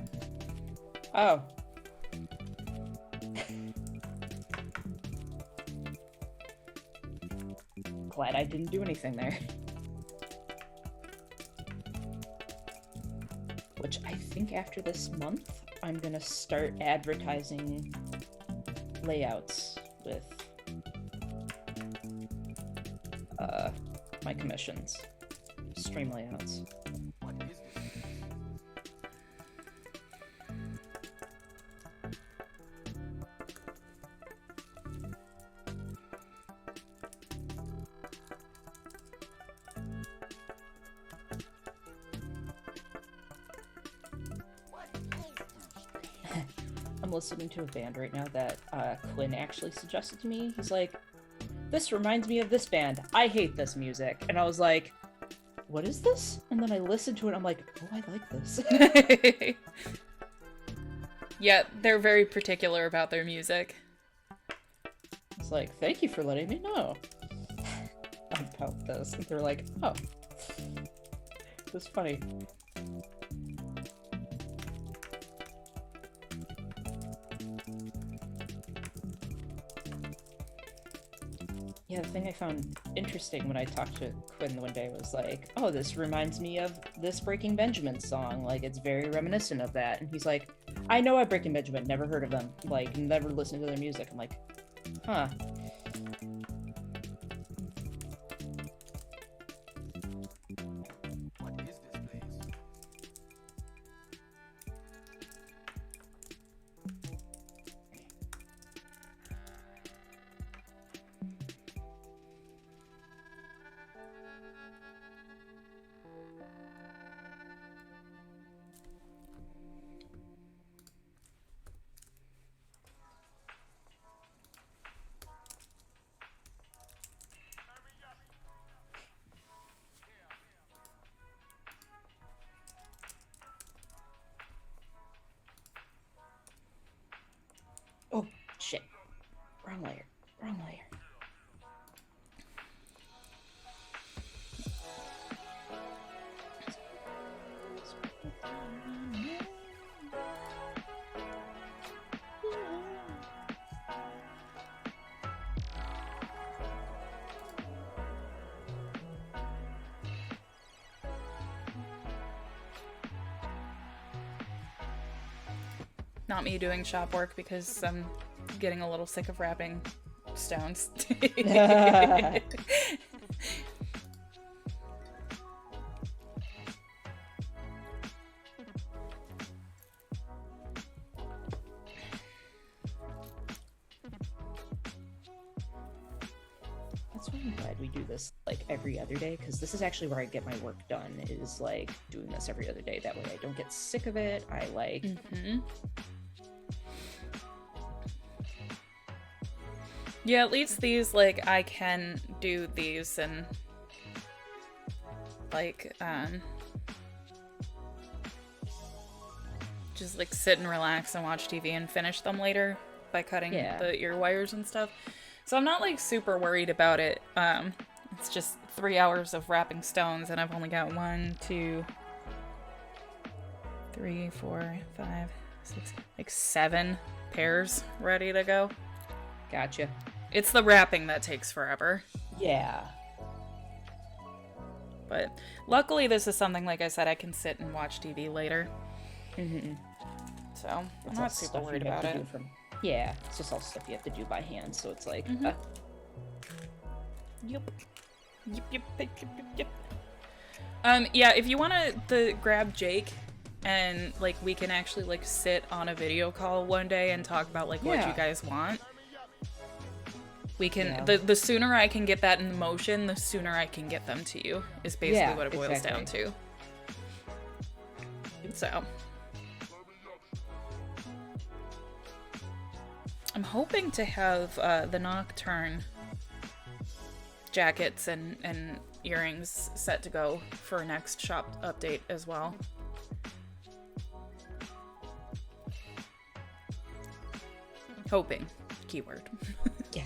Glad I didn't do anything there. Which I think after this month, I'm gonna start advertising layouts with my commissions. Stream layouts. I'm listening to a band right now that Quinn actually suggested to me. He's like, this reminds me of this band. I hate this music. And I was like, what is this? And then I listened to it, I'm like, oh, I like this. Yeah, they're very particular about their music. It's like, thank you for letting me know about this. And they're like, oh. It was funny. Yeah, the thing I found interesting when I talked to Quinn one day was like, oh, this reminds me of this Breaking Benjamin song. Like, it's very reminiscent of that. And he's like, I know a Breaking Benjamin, never heard of them. Like, never listened to their music. I'm like, huh. Oh, shit. Wrong layer. Wrong layer. Not me doing shop work because I'm getting a little sick of wrapping stones. That's why I'm glad we do this like every other day, because this is actually where I get my work done, is like doing this every other day. That way I don't get sick of it. I like Yeah, at least these, like, I can do these and, like, just just like sit and relax and watch TV and finish them later by cutting the ear wires and stuff. So I'm not like super worried about it. It's just 3 hours of wrapping stones, and I've only got 1, 2, 3, 4, 5, 6, like 7 pairs ready to go. Gotcha. It's the wrapping that takes forever. Yeah. But luckily this is something, like I said, I can sit and watch TV later. Mm-hmm. So I'm not super worried about it. Yeah, it's just all stuff you have to do by hand, so it's like... Yep. Yeah, if you want to grab Jake and, like, we can actually, like, sit on a video call one day and talk about, like, what you guys want. We can... The sooner I can get that in motion, the sooner I can get them to you, is basically what it boils down to. So... I'm hoping to have the Nocturne jackets and earrings set to go for next shop update as well. Hoping. Keyword. Yeah.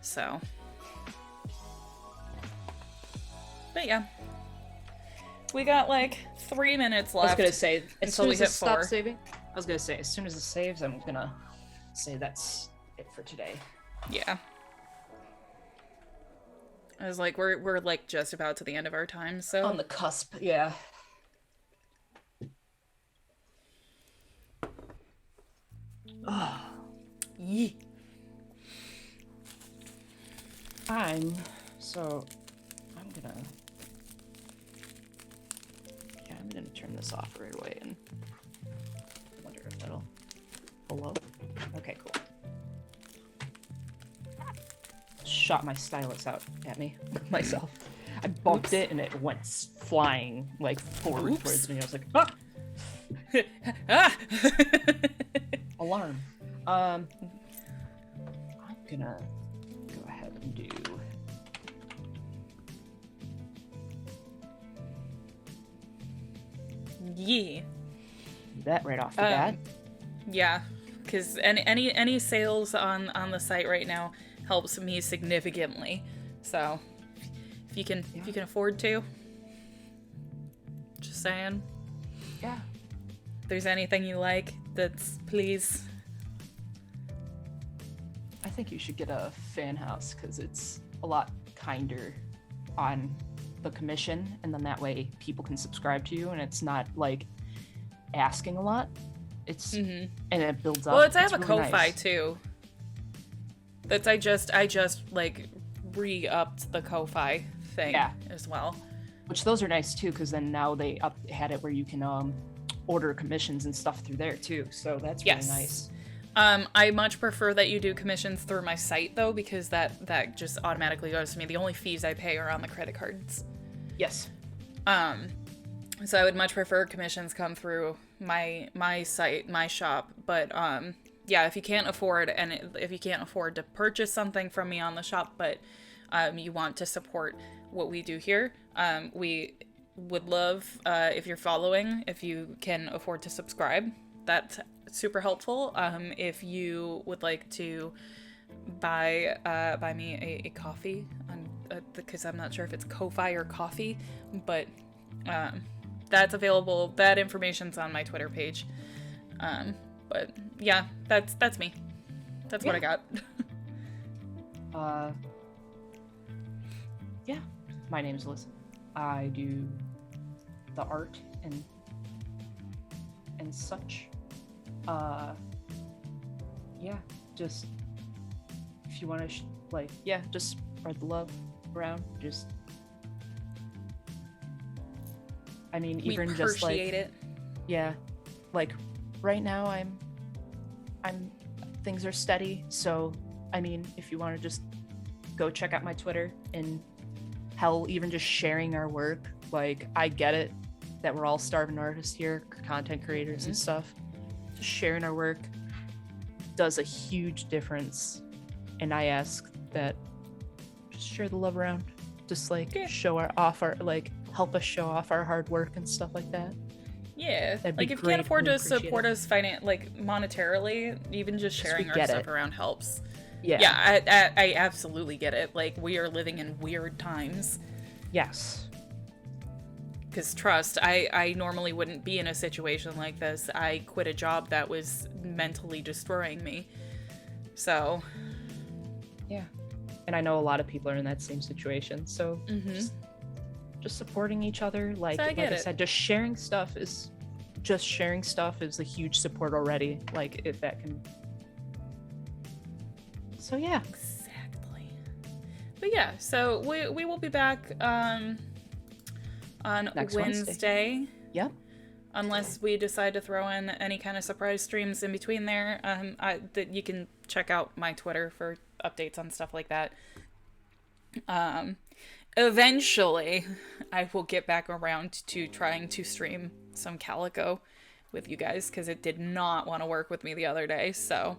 So. But yeah. We got like 3 minutes left. I was gonna say, as soon as it stops 4. saving, I was gonna say, as soon as it saves, I'm gonna say that's it for today. Yeah. I was like, we're like just about to the end of our time, so. On the cusp, yeah. Yee. I'm gonna turn this off right away and wonder if that'll pull up. Okay, cool. Shot my stylus out at me myself. I bumped it and it went flying like forward towards me. I was like, ah! Ah! Alarm. I'm gonna go ahead and do Yeah. that right off the bat. Yeah, because any sales on the site right now helps me significantly. So if you can afford to, just saying. Yeah. If there's anything you like, please. I think you should get a fan house because it's a lot kinder on the commission, and then that way people can subscribe to you, and it's not like asking a lot. It's and it builds up. Well, I have a really Ko-Fi nice. too. I just like re-upped the Ko-Fi thing as well. Which those are nice too, because then now they had it where you can order commissions and stuff through there too. So that's really nice. I much prefer that you do commissions through my site though, because that just automatically goes to me. The only fees I pay are on the credit cards. Yes. So I would much prefer commissions come through my site, my shop. But yeah, if you can't afford to purchase something from me on the shop, but you want to support what we do here, we would love if you're following, if you can afford to subscribe. That's super helpful. If you would like to buy me a coffee, because I'm not sure if it's Ko-Fi or coffee, but that's available. That information's on my Twitter page. But yeah, that's me. That's what I got. Yeah, my name is Alyssa. I do the art and such. Yeah, just if you want to just spread the love around. Just, I mean, even just like, it. Yeah, like right now I'm things are steady, so I mean, if you want to just go check out my Twitter, and hell, even just sharing our work, like, I get it that we're all starving artists here, content creators and stuff. Just sharing our work does a huge difference, and I ask that just share the love around, just like show off our, like, help us show off our hard work and stuff like that. Yeah, That'd be like if you great. can't afford We to appreciate support it. us like monetarily, even just sharing we our get stuff it. around helps. Yeah. Yeah, I absolutely get it. Like, we are living in weird times. Yes. Because trust, I normally wouldn't be in a situation like this. I quit a job that was mentally destroying me. So, Yeah. And I know a lot of people are in that same situation. So just supporting each other. Like, So I get I it. said, just sharing stuff is a huge support already. Like, if that can. So yeah. exactly. But yeah, so we will be back on Next Wednesday. Yep. Unless we decide to throw in any kind of surprise streams in between there. That you can check out my Twitter for updates on stuff like that. Eventually, I will get back around to trying to stream some Calico with you guys, because it did not want to work with me the other day, so.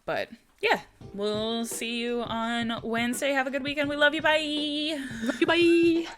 But, yeah, we'll see you on Wednesday. Have a good weekend. We love you. Bye! Love you. Bye.